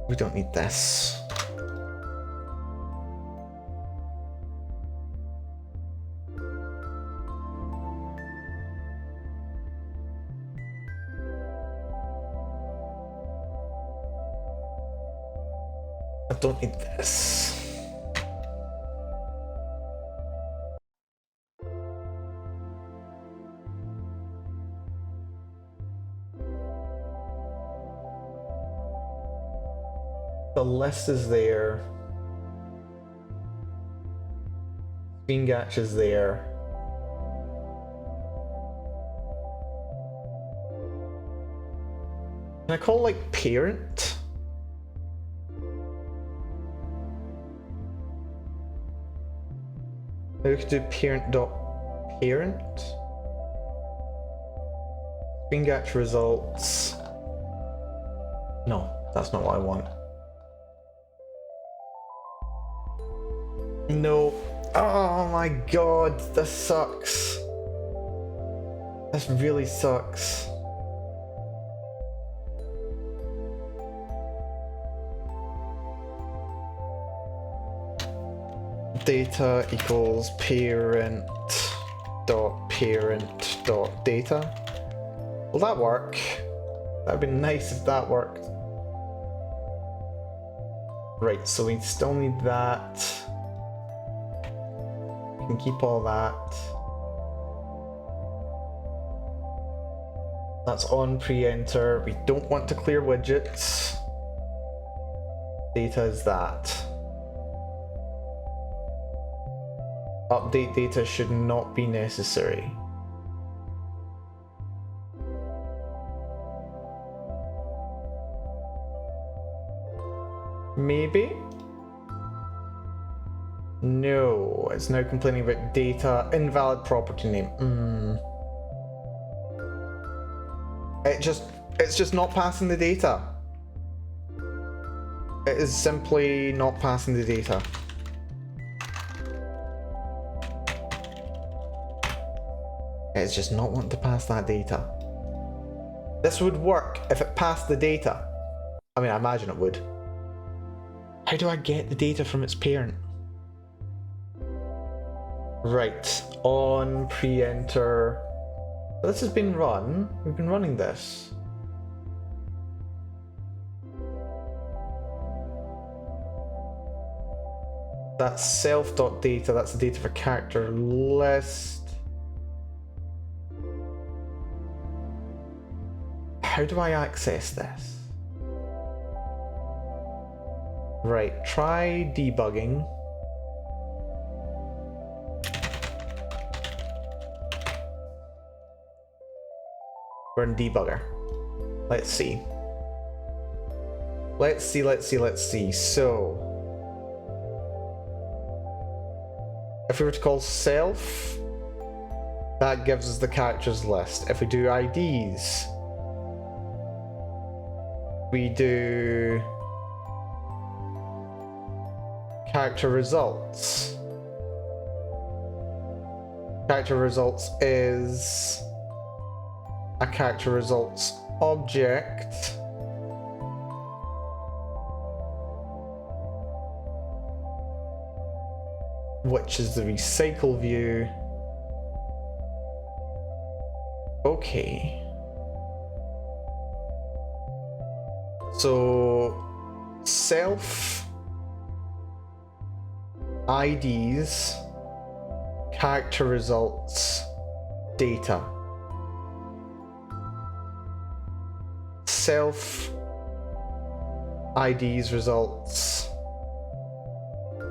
We don't need this. I don't need this. The list is there. Screengatch is there. Can I call like parent? Maybe we could do parent.parent. Screengatch results. No, that's not what I want. No. Oh my god, this sucks. This really sucks. Data equals parent dot parent dot data. Will that work? That would be nice if that worked. Right, so we still need that. We can keep all that. That's on pre-enter. We don't want to clear widgets. Data is that. Update data should not be necessary. Maybe? No, it's now complaining about data, invalid property name. It's just not passing the data. It is simply not passing the data. It's just not wanting to pass that data. This would work if it passed the data. I mean, I imagine it would. How do I get the data from its parent? Right, on pre-enter. This has been run. We've been running this. That's self.data, that's the data for character list. How do I access this? Right, try debugging. We're in debugger. Let's see. Let's see. So If we were to call self, that gives us the characters list. If we do IDs, we do character results. Character results is a character results object which is the recycle view. Okay. So self IDs, character results, data. Self IDs results.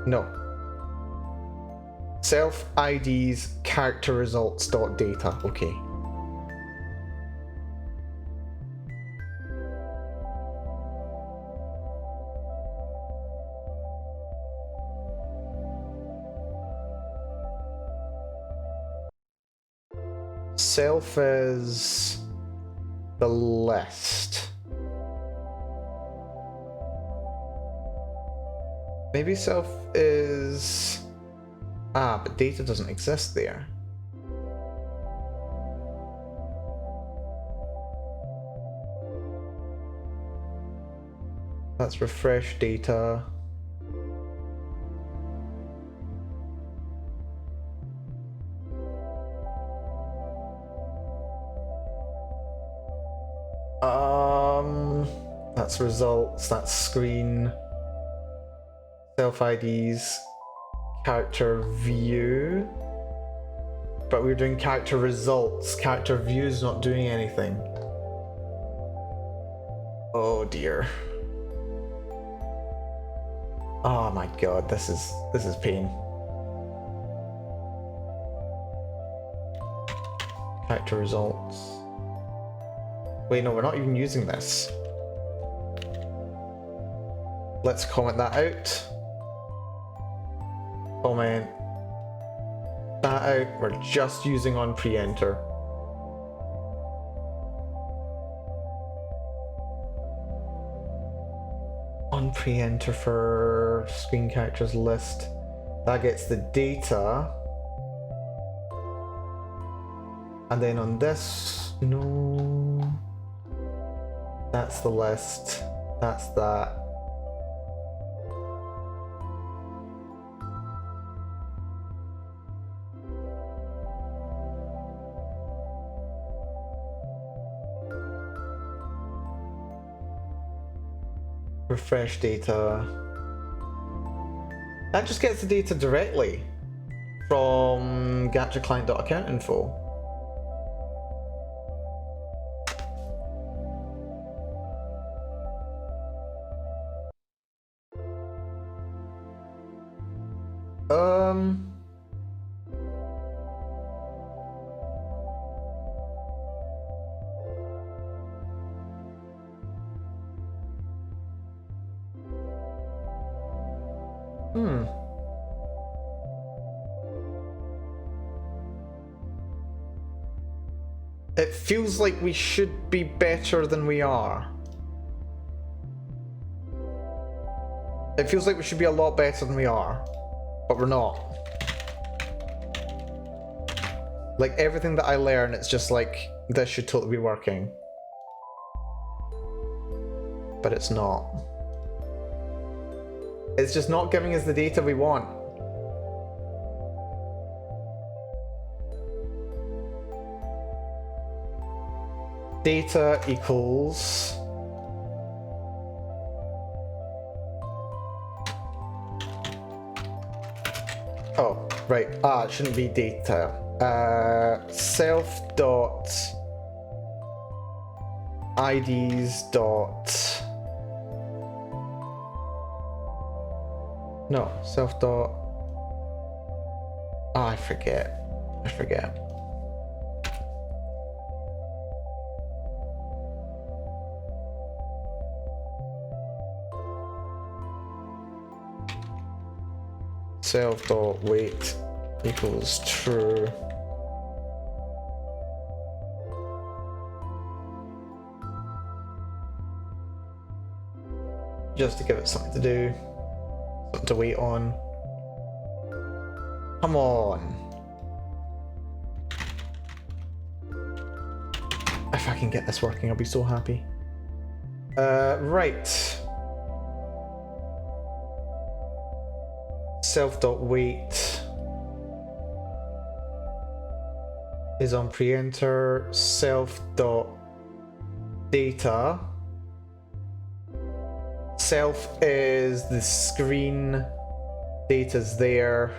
No. Self IDs character results dot data. Okay. Self is the list. Maybe self is... Ah, but data doesn't exist there. Let's refresh data. That's results, that's screen, self IDs, character view. But we're doing character results. Character view is not doing anything. Oh dear. Oh my god, this is pain. Character results. Wait, no, we're not even using this. Let's comment that out. Comment that out. We're just using on pre-enter. On pre-enter for screen characters list. That gets the data. And then on this, no. That's the list. That's that. Refresh data. That just gets the data directly from gadgetclient.account.info. It feels like we should be better than we are. It feels like we should be a lot better than we are, but we're not. Like everything that I learn, it's just like, this should totally be working. But it's not. It's just not giving us the data we want. Data equals right. It shouldn't be data. Self dot IDs dot no self dot I forget. Self dot weight equals true. Just to give it something to do, something to wait on. Come on. If I can get this working, I'll be so happy. Right. Self.wait is on pre-enter. Self.data. Self is the screen. Data's there.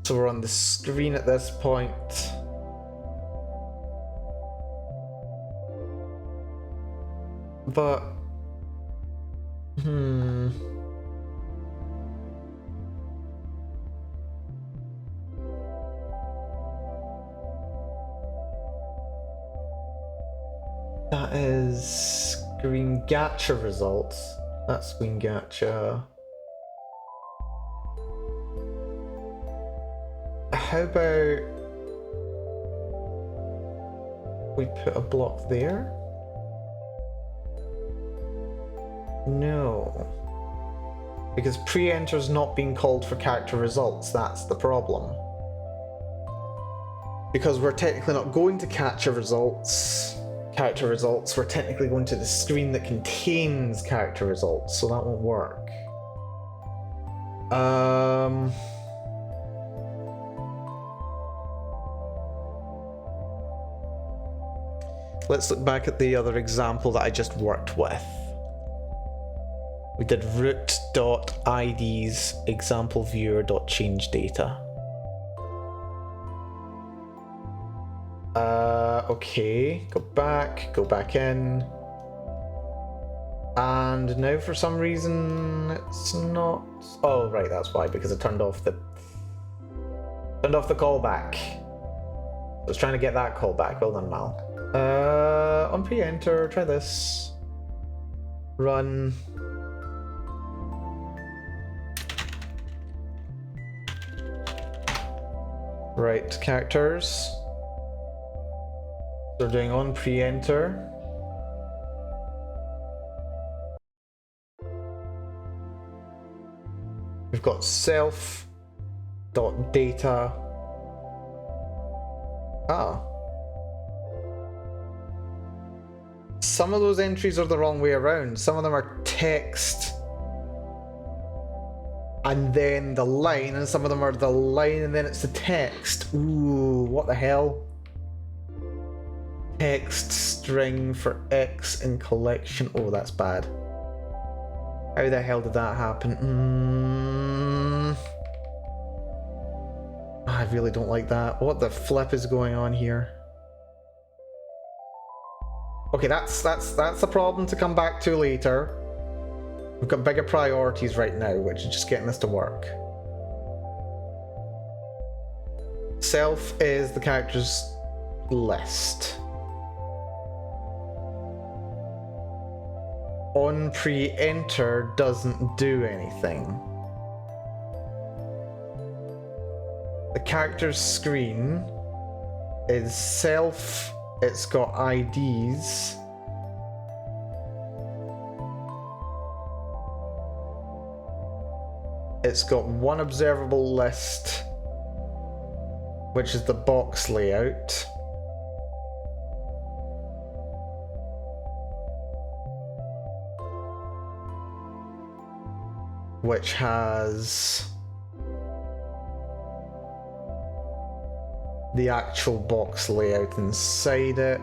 So we're on the screen at this point. But that is screen gacha results. That's screen gacha. How about we put a block there? No. Because pre-enter's not being called for character results, that's the problem. Because we're technically not going to character results, we're technically going to the screen that contains character results, so that won't work. Let's look back at the other example that I just worked with. We did root.ids example viewer.change data. Okay, go back in. And now for some reason it's not. Oh right, that's why, because I turned off the callback. I was trying to get that callback. Well done, Mal. On pre-enter, try this. Run. Right, characters. They're doing on pre-enter. We've got self.data. Some of those entries are the wrong way around. Some of them are text and then the line, and some of them are the line and then it's the text. Ooh, what the hell? Text string for X in collection. Oh, that's bad. How the hell did that happen? I really don't like that. What the flip is going on here? Okay, that's a problem to come back to later. We've got bigger priorities right now, which is just getting this to work. Self is the character's list. On pre-enter doesn't do anything. The character's screen is self, it's got IDs. It's got one observable list, which is the box layout. Which has the actual box layout inside it.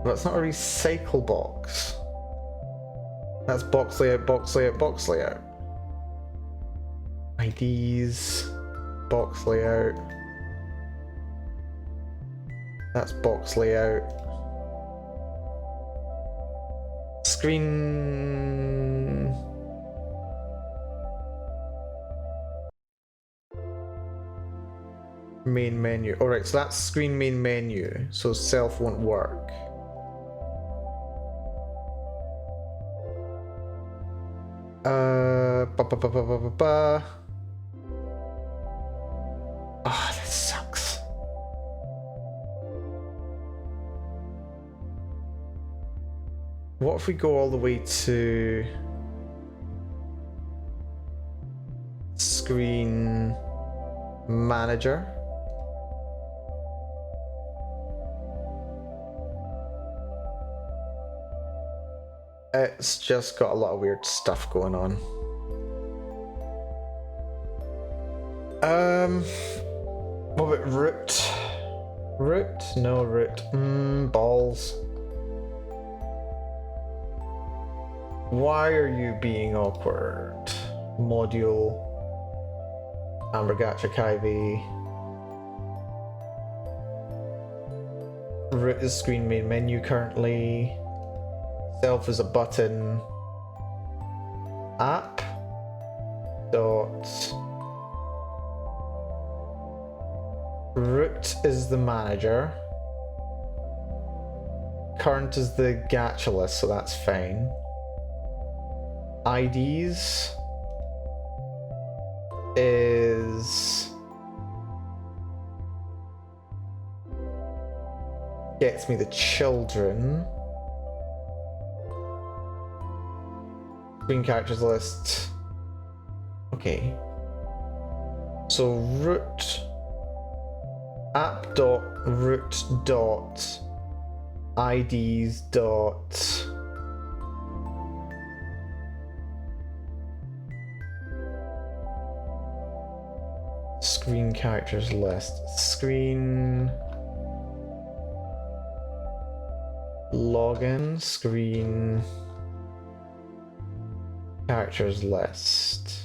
But it's not a recycle box. That's box layout, box layout, box layout. IDs, box layout. That's box layout. Screen. Main menu. Alright, so that's screen main menu. So self won't work. Ba, ba, ba, ba, ba, ba, ba. Ah, oh, this sucks. What if we go all the way to screen manager? It's just got a lot of weird stuff going on. What about root? Root? No root. Balls. Why are you being awkward? Module. Ambergacha Kyvie. Root is screen main menu currently. Self is a button. App. Dot. Root is the manager. Current is the gacha list, so that's fine. IDs is gets me the children. Screen characters list. Okay. So root app dot root dot IDs dot screen characters list. Screen login screen characters list.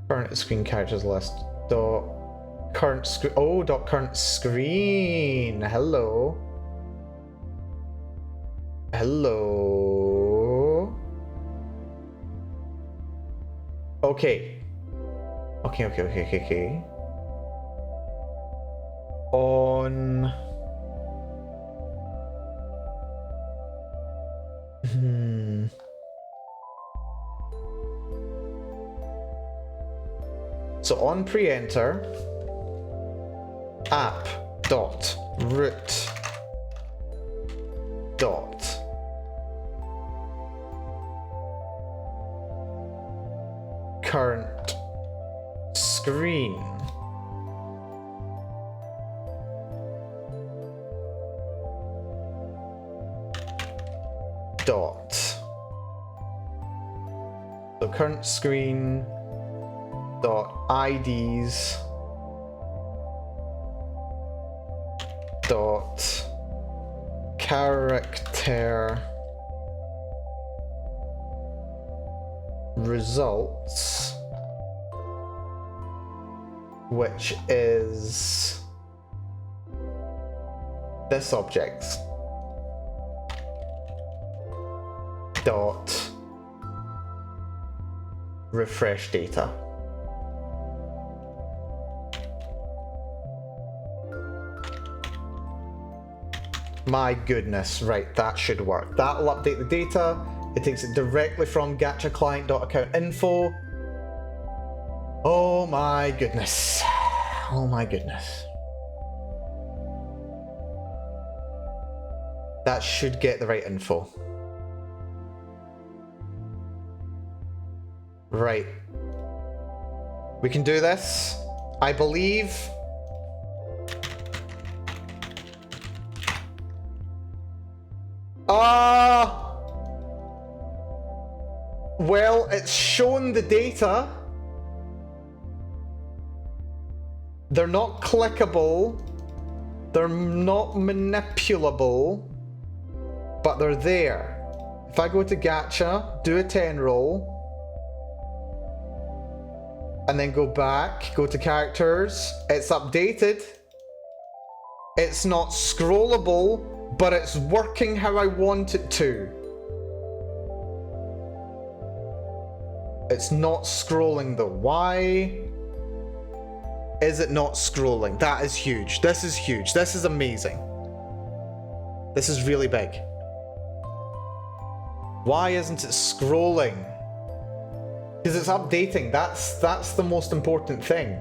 Current screen characters list. Dot current screen. Oh, dot current screen. Hello. Hello. Okay. Okay. On. So on pre-enter, app dot root dot current screen dot the current screen dot IDs dot character results, which is this object dot refresh data. My goodness, right, that should work. That'll update the data. It takes it directly from gachaclient.account.info. Oh my goodness. Oh my goodness. That should get the right info. Right. We can do this, I believe. Well, it's shown the data. They're not clickable. They're not manipulable. But they're there. If I go to gacha, do a 10 roll, and then go back, go to characters, it's updated. It's not scrollable, but it's working how I want it to. It's not scrolling the Y. Is it not scrolling? That is huge. This is huge. This is amazing. This is really big. Why isn't it scrolling? Because it's updating. That's the most important thing.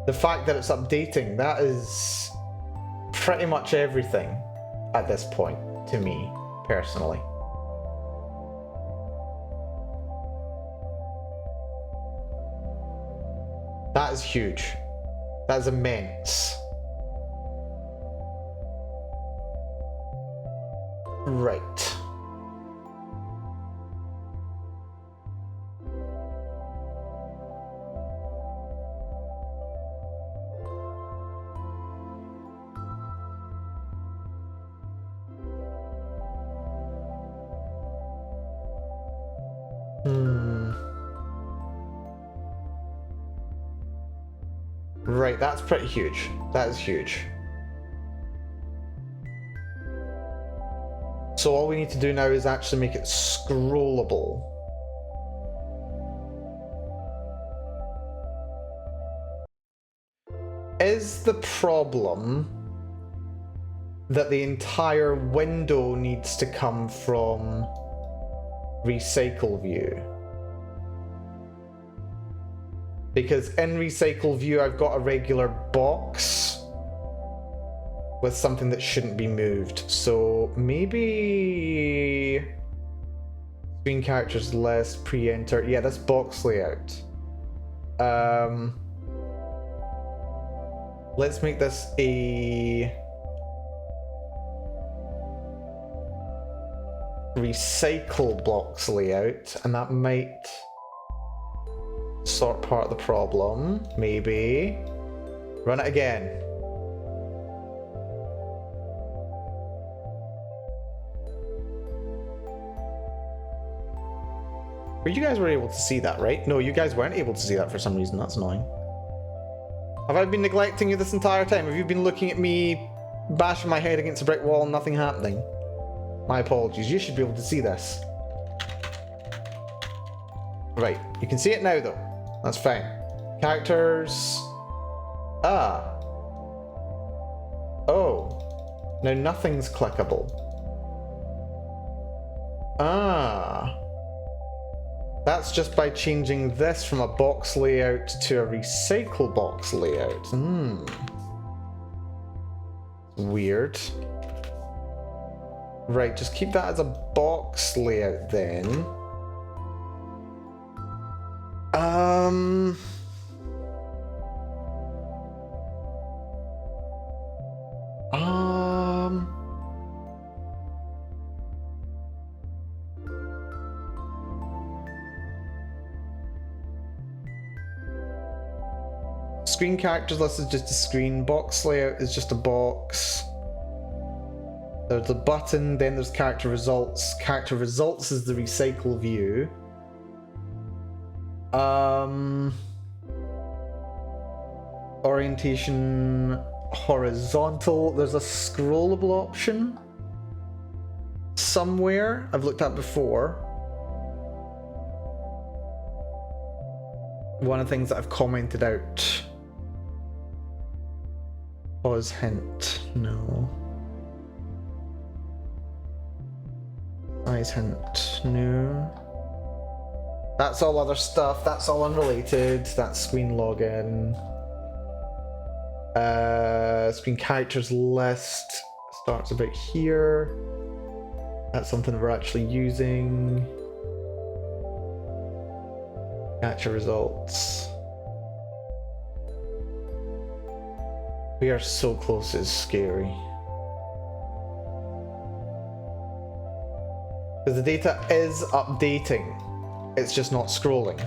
The fact that it's updating, that is pretty much everything at this point, to me, personally. That is huge. That is immense. Right. Right, that's pretty huge. That is huge. So all we need to do now is actually make it scrollable. Is the problem that the entire window needs to come from recycle view? Because in recycle view, I've got a regular box with something that shouldn't be moved. So maybe screen characters less pre-enter. Yeah, that's box layout. Let's make this a recycle box layout, and that might sort part of the problem. Maybe. Run it again. But you guys were able to see that, right? No, you guys weren't able to see that for some reason. That's annoying. Have I been neglecting you this entire time? Have you been looking at me bashing my head against a brick wall and nothing happening? My apologies. You should be able to see this. Right. You can see it now, though. That's fine. Characters. Ah. Oh. Now nothing's clickable. Ah. That's just by changing this from a box layout to a recycle box layout. Weird. Right, just keep that as a box layout then. Screen characters list is just a screen. Box layout is just a box. There's a button, then there's character results. Character results is the recycle view. Orientation horizontal. There's a scrollable option somewhere I've looked at before. One of the things that I've commented out. Pause hint. No. Size hint. No. That's all other stuff. That's all unrelated. That's screen login. Screen characters list starts about here. That's something we're actually using. Capture results. We are so close, it's scary. Because the data is updating. It's just not scrolling.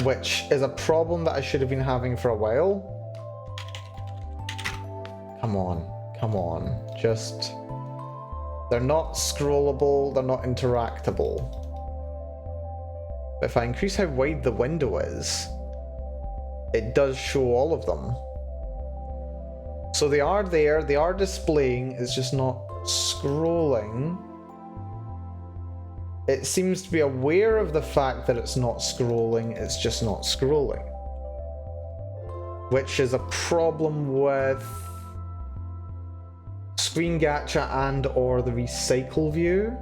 Which is a problem that I should have been having for a while. Come on, come on. Just... they're not scrollable, they're not interactable. But if I increase how wide the window is, it does show all of them. So they are there, they are displaying, it's just not scrolling. It seems to be aware of the fact that it's not scrolling, it's just not scrolling. Which is a problem with Screen Gacha and or the recycle view.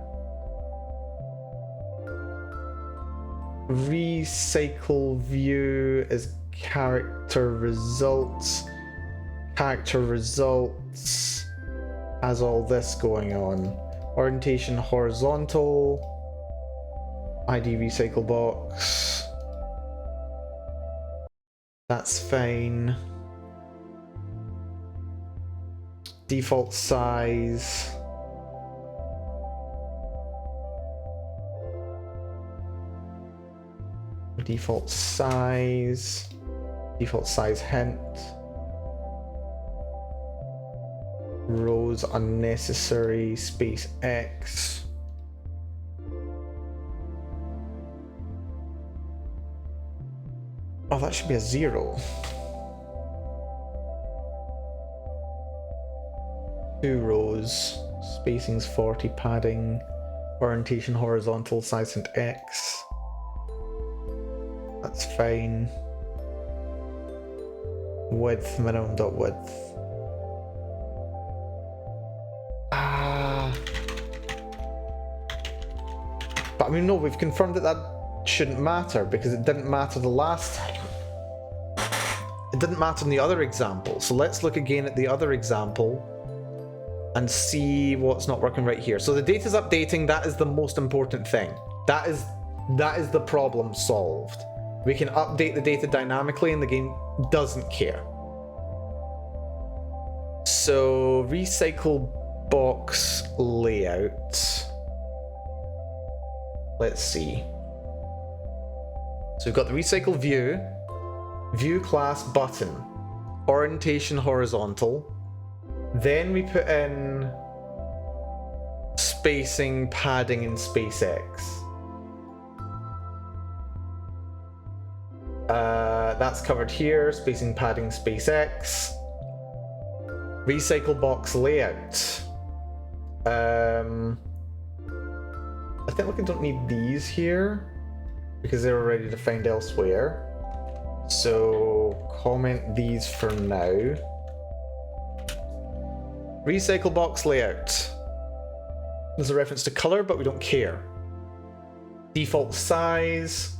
Recycle view is character results. Character results has all this going on. Orientation horizontal. ID recycle box. That's fine. Default size. Default size. Default size hint. Rows unnecessary. Space X. Oh, that should be a 0. 2 rows, spacing's 40, padding, orientation horizontal, size and X. That's fine. Width, minimum dot width. But I mean, no, we've confirmed that that shouldn't matter because it didn't matter the last time. It didn't matter in the other example. So let's look again at the other example and see what's not working right here. So the data's updating. That is the most important thing. That is the problem solved. We can update the data dynamically and the game doesn't care. So recycle box layout. Let's see. So we've got the recycle view, view class button, orientation horizontal. Then we put in spacing, padding, and space X. That's covered here. Spacing, padding, space X. Recycle box layout. I think we don't need these here because they're already defined elsewhere. So comment these for now. Recycle box layout. There's a reference to color, but we don't care. Default size,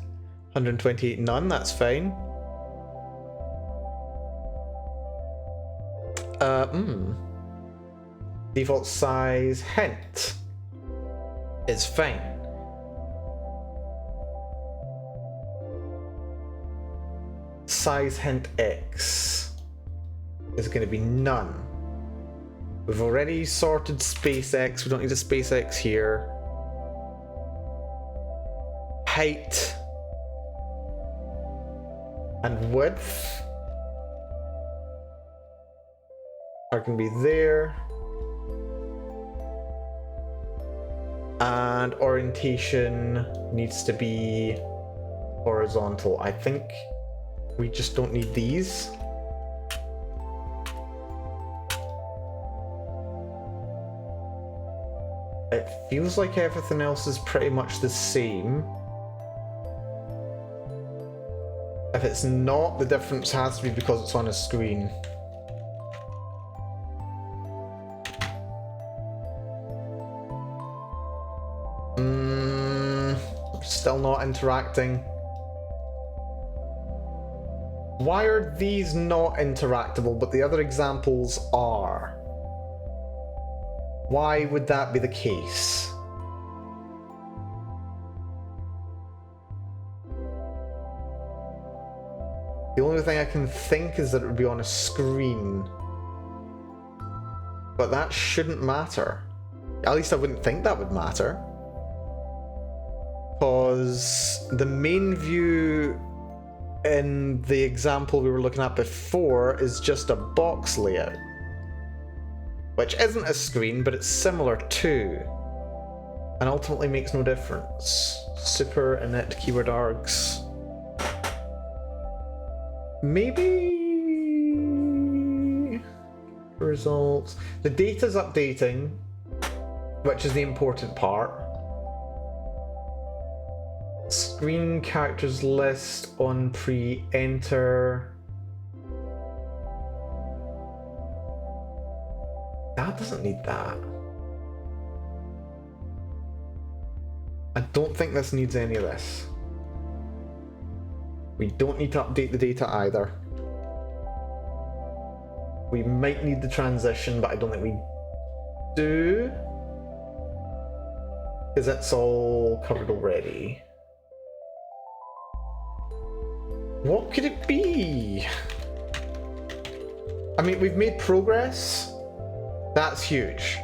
128 none, that's fine. Default size hint is fine. Size hint X is going to be none. We've already sorted space X, we don't need a space X here. Height and width are going to be there. And orientation needs to be horizontal. I think we just don't need these. It feels like everything else is pretty much the same. If it's not, the difference has to be because it's on a screen. Still not interacting. Why are these not interactable but the other examples are? Why would that be the case? The only thing I can think is that it would be on a screen. But that shouldn't matter. At least I wouldn't think that would matter. Because the main view in the example we were looking at before is just a box layout. Which isn't a screen, but it's similar to. And ultimately makes no difference. Super init keyword args. Maybe results. The data's updating, which is the important part. Screen characters list on pre-enter. That doesn't need that. I don't think this needs any of this. We don't need to update the data either. We might need the transition, but I don't think we do. Because it's all covered already. What could it be? I mean, we've made progress. That's huge.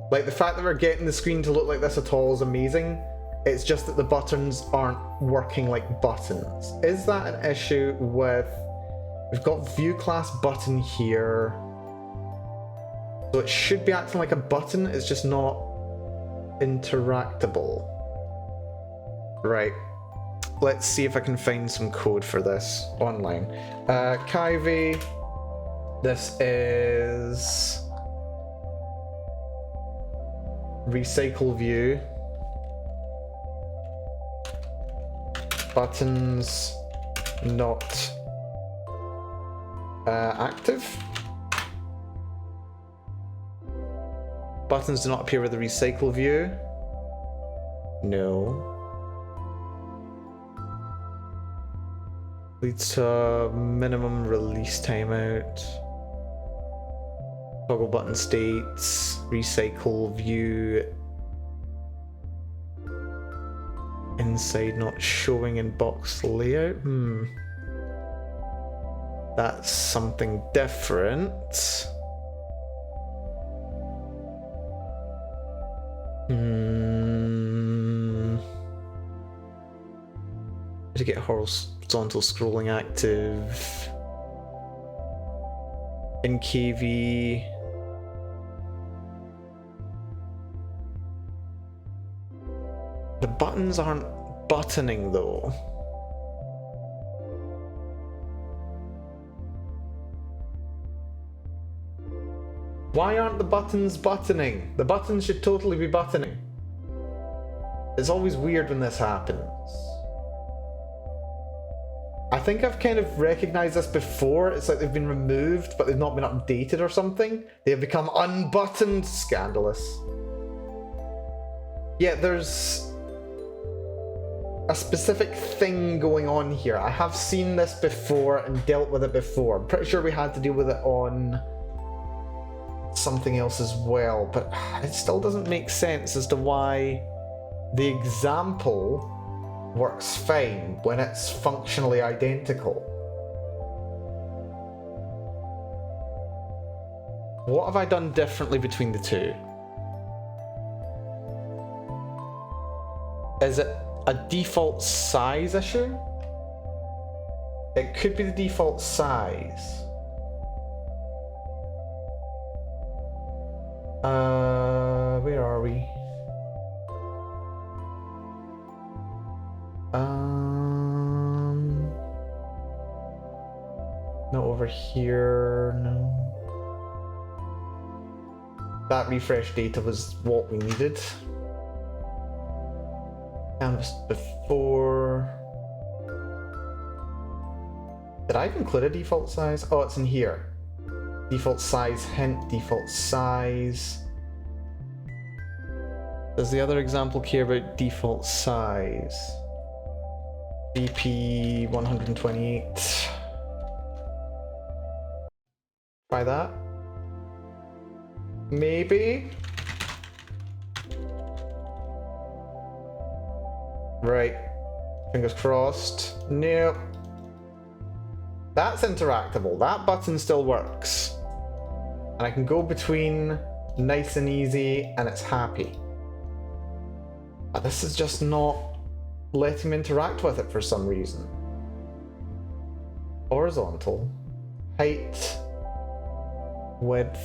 Like, the fact that we're getting the screen to look like this at all is amazing. It's just that the buttons aren't working like buttons. Is that an issue with... We've got view class button here. So it should be acting like a button, it's just not interactable. Right. Let's see if I can find some code for this online. Kyvie. This is... recycle view. Buttons not active. Buttons do not appear with the recycle view. No. Leads to minimum release timeout. Toggle button states, recycle view. Inside not showing in box layout. That's something different. To get horizontal scrolling active in KV. The buttons aren't buttoning though. Why aren't the buttons buttoning? The buttons should totally be buttoning. It's always weird when this happens. I think I've kind of recognized this before. It's like they've been removed, but they've not been updated or something. They have become unbuttoned. Scandalous. Yeah, there's a specific thing going on here. I have seen this before and dealt with it before. I'm pretty sure we had to deal with it on something else as well, but it still doesn't make sense as to why the example works fine when it's functionally identical. What have I done differently between the two? Is it a default size issue? It could be the default size. Where are we? No, over here, no. That refresh data was what we needed. Canvas before. Did I include a default size? Oh, it's in here. Default size, hint, default size. Does the other example care about default size? BP 128. Try that. Maybe. Right. Fingers crossed. Nope. That's interactable. That button still works. And I can go between nice and easy and it's happy. But this is just not letting me interact with it for some reason. Horizontal. Height. Width.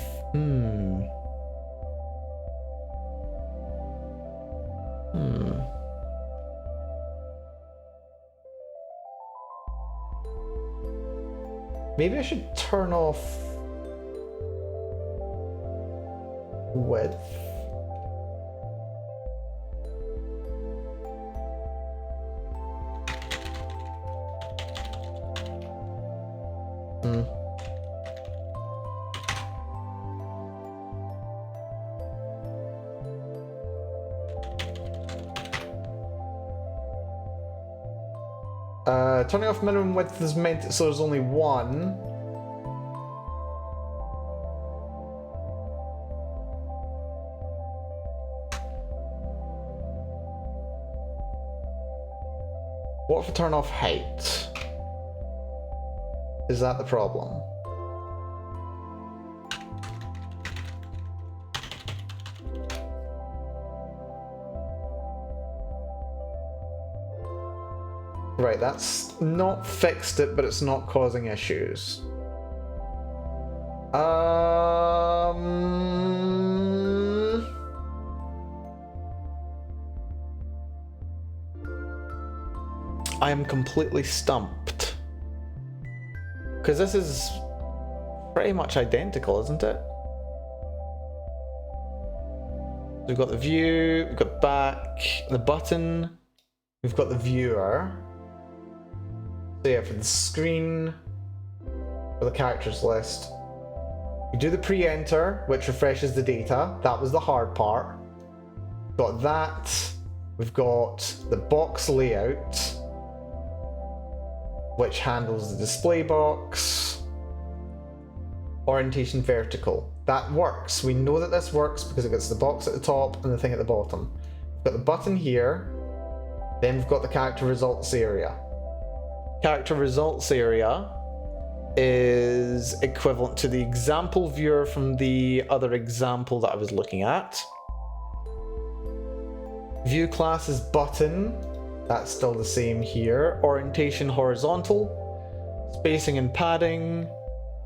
Maybe I should turn off width. Turning off minimum width is meant so there's only one. What if I turn off height? Is that the problem? Right, that's not fixed it, but it's not causing issues. I am completely stumped. Because this is pretty much identical, isn't it? We've got the view, we've got back, the button, we've got the viewer. So yeah, for the screen, for the characters list, we do the pre-enter, which refreshes the data. That was the hard part. We've got that. We've got the box layout, which handles the display box. Orientation vertical. That works. We know that this works because it gets the box at the top and the thing at the bottom. We've got the button here. Then we've got the character results area. Character results area is equivalent to the example viewer from the other example that I was looking at. View class is button. That's still the same here. Orientation horizontal. Spacing and padding.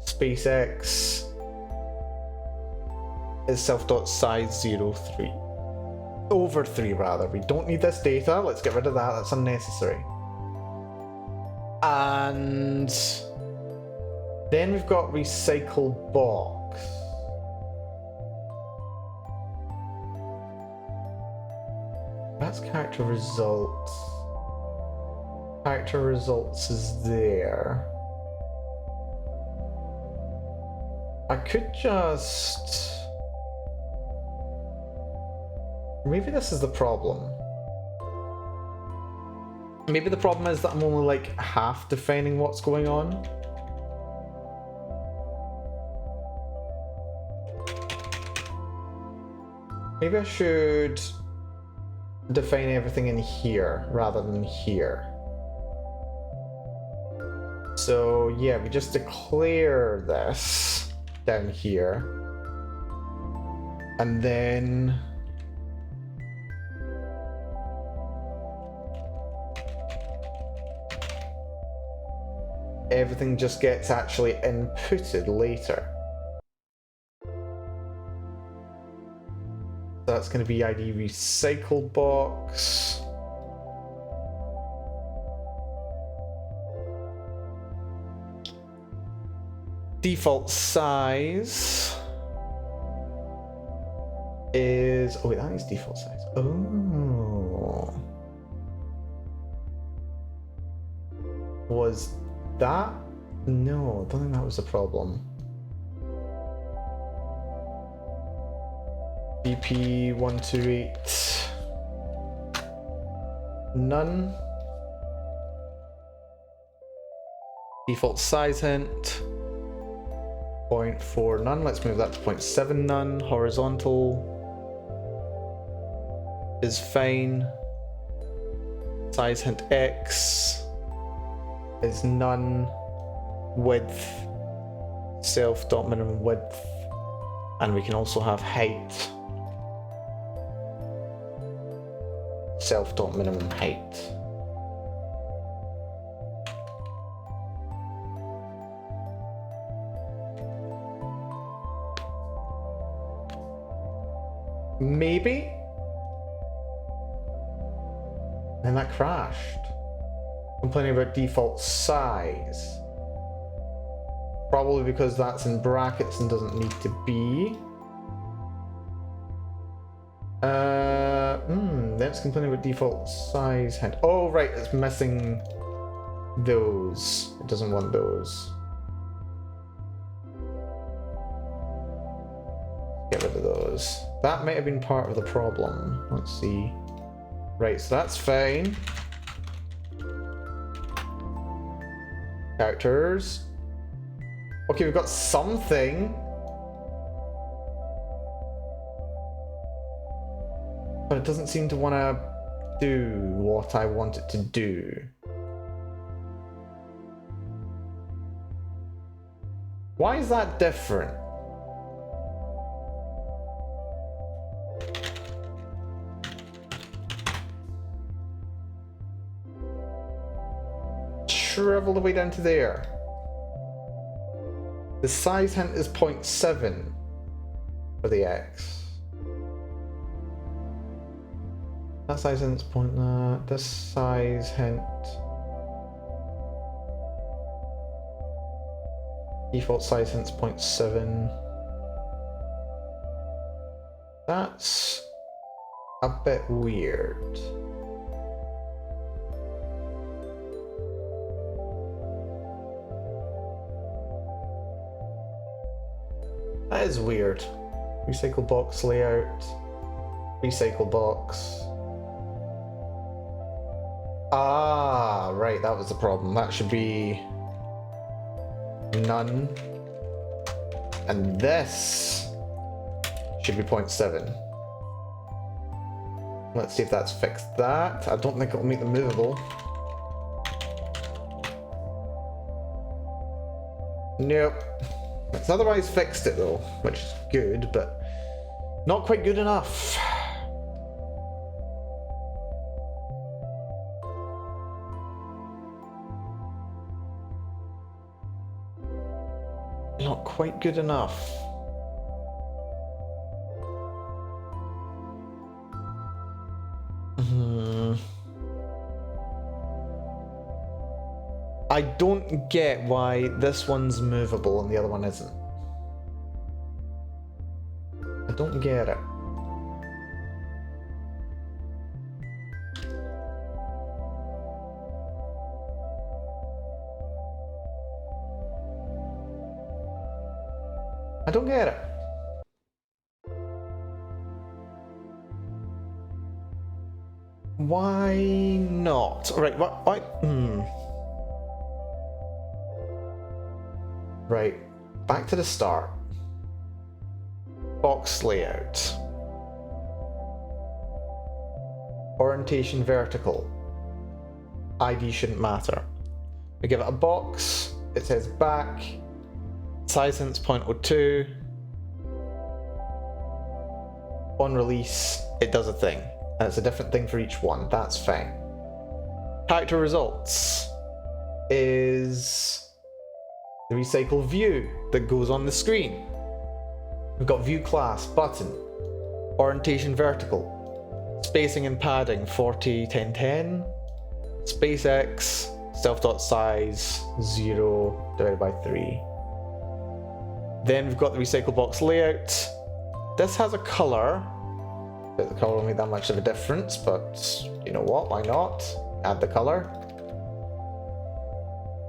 Space X is self.size 03. Over 3 rather. We don't need this data. Let's get rid of that. That's unnecessary. And then we've got recycle box. That's character results. Character results is there. I could just... Maybe this is the problem. Maybe the problem is that I'm only like half defining what's going on. Maybe I should define everything in here rather than here. So yeah, we just declare this down here. And then everything just gets actually inputted later. That's going to be ID recycle box. Default size is... Oh wait, that is default size. Oh. Was that? No, I don't think that was a problem. BP128. None. Default size hint. 0.4 none. Let's move that to 0.7 none. Horizontal is fine. Size hint X is none. Width self.minimum width, and we can also have height self.minimum height. Maybe? Then that crashed. Complaining about default size. Probably because that's in brackets and doesn't need to be. That's complaining about default size hint. Oh right, it's missing those. It doesn't want those. those. That might have been part of the problem. Let's see. Right, so that's fine. Characters. Okay, we've got something. But it doesn't seem to want to do what I want it to do. Why is that different? Shrivel the way down to there. The size hint is 0.7 for the X. That size hint's this size hint. Default size hint's 0.7. That's a bit weird. That is weird. Recycle box layout. Recycle box. Ah, right, that was the problem. That should be none. And this should be 0.7. Let's see if that's fixed that. I don't think it'll make them movable. Nope. It's otherwise fixed it though, which is good, but not quite good enough. Not quite good enough. I don't get why this one's movable and the other one isn't. I don't get it. I don't get it. Why not? Right, why? Right, back to the start. Box layout. Orientation vertical. ID shouldn't matter. We give it a box, it says back, size hint's 0.02. On release, it does a thing, and it's a different thing for each one, that's fine. Character results is the recycle view that goes on the screen. We've got view class, button, orientation vertical, spacing and padding 40, 10, 10, space X, self.size 0 divided by 3. Then we've got the recycle box layout. This has a color. The color won't make that much of a difference, but you know what, why not? Add the color.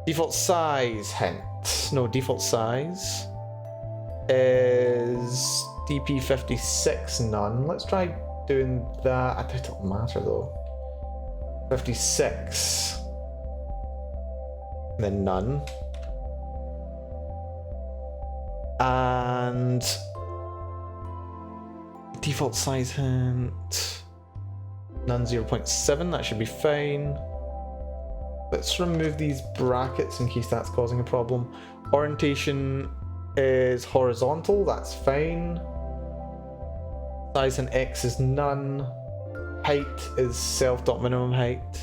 Default size hint. No, default size is DP56 none. Let's try doing that. I think it'll matter though. 56. And then none. And default size hint. None 0.7. That should be fine. Let's remove these brackets in case that's causing a problem. Orientation is horizontal, that's fine. Size in X is none. Height is self.minimum height.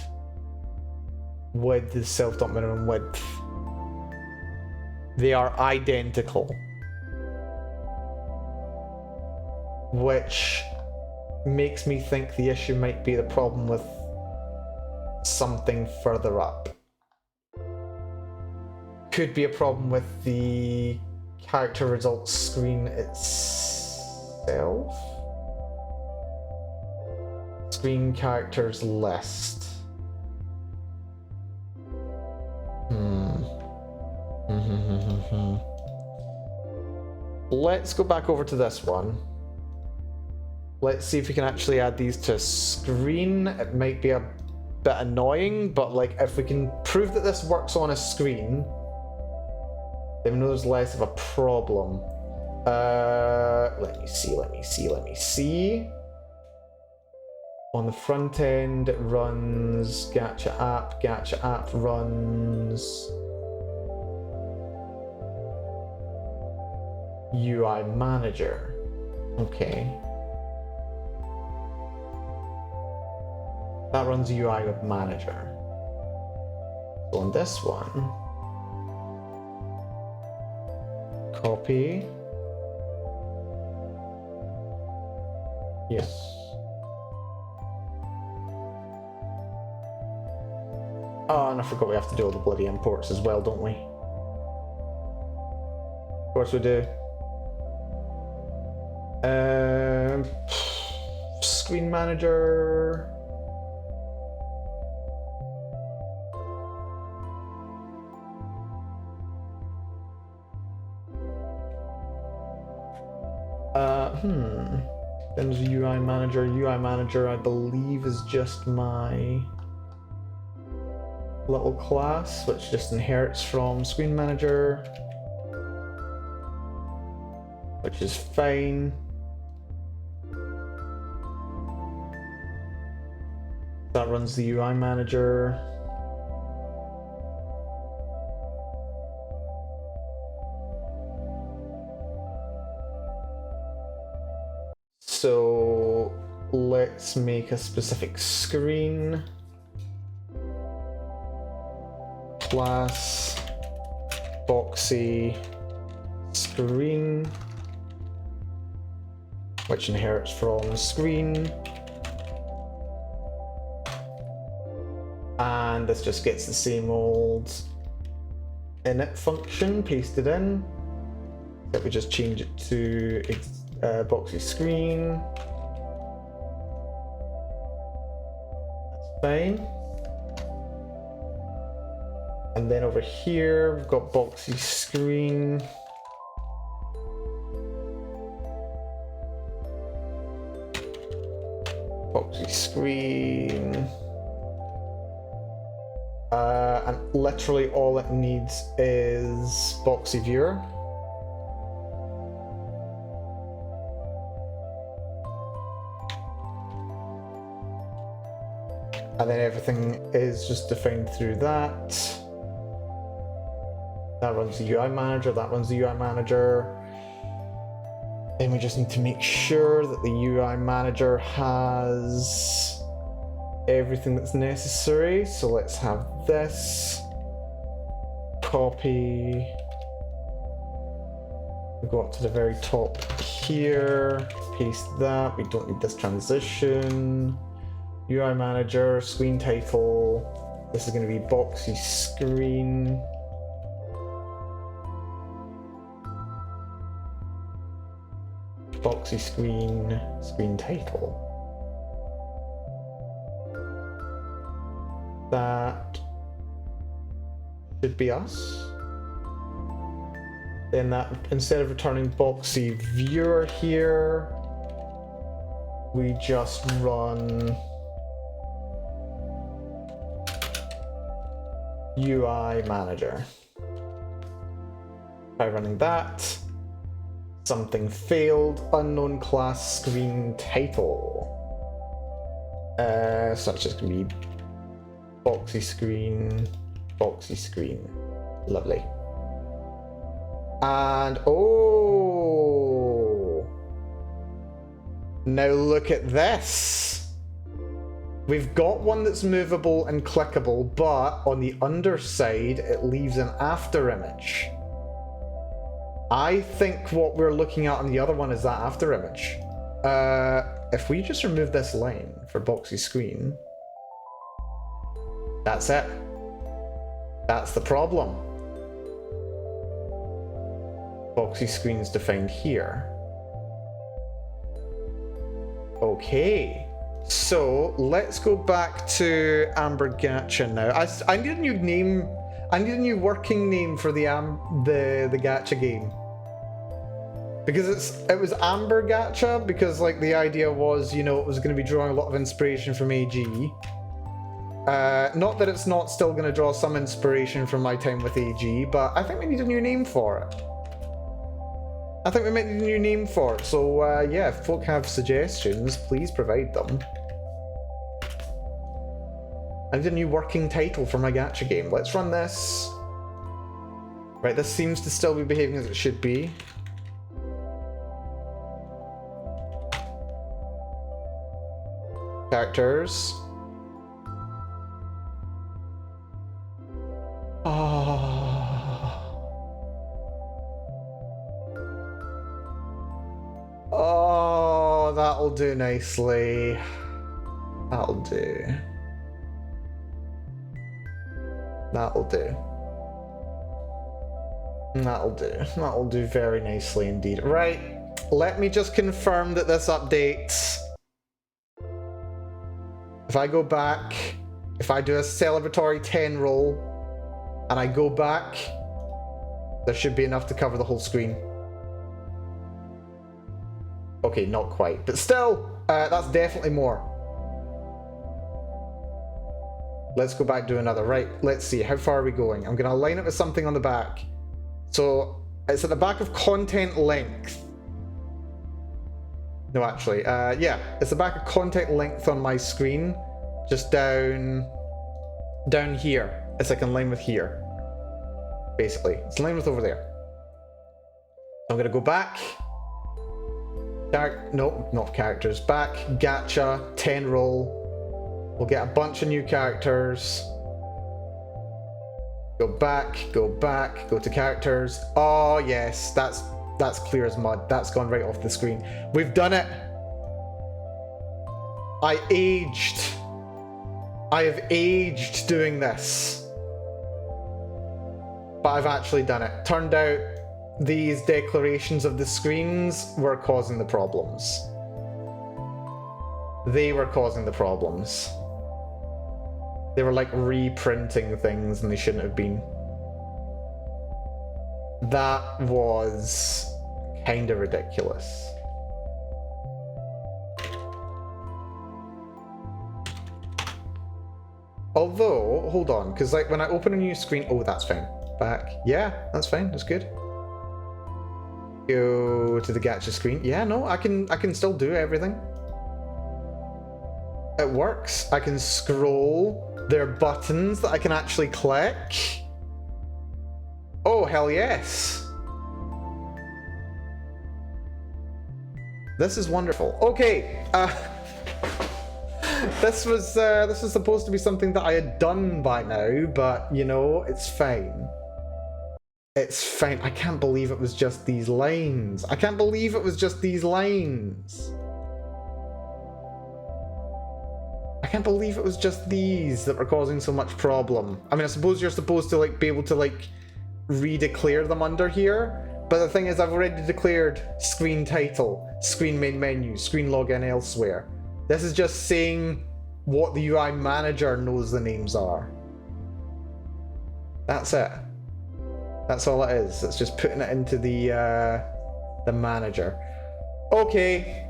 Width is self.minimum width. They are identical. Which makes me think the issue might be the problem with something further up. Could be a problem with the character results screen itself. Screen characters list. Let's go back over to this one. Let's see if we can actually add these to a screen. It might be a bit annoying, but like if we can prove that this works on a screen, then we know there's less of a problem. Let me see. On the front end, it runs Gacha app runs UI manager. Okay. That runs UI web manager. So on this one, copy. Yes. Oh, and I forgot we have to do all the bloody imports as well, don't we? Of course we do. Screen manager. Then there's a UI manager. UI manager, I believe, is just my little class, which just inherits from screen manager, which is fine. That runs the UI manager. So let's make a specific screen. Class boxy screen, which inherits from screen. And this just gets the same old init function pasted in. If we just change it to boxy screen, that's fine. And then over here, we've got boxy screen. Boxy screen. And literally all it needs is boxy viewer. And then everything is just defined through that. That runs the UI manager, that runs the UI manager. Then we just need to make sure that the UI manager has everything that's necessary. So let's have this. Copy. We go up to the very top here. Paste that. We don't need this transition. UI manager, screen title. This is going to be boxy screen. Boxy screen, screen title. That should be us. Then that, instead of returning boxy viewer here, we just run UI manager. By running that, something failed, unknown class screen title. So it's just gonna be boxy screen, boxy screen. Lovely. And oh, now look at this. We've got one that's movable and clickable, but on the underside, it leaves an after image. I think what we're looking at on the other one is that after image. If we just remove this line for boxy screen, that's it. That's the problem. Boxy screen is defined here. Okay. So let's go back to Amber Gacha now. I need a new name. I need a new working name for the Gacha game. Because it was Amber Gacha, because like the idea was, you know, it was going to be drawing a lot of inspiration from AG. Not that it's not still going to draw some inspiration from my time with AG, but I think we need a new name for it. I think we might need a new name for it. So yeah, if folk have suggestions, please provide them. I need a new working title for my gacha game. Let's run this. Right, this seems to still be behaving as it should be. Characters. Oh, that'll do nicely. That'll do. That'll do. That'll do. That'll do very nicely indeed. Right, let me just confirm that this updates. If I go back, if I do a celebratory 10 roll, and I go back, there should be enough to cover the whole screen. Okay, not quite, but still, that's definitely more. Let's go back, do another. Right, let's see, how far are we going? I'm gonna align it with something on the back. So, it's at the back of content length. No, actually, yeah, it's the back of content length on my screen, just down here. It's like in line with here, basically. It's in line with over there. So I'm gonna go back. Nope, not characters. Back, gacha, 10 roll. We'll get a bunch of new characters. Go back, go to characters. Oh yes, that's clear as mud. That's gone right off the screen. We've done it. I aged. I have aged doing this. But I've actually done it. Turned out these declarations of the screens were causing the problems. They were causing the problems. They were like reprinting things and they shouldn't have been. That was kind of ridiculous. Although, hold on, because like when I open a new screen, oh, that's fine. Back, yeah, that's fine, that's good. Go to the gacha screen. Yeah, no, I can still do everything. It works. I can scroll. There are buttons that I can actually click. Oh, hell yes. This is wonderful. Okay. This was supposed to be something that I had done by now, but you know, it's fine. It's fine. I can't believe it was just these lines. I can't believe it was just these lines. I can't believe it was just these that were causing so much problem. I mean, I suppose you're supposed to like be able to like redeclare them under here, but the thing is I've already declared screen title, screen main menu, screen login elsewhere. This is just saying what the UI manager knows the names are. That's it. That's all it is. It's just putting it into the manager. Okay.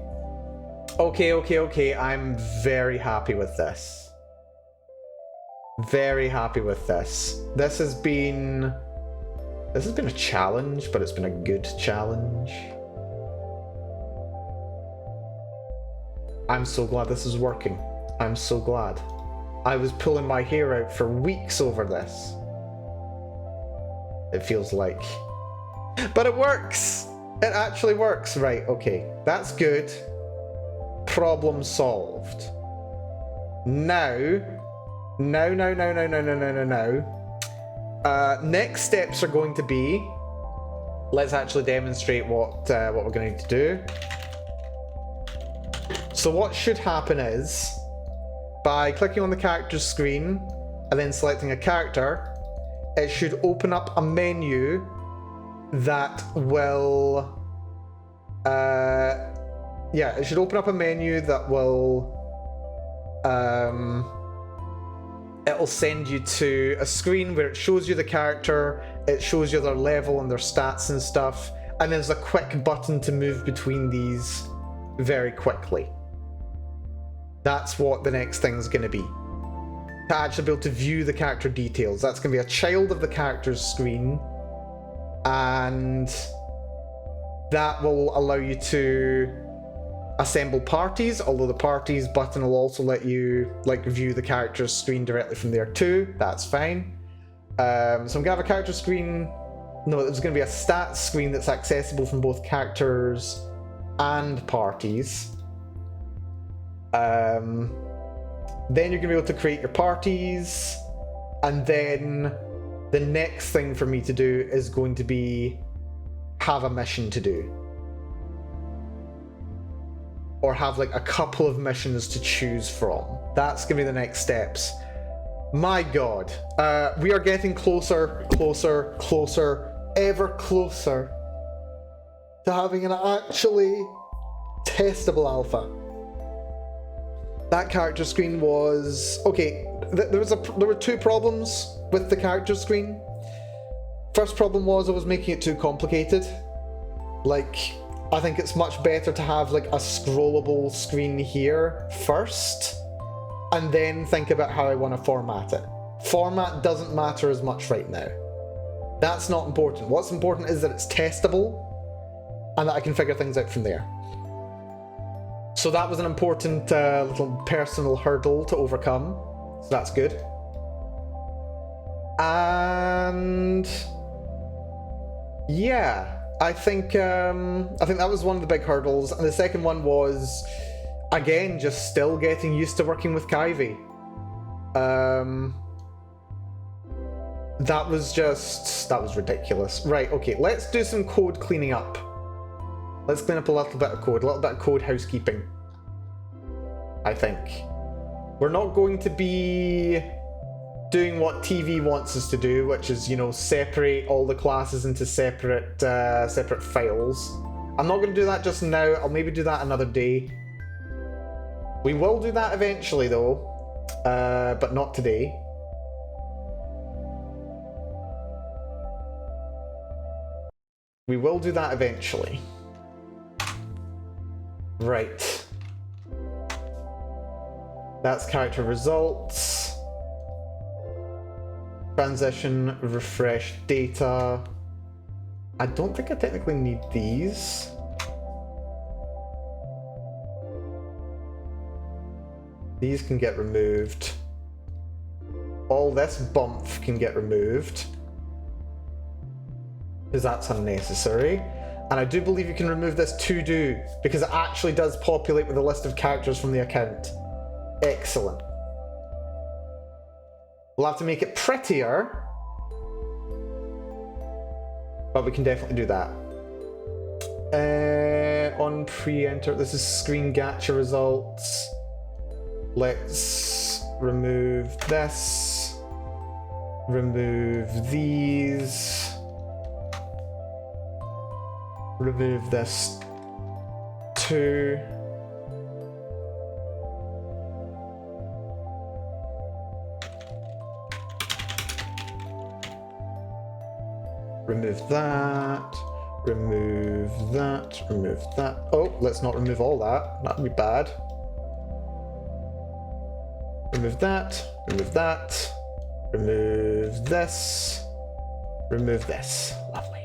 Okay. I'm very happy with this. Very happy with this. This has been a challenge, but it's been a good challenge. I'm so glad this is working. I'm so glad. I was pulling my hair out for weeks over this. It feels like. But it works! It actually works. Right, okay. That's good. Problem solved. Now. Next steps are going to be, let's actually demonstrate what we're going to need to do. So what should happen is, by clicking on the character screen and then selecting a character, it should open up a menu that will, it should open up a menu that will, it'll send you to a screen where it shows you the character, it shows you their level and their stats and stuff, and there's a quick button to move between these very quickly. That's what the next thing's going to be. To actually be able to view the character details. That's going to be a child of the character's screen, and that will allow you to assemble parties, although the parties button will also let you like view the character's screen directly from there too. That's fine. So I'm going to have a character screen. No, there's going to be a stats screen that's accessible from both characters and parties. Then you're going to be able to create your parties, and then the next thing for me to do is going to be have a mission to do. Or have like a couple of missions to choose from. That's going to be the next steps. My god. We are getting closer, ever closer to having an actually testable alpha. That character screen was... Okay, there were two problems with the character screen. First problem was I was making it too complicated. Like, I think it's much better to have like a scrollable screen here first, and then think about how I want to format it. Format doesn't matter as much right now. That's not important. What's important is that it's testable, and that I can figure things out from there. So that was an important little personal hurdle to overcome. So that's good. And yeah, I think that was one of the big hurdles. And the second one was, again, just still getting used to working with Kyvie. That was ridiculous. Right, okay, let's do some code cleaning up. Let's clean up a little bit of code housekeeping, I think. We're not going to be doing what TV wants us to do, which is, you know, separate all the classes into separate files. I'm not going to do that just now. I'll maybe do that another day. We will do that eventually, though, but not today. We will do that eventually. Right. That's character results. Transition, refresh data. I don't think I technically need these. These can get removed. All this bump can get removed, because that's unnecessary. And I do believe you can remove this to do, because it actually does populate with a list of characters from the account. Excellent. We'll have to make it prettier, but we can definitely do that. On pre-enter, this is screen gacha results. Let's remove this. Remove these. Remove this too. Remove that. Remove that. Remove that. Oh, let's not remove all that. That would be bad. Remove that. Remove that. Remove this. Remove this. Lovely.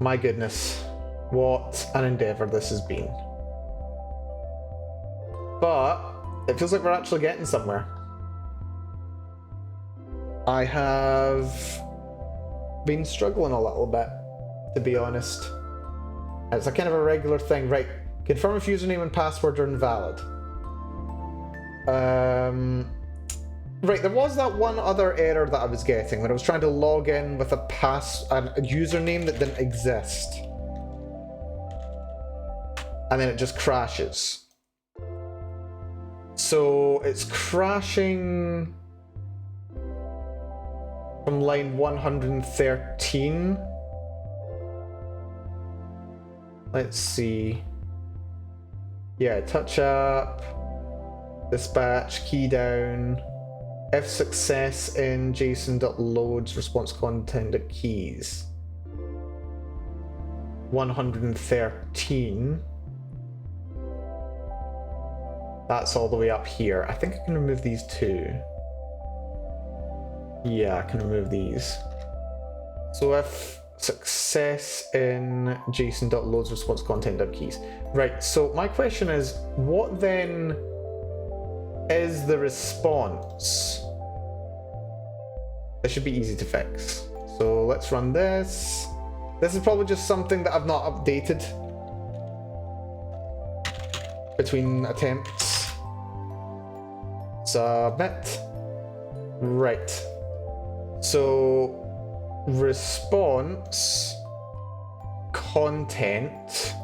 My goodness, what an endeavour this has been. But it feels like we're actually getting somewhere. I have been struggling a little bit, to be honest. It's a kind of a regular thing. Right, confirm if username and password are invalid. Right, there was that one other error that I was getting when I was trying to log in with a username that didn't exist. And then it just crashes. So it's crashing from line 113. Let's see. Yeah, touch up, dispatch, key down. If success in JSON.loads response content at keys. 113. That's all the way up here. I think I can remove these too. Yeah, I can remove these. So if success in JSON.loads response content.keys. Right, so my question is, what then is the response? This should be easy to fix. So let's run this. This is probably just something that I've not updated between attempts. Submit. Right. So response content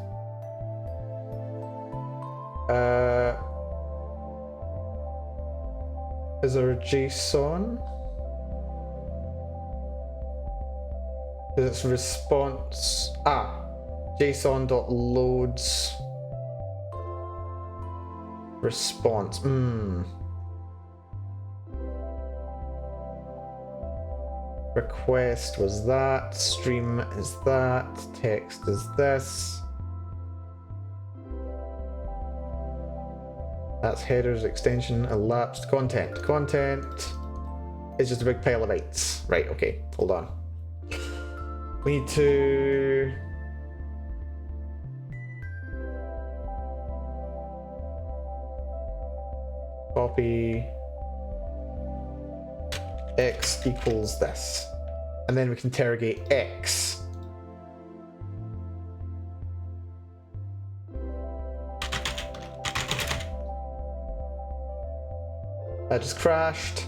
is there a JSON? It's response JSON.loads response. Request was that, stream is that, text is this. That's headers, extension, elapsed, content. Content is just a big pile of bytes. Right, okay, hold on. We need to copy x equals this, and then we can interrogate x. That just crashed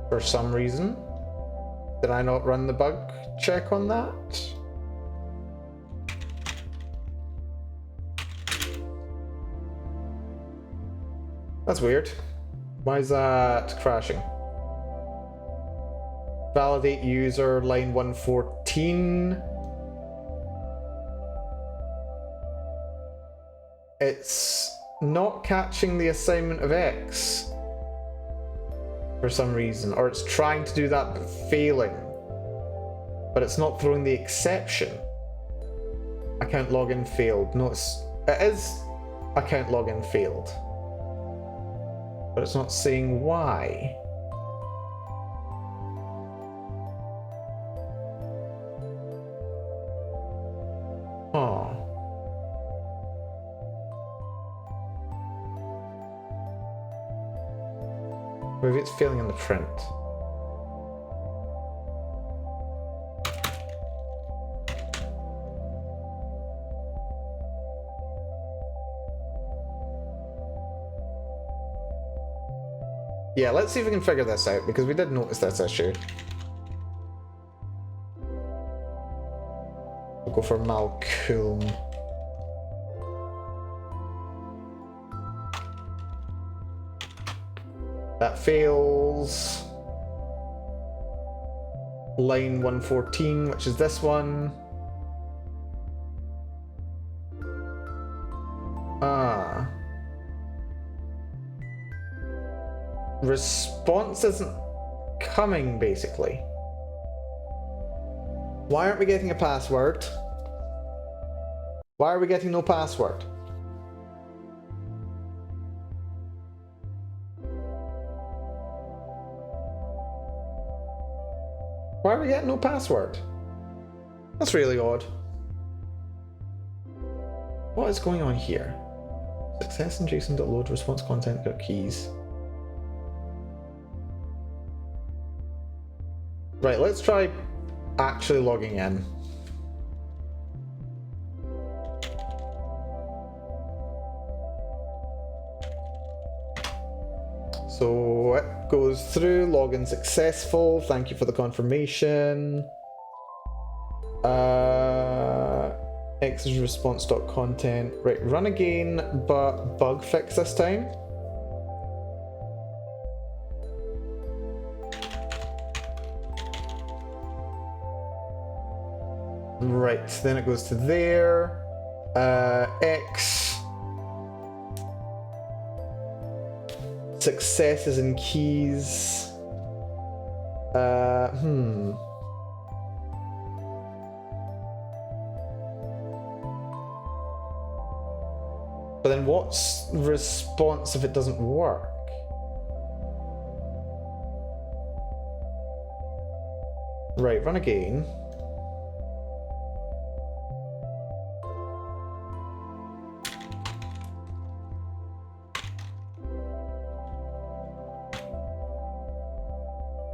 for some reason. Did I not run the bug check on that? That's weird. Why is that crashing? Validate user line 114. It's not catching the assignment of X for some reason, or it's trying to do that but failing. But it's not throwing the exception. Account login failed. No, it is account login failed. But it's not saying why. Oh. Maybe it's failing in the print. Yeah, let's see if we can figure this out, because we did notice this issue. We'll go for Malcolm. That fails. Line 114, which is this one. Response isn't coming, basically. Why aren't we getting a password? Why are we getting no password? Why are we getting no password? That's really odd. What is going on here? Success in JSON.load response content got keys. Right, let's try actually logging in. So it goes through, login successful, thank you for the confirmation. X is response.content. Right, run again, but bug fix this time. Right, then it goes to there. X successes and keys. But then what's the response if it doesn't work? Right, run again.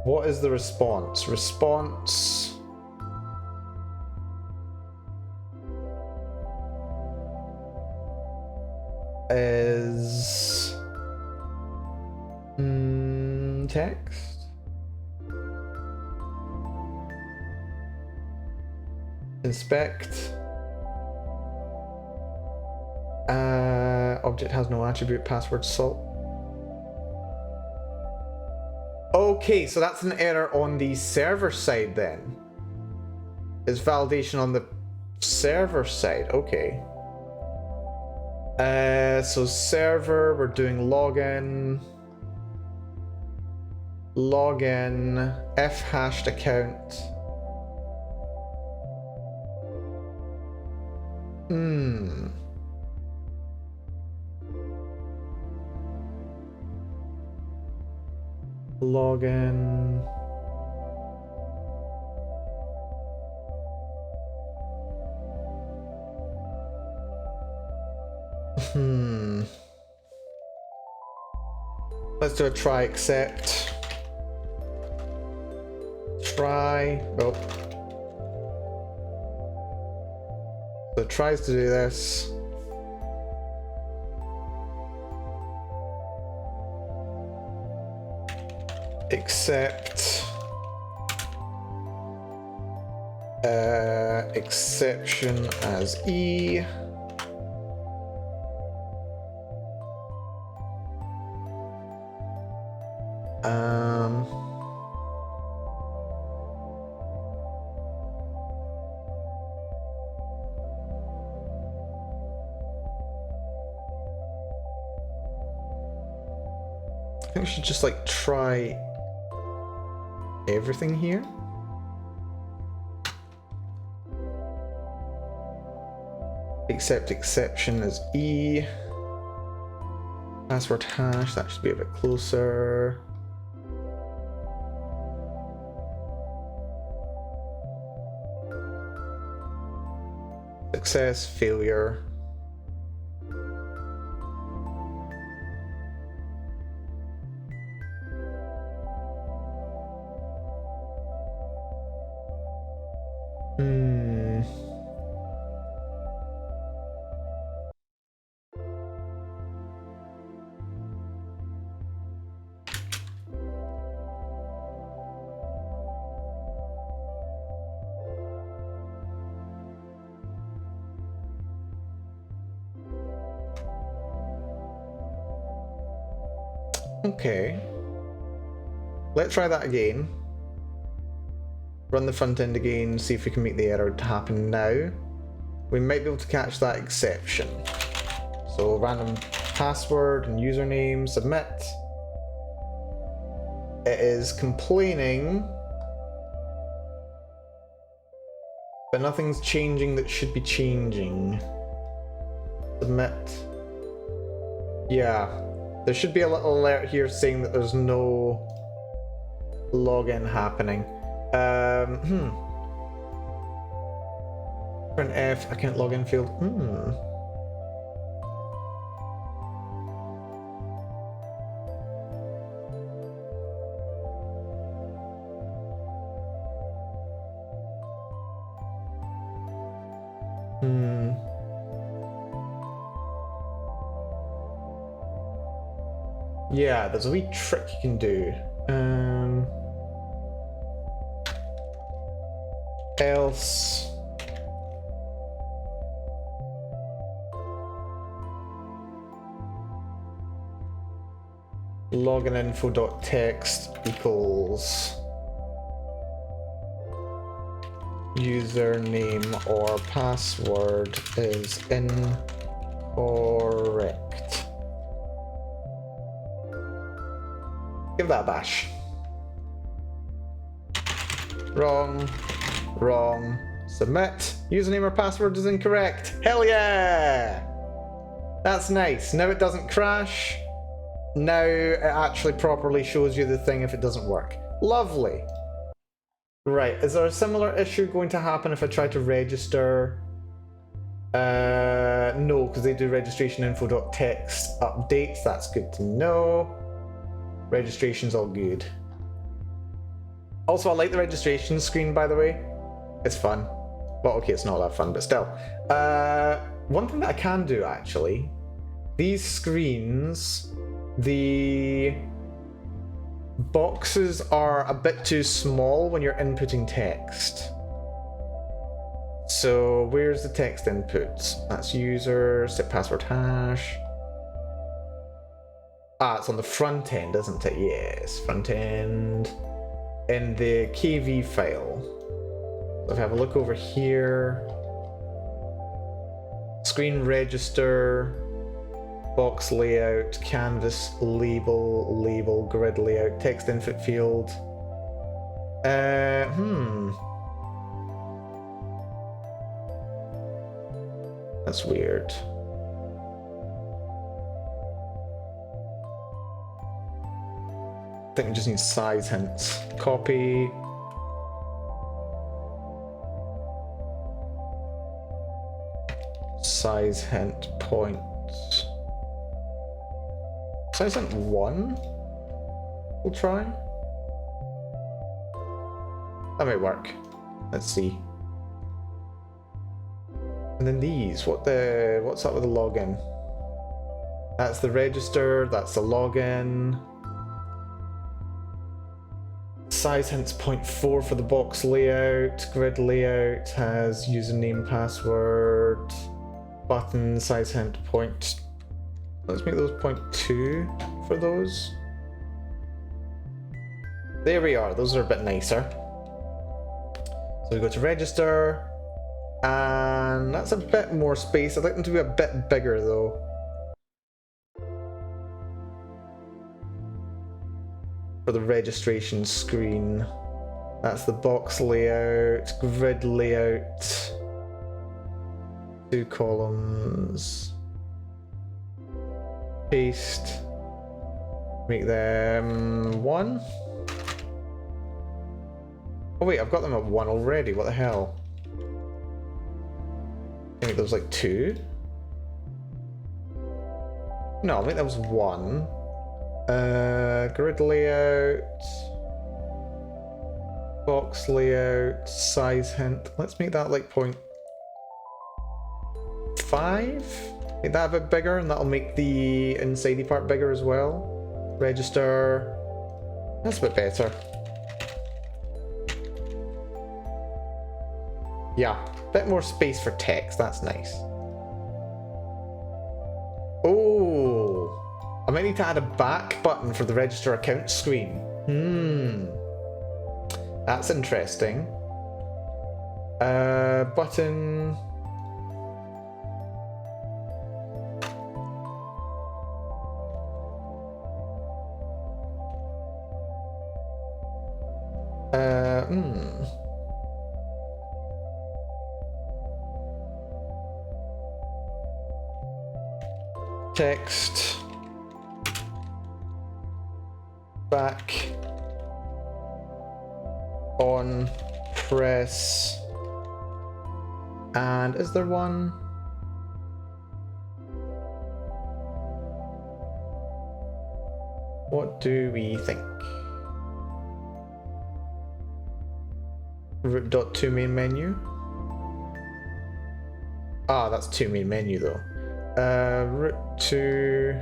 What is the response? Response is text. Inspect. Object has no attribute. Password salt. Okay, so that's an error on the server side then. It's validation on the server side. Okay. So server, we're doing login. Login, f-hashed account. Login. Let's do a try accept. Try. Oh. So it tries to do this. Accept. Exception as E. I think we should just like try everything here. Accept exception as E. Password hash, that should be a bit closer. Success, failure. Okay. Let's try that again. Run the front end again, see if we can make the error happen now. We might be able to catch that exception. So random password and username, submit. It is complaining, but nothing's changing that should be changing. Submit. Yeah. There should be a little alert here saying that there's no login happening. Print F, account login field. Yeah, there's a wee trick you can do. Else. Login info.text equals username or password is incorrect. Give that a bash. Wrong. Wrong. Submit. Username or password is incorrect. Hell yeah! That's nice. Now it doesn't crash. Now it actually properly shows you the thing if it doesn't work. Lovely. Right, is there a similar issue going to happen if I try to register? No, because they do registration info.txt updates. That's good to know. Registration's all good. Also, I like the registration screen, by the way. It's fun. Well, okay, it's not that fun, but still. One thing that I can do, actually, these screens, the boxes are a bit too small when you're inputting text. So where's the text input? That's user, set password hash. Ah, it's on the front end, isn't it? Yes, front end. In the KV file. So if I have a look over here, screen register, box layout, canvas label, grid layout, text input field. That's weird. I think we just need size hints. Copy. Size hint point. Size hint 1? We'll try. That might work. Let's see. And then these, what's up with the login? That's the register, that's the login. Size hints 0.4 for the box layout. Grid layout has username, password, button, size hint point. Let's make those 0.2 for those. There we are, those are a bit nicer. So we go to register, and that's a bit more space. I'd like them to be a bit bigger though. For the registration screen. That's the box layout, grid layout, 2 columns, paste, make them 1. Oh wait, I've got them at 1 already, what the hell? I think those like 2. No, I think that was 1. Grid layout, box layout, size hint. Let's make that like 0.5. Make that a bit bigger, and that'll make the insidey part bigger as well. Register. That's a bit better. Yeah, a bit more space for text. That's nice. Oh. I might need to add a back button for the register account screen. That's interesting. Button. Text. Back. On. Press. And is there one? What do we think? Root.to main menu. Ah, that's to main menu though. Root to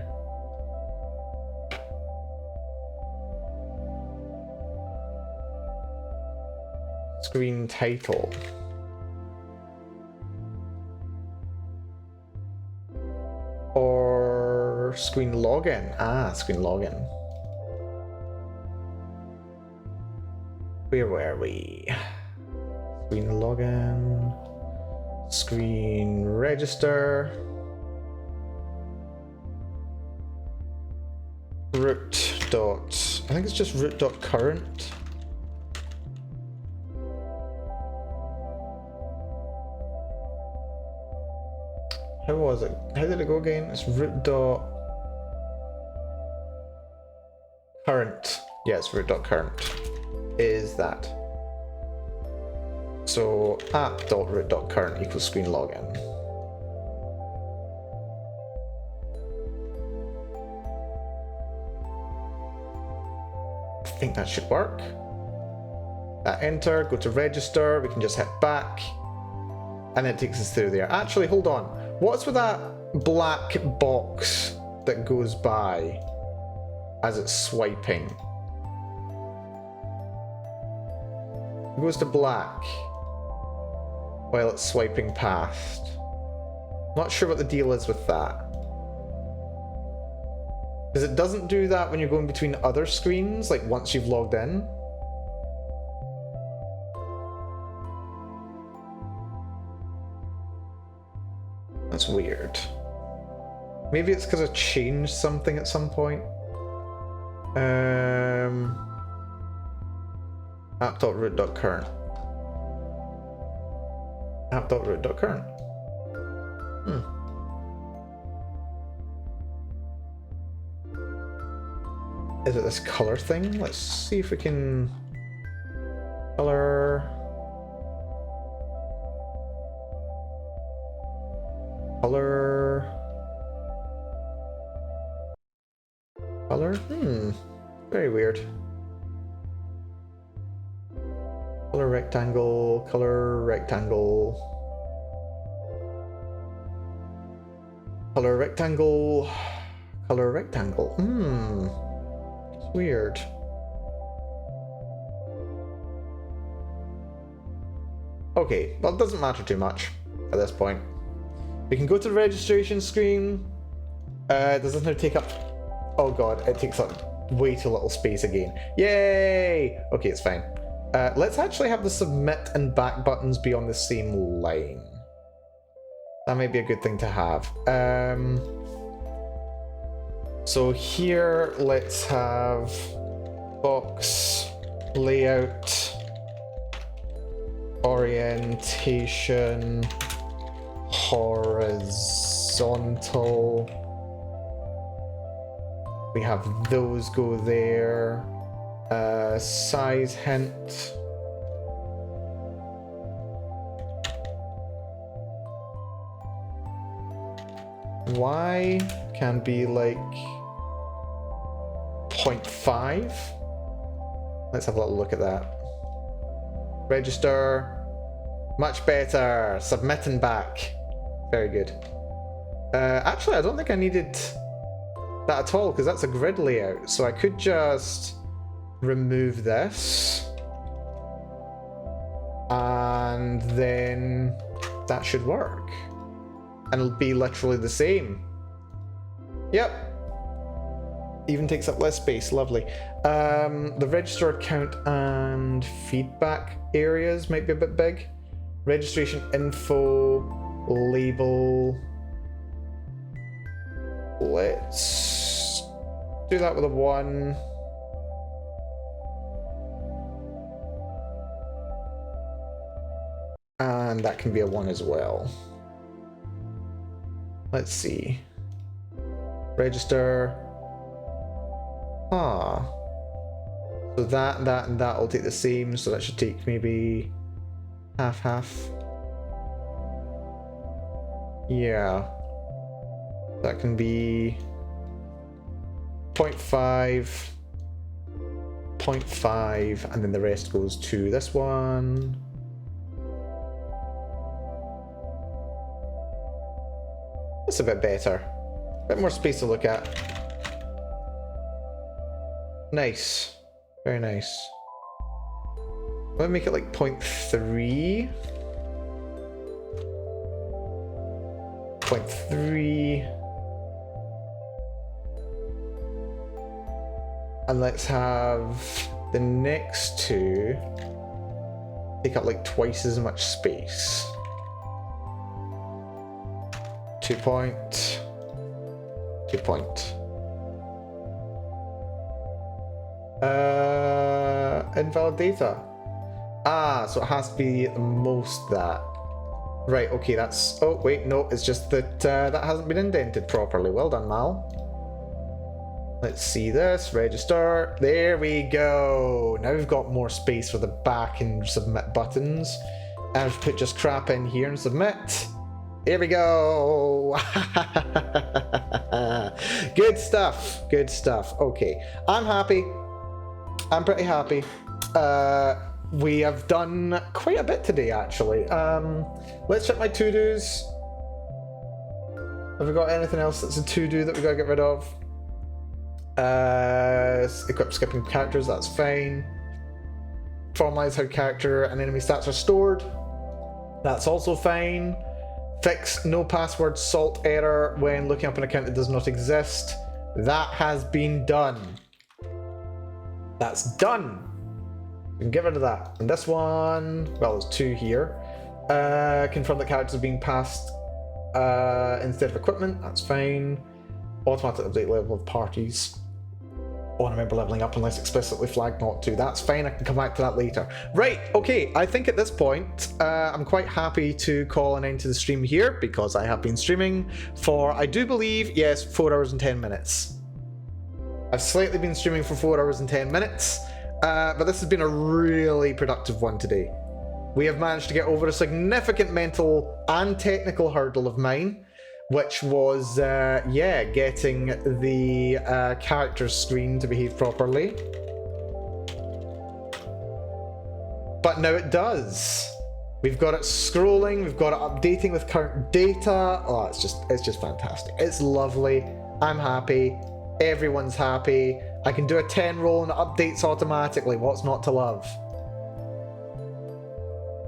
screen title. Or screen login. Ah, screen login. Where were we? Screen login. Screen register. Root dot I think it's just root.current. How was it? How did it go again? It's root.current. Yeah, it's root.current. Is that. So app.root.current equals screen login. I think that should work. Enter, go to register, we can just hit back, and it takes us through there. Actually, hold on. What's with that black box that goes by as it's swiping? It goes to black while it's swiping past. Not sure what the deal is with that. Because it doesn't do that when you're going between other screens, like once you've logged in. That's weird. Maybe it's because I changed something at some point. App.root.current. App.root.current. Is it this color thing? Let's see if we can color. Color? Very weird. Color rectangle, color rectangle. Color rectangle, color rectangle. It's weird. Okay, well, it doesn't matter too much at this point. We can go to the registration screen. It doesn't have to take up... Oh god, it takes up way too little space again. Yay! Okay, it's fine. Let's actually have the submit and back buttons be on the same line. That might be a good thing to have. So here, let's have box, layout, orientation, horizontal. We have those go there. Size hint. Y can be like 0.5. Let's have a little look at that. Register. Much better. Submit and back. Very good. Actually, I don't think I needed that at all because that's a grid layout. So I could just remove this. And then that should work. And it'll be literally the same. Yep. Even takes up less space. Lovely. The register account and feedback areas might be a bit big. Registration info, label. Let's do that with a 1. And that can be a 1 as well. Let's see. Register. So that and that will take the same, so that should take maybe half. Yeah. That can be 0.5, 0.5, and then the rest goes to this one. That's a bit better. A bit more space to look at. Nice. Very nice. Let me make it like 0.3. 0.3. And let's have the next two take up like twice as much space. 2 point. 2 point. Invalid data. Ah, so it has to be the most that. Right, okay, that's... Oh, wait, no, it's just that that hasn't been indented properly. Well done, Mal. Let's see this. Register. There we go. Now we've got more space for the back and submit buttons. And I've put just crap in here and submit. Here we go. Good stuff. Good stuff. Okay. I'm happy. I'm pretty happy. We have done quite a bit today, actually. Let's check my to-dos. Have we got anything else that's a to-do that we gotta get rid of? Equip skipping characters, that's fine. Formalize how character and enemy stats are stored. That's also fine. Fix no password salt error when looking up an account that does not exist. That has been done. That's done. We can get rid of that. And this one, well, there's two here. Confirm that characters are being passed instead of equipment. That's fine. Automatic update level of parties. Oh, and remember leveling up unless explicitly flagged not to. That's fine, I can come back to that later. Right, okay, I think at this point, I'm quite happy to call an end to the stream here, because I have been streaming for, I do believe, yes, 4 hours and 10 minutes. I've slightly been streaming for 4 hours and 10 minutes, but this has been a really productive one today. We have managed to get over a significant mental and technical hurdle of mine, which was, yeah, getting the character screen to behave properly. But now it does. We've got it scrolling, we've got it updating with current data. Oh, it's just fantastic. It's lovely. I'm happy. Everyone's happy. I can do a 10 roll and it updates automatically. What's not to love?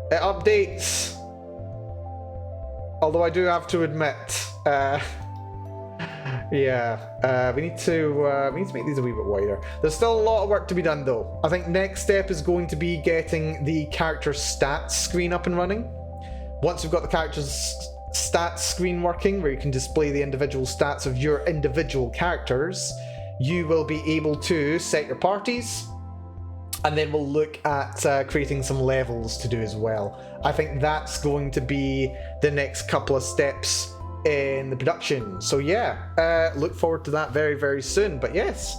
It updates. Although I do have to admit, yeah, we need to make these a wee bit wider. There's still a lot of work to be done though. I think next step is going to be getting the character stats screen up and running. Once we've got the character's stats screen working, where you can display the individual stats of your individual characters, you will be able to set your parties. And then we'll look at creating some levels to do as well. I think that's going to be the next couple of steps in the production. So yeah, look forward to that very, very soon. But yes,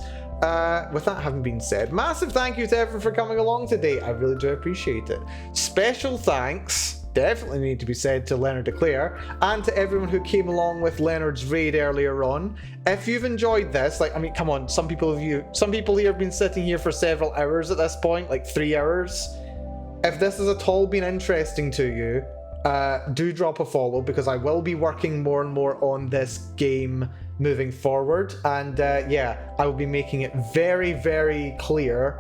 with that having been said, massive thank you to everyone for coming along today. I really do appreciate it. Special thanks definitely need to be said to Leonard Declare and to everyone who came along with Leonard's raid earlier on. If you've enjoyed this, like, I mean, come on, some people here have been sitting here for several hours at this point, like 3 hours. If this has at all been interesting to you, do drop a follow, because I will be working more and more on this game moving forward. And yeah, I will be making it very, very clear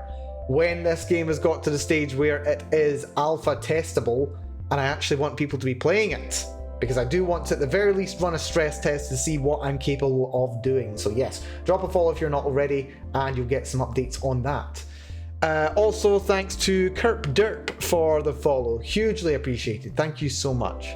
when this game has got to the stage where it is alpha testable, and I actually want people to be playing it, because I do want to at the very least run a stress test to see what I'm capable of doing. So yes, drop a follow if you're not already, and you'll get some updates on that. Also, thanks to Kerp Derp for the follow. Hugely appreciated. Thank you so much.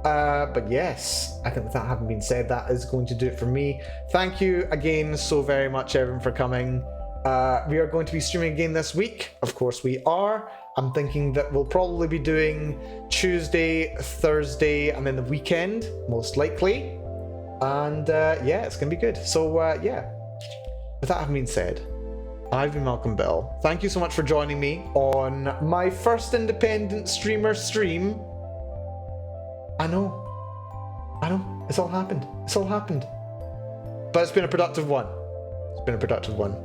But yes, I think with that having been said, that is going to do it for me. Thank you again so very much, everyone, for coming. We are going to be streaming again this week. Of course we are. I'm thinking that we'll probably be doing Tuesday, Thursday, and then the weekend, most likely. And yeah, it's going to be good. So yeah, with that having been said, I've been Malcolm Bell. Thank you so much for joining me on my first independent streamer stream. I know, it's all happened. It's all happened. But it's been a productive one. It's been a productive one.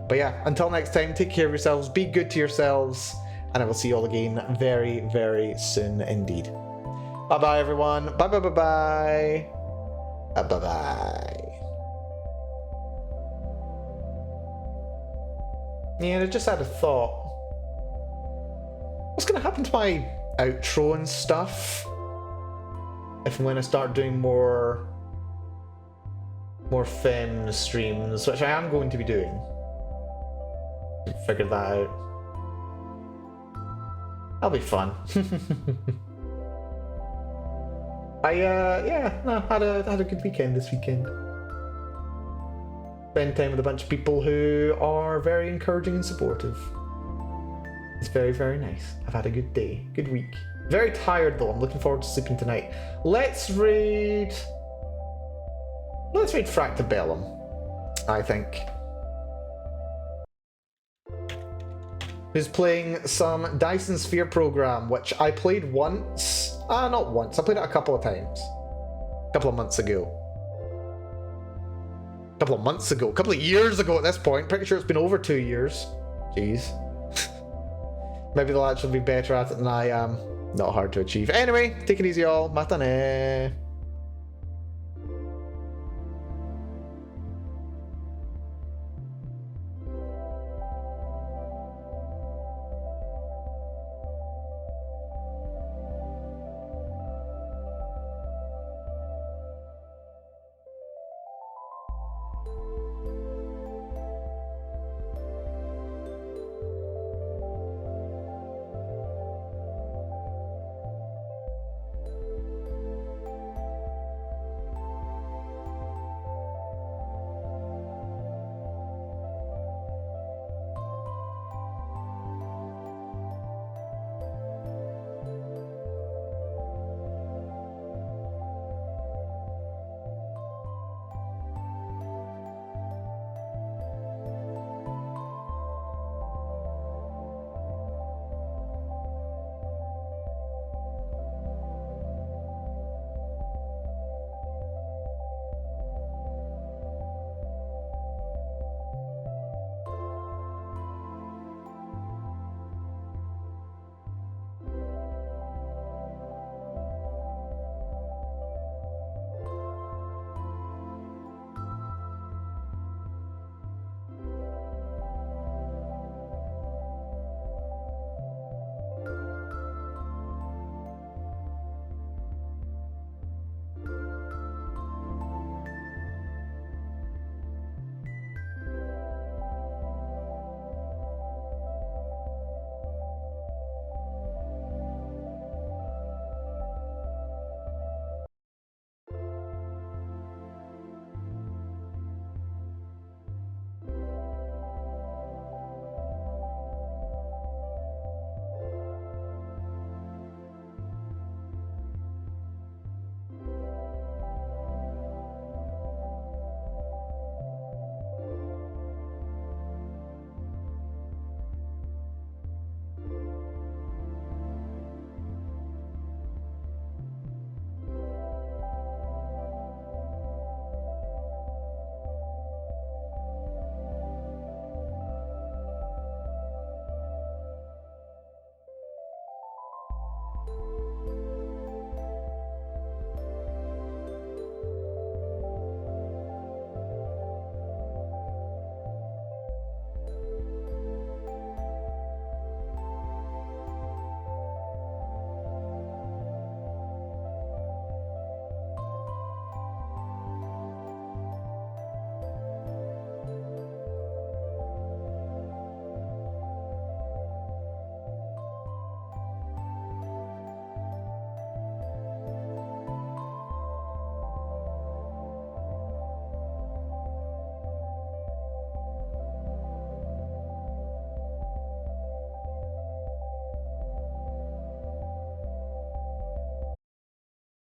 But yeah, until next time, take care of yourselves, be good to yourselves, and I will see you all again very, very soon indeed. Bye-bye, everyone. Bye-bye-bye-bye. Bye-bye. Yeah, I just had a thought. What's going to happen to my outro and stuff if and when I start doing more fem streams, which I am going to be doing? Figured that out. That'll be fun. Yeah, no, had a good weekend this weekend. Spend time with a bunch of people who are very encouraging and supportive. It's very, very nice. I've had a good day, good week. Very tired though. I'm looking forward to sleeping tonight. Let's read Fractabellum, I think. Who's playing some Dyson Sphere program, which I played once. Not once. I played it a couple of times. A couple of months ago. A couple of years ago at this point. Pretty sure it's been over 2 years. Jeez. Maybe they'll actually be better at it than I am. Not hard to achieve. Anyway, take it easy, y'all. Matane.